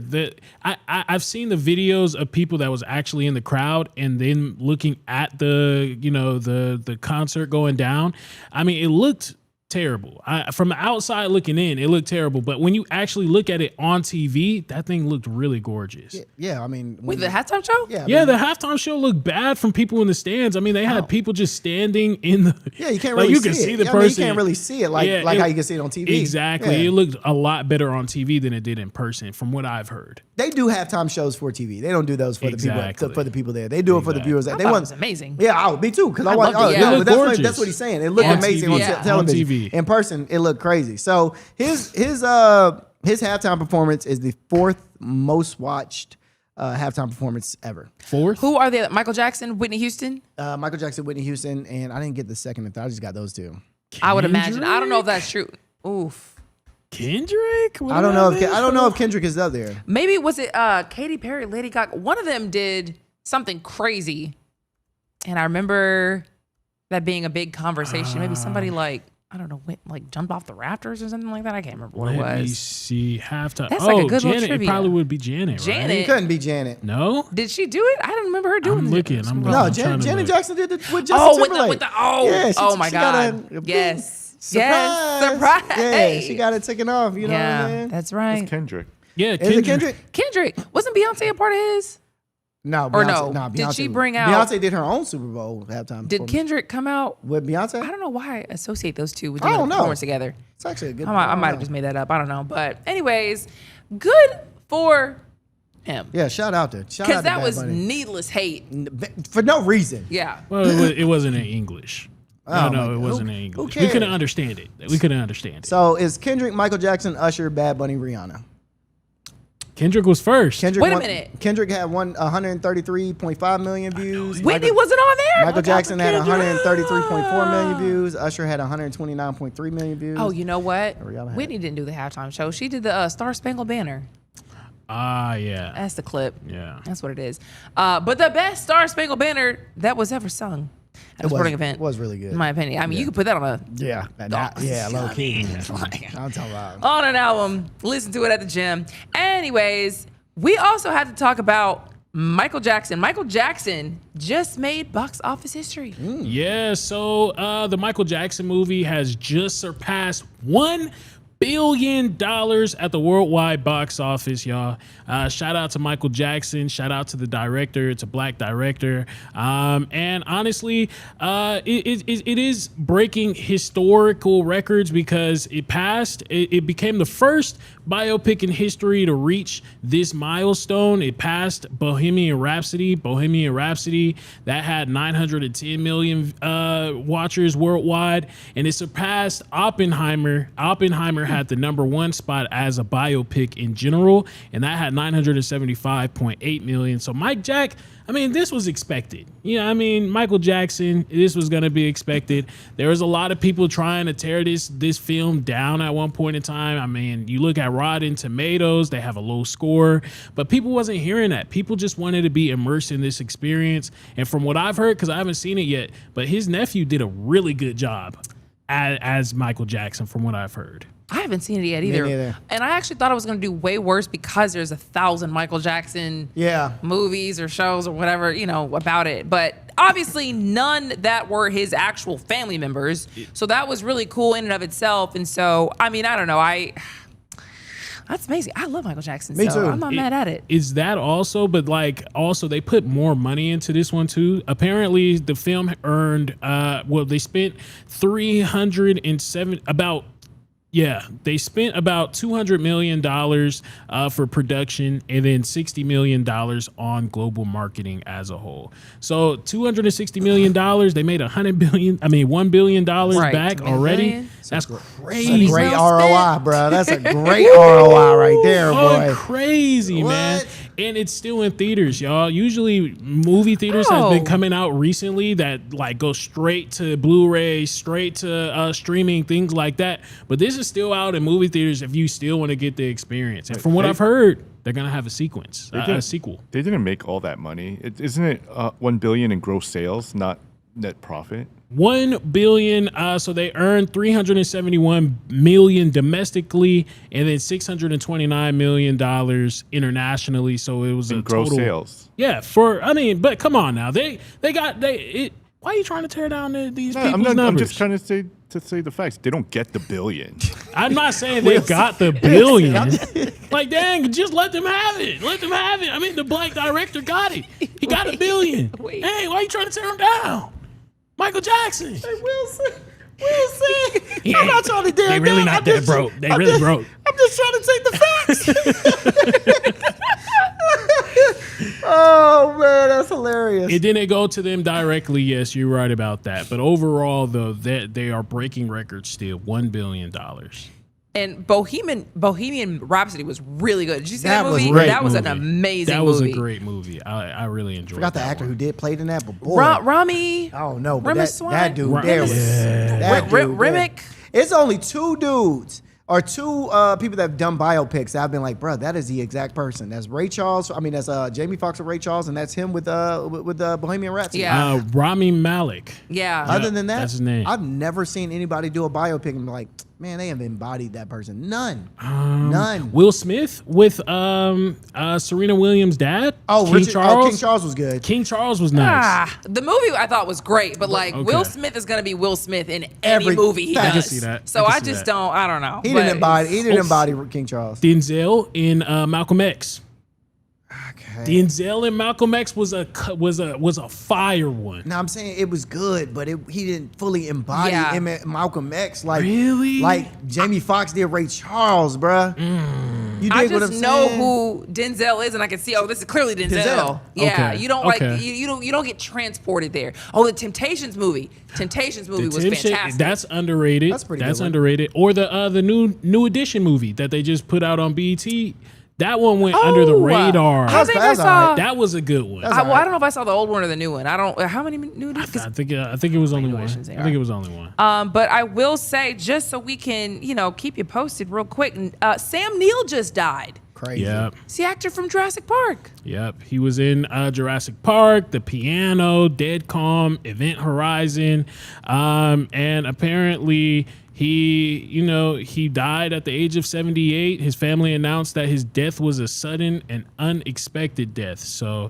I've seen the videos of people that was actually in the crowd and then looking at the, you know, the concert going down. I mean, it looked terrible. From the outside looking in, it looked terrible. But when you actually look at it on TV, that thing looked really gorgeous. Yeah, I mean, With the halftime show? Yeah, Yeah, the halftime show looked bad from people in the stands. I mean, they had people just standing in the. Yeah, you can't like, really you can see see it. the I mean, person. you can't really see it like how you can see it on TV. Exactly. Yeah. It looked a lot better on TV than it did in person, from what I've heard. They do halftime shows for TV. They don't do those for the Exactly. people there. They do it for the viewers. I They thought it want was amazing. Yeah, me too. Because I want. loved it, yeah. Oh, It but looked that's gorgeous. what he's saying. It looked On amazing TV, on yeah. television. On TV. In person, it looked crazy. So his halftime performance is the fourth most watched halftime performance ever. Fourth? Who are they? Michael Jackson, Whitney Houston? Michael Jackson, Whitney Houston, and I didn't get the second and third. I just got those two. I would imagine. I don't know if that's true. Oof. Kendrick? What I don't know about if Kendrick is up there. Maybe was it Katy Perry, Lady Gaga? One of them did something crazy, and I remember that being a big conversation. Maybe somebody like, I don't know, went, like jumped off the rafters or something like that. I can't remember what it was. Let me see. Halftime. That's like a good little Janet. It trivia. probably would be Janet. Janet. Right? It couldn't be Janet. No. Did she do it? I didn't remember her doing I'm it. looking. I'm No, trying to Janet look. Jackson did it with Justin Oh, Timberlake. with the oh, Yeah, oh my she got God. a- Yes. Surprise. Yes. Surprise. Yeah, she got it taken off. You know what Yeah, I'm saying? that's right. It's Kendrick. Yeah, Is it Kendrick? Kendrick. Wasn't Beyonce a part of his? No, Or Beyonce, no? Beyonce, Did she bring out- Beyonce did her own Super Bowl halftime. Did performance. Kendrick come out? With Beyonce? I don't know why I associate those two with I doing don't a know. performance together. It's actually a good. I might have just made that up. I don't know. But anyways, good for him. Yeah, shout out to. Shout out Because to that Bad was Bunny. needless hate. For no reason. Yeah. Well, it wasn't in English. Oh, No, my it God. wasn't Who- in who English. We cares? couldn't understand it. We couldn't understand it. So is Kendrick, Michael Jackson, Usher, Bad Bunny, Rihanna? Kendrick was first. Kendrick Wait a won- minute. Kendrick had 133.5 million views. Whitney wasn't on there? Michael Jackson had Kendrick. 133.4 million views. Usher had 129.3 million views. Oh, you know what? Rihanna had- Whitney didn't do the halftime show. She did the Star Spangled Banner. Ah, yeah. That's the clip. Yeah. That's what it is. But the best Star Spangled Banner that was ever sung at a sporting event. was really good. In my opinion. I mean, you could put that on a Yeah, low key. I'm talking about. on an album, listen to it at the gym. Anyways, we also had to talk about Michael Jackson. Michael Jackson just made box office history. Yeah, so the Michael Jackson movie has just surpassed $1 billion at the worldwide box office, y'all. Shout out to Michael Jackson. Shout out to the director. It's a black director. And honestly, it is breaking historical records because it became the first biopic in history to reach this milestone. It passed Bohemian Rhapsody. Bohemian Rhapsody, that had 910 million watchers worldwide, and it surpassed Oppenheimer. Oppenheimer had the #1 spot as a biopic in general, and that had 975.8 million. So this was expected. Michael Jackson, this was going to be expected. There was a lot of people trying to tear this film down at one point in time. You look at Rotten Tomatoes, they have a low score, but people wasn't hearing that. People just wanted to be immersed in this experience. And from what I've heard, because I haven't seen it yet, but his nephew did a really good job as Michael Jackson, from what I've heard. I haven't seen it yet Me either. neither. And I actually thought I was going to do way worse because there's 1,000 Michael Jackson movies or shows or whatever, about it. But obviously none that were his actual family members. So that was really cool in and of itself. And so, I don't know. That's amazing. I love Michael Jackson. Me so too. I'm not mad at it. Is that also, but also they put more money into this one too. Apparently the film earned, they spent they spent about $200 million for production and then $60 million on global marketing as a whole. So $260 million, they made $1 billion back already. That's crazy. That's a great ROI, bro. That's a great ROI right there, boy. Crazy, man. And it's still in theaters, y'all. Usually movie theaters has been coming out recently that go straight to Blu-ray, straight to streaming, things like that. But this is still out in movie theaters if you still want to get the experience. And from what I've heard, they're going to have a sequel. They didn't make all that money. Isn't it $1 billion in gross sales, not net profit? 1 billion. So they earned 371 million domestically, and then $629 million internationally. So it was In a gross total sales. Yeah, but come on now, why are you trying to tear down these people's numbers? I'm just trying to say the facts. They don't get the billion. I'm not saying they got the billion. Dang, just let them have it. Let them have it. The black director got it. He got $1 billion. Hey, why are you trying to tear him down? Michael Jackson. Hey, Wilson. I'm not trying to tear They him really down. not that broke. They really broke. I'm just trying to take the facts. Oh, man, that's hilarious. It didn't go to them directly. Yes, you're right about that. But overall, though, they are breaking records still. $1 billion. And Bohemian Rhapsody was really good. Did you see that, That was movie? great That was an movie. amazing That was movie. a great movie. I really enjoyed. Forgot the that actor one. who did played in that, but boy, Rami. I don't know, but Remus that dude Swan? there was Yeah. that dude there. Remick. It's only two dudes or two people that have done biopics that I've been like, bro, that is the exact person. That's Ray Charles. I mean, that's Jamie Foxx with Ray Charles, and that's him with Bohemian Rhapsody. Yeah. Rami Malek. Yeah. Other than that, that's his name. I've never seen anybody do a biopic and be like, man, they have embodied that person. None. Will Smith with Serena Williams' dad. Oh, King Richard, Charles. King Charles was good. King Charles was nice. The movie I thought was great, but like Okay. Will Smith is gonna be Will Smith in any Every movie he fact. does. I can see that. So I I can see just that. don't. I don't know. He But- didn't embody King Charles. Denzel in Malcolm X. Okay. Denzel in Malcolm X was a fire one. Now I'm saying it was good, but he didn't fully embody Yeah. him at Malcolm X like Really? like Jamie Foxx did Ray Charles, bruh. You dig I what just I'm know saying? who Denzel is, and I can see. Oh, this is clearly Denzel. Denzel. Yeah, Okay. you don't like Okay. you don't get transported there. Oh, the Temptations movie. Temptations movie was fantastic. That's underrated. That's pretty That's good one. underrated. Or the new edition movie that they just put out on BET. That one went under the radar. I think I That's saw. alright. That was a good one. I don't know if I saw the old one or the new one. I don't. How many new? I think it was only one. I think it was only one. But I will say, just so we can, keep you posted real quick. Sam Neill just died. Crazy. Yep. It's the actor from Jurassic Park. Yep. He was in Jurassic Park, The Piano, Dead Calm, Event Horizon, and apparently he died at the age of 78. His family announced that his death was a sudden and unexpected death. So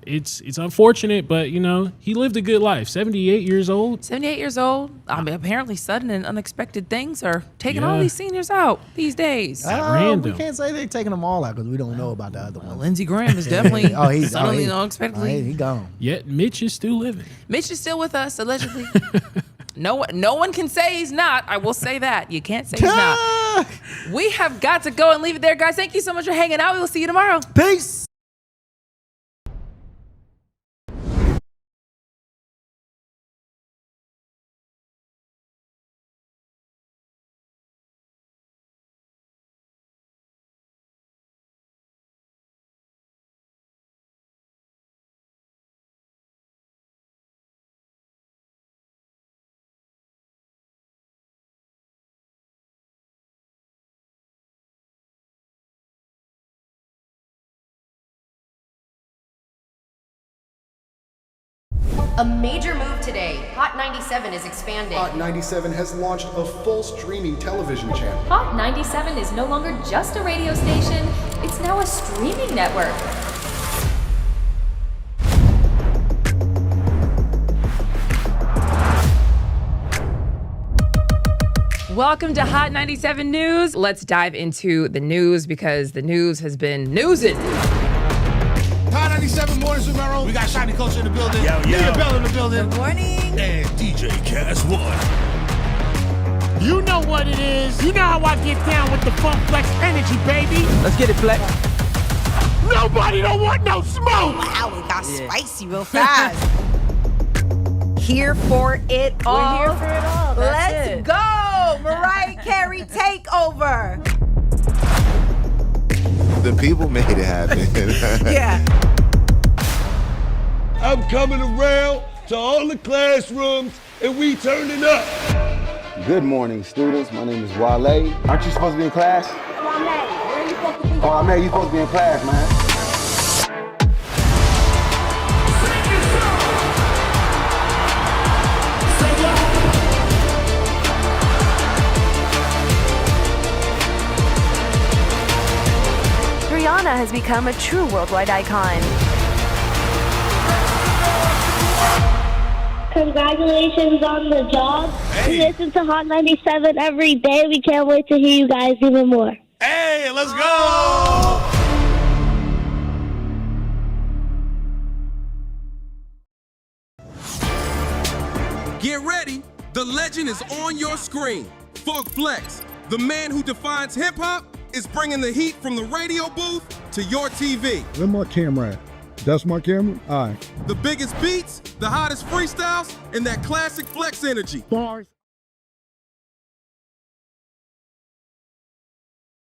it's unfortunate, but he lived a good life. 78 years old. 78 years old. I mean, apparently sudden and unexpected things are taking all Yeah. these seniors out these days. We random. can't say they're taking them all out because we don't know about the other one. Lindsey Graham is definitely He's suddenly and unexpectedly. he gone. Yet Mitch is still living. Mitch is still with us, allegedly. No one can say he's not. I will say that. You can't say he's not. We have got to go and leave it there, guys. Thank you so much for hanging out. We will see you tomorrow. Peace. A major move today. Hot 97 is expanding. Hot 97 has launched a full streaming television channel. Hot 97 is no longer just a radio station, it's now a streaming network. Welcome to Hot 97 News. Let's dive into the news because the news has been newsing. Hot 97 Mornings with Merrill. We got Shiny Culture in the building. Leah Bell in the building. Good morning. And DJ Cass One. You know what it is. You know how I get down with the Funk Flex energy, baby. Let's get it, Flex. Nobody don't want no smoke. Wow, it got spicy real fast. Here for it all. We're here for it all. That's Let's it. go. Mariah Carey takeover. The people made it happen. Yeah. I'm coming around to all the classrooms and we turning up. Good morning, students. My name is Wale. Aren't you supposed to be in class? Oh, I'm you supposed to be in class, man. Rihanna has become a true worldwide icon. Congratulations on the job. We listen to Hot 97 every day. We can't wait to hear you guys even more. Hey, let's go! Get ready. The legend is on your screen. Funk Flex, the man who defines hip-hop, is bringing the heat from the radio booth to your TV. Where my camera at? That's my camera? All right. The biggest beats, the hottest freestyles, and that classic Flex energy. Bars.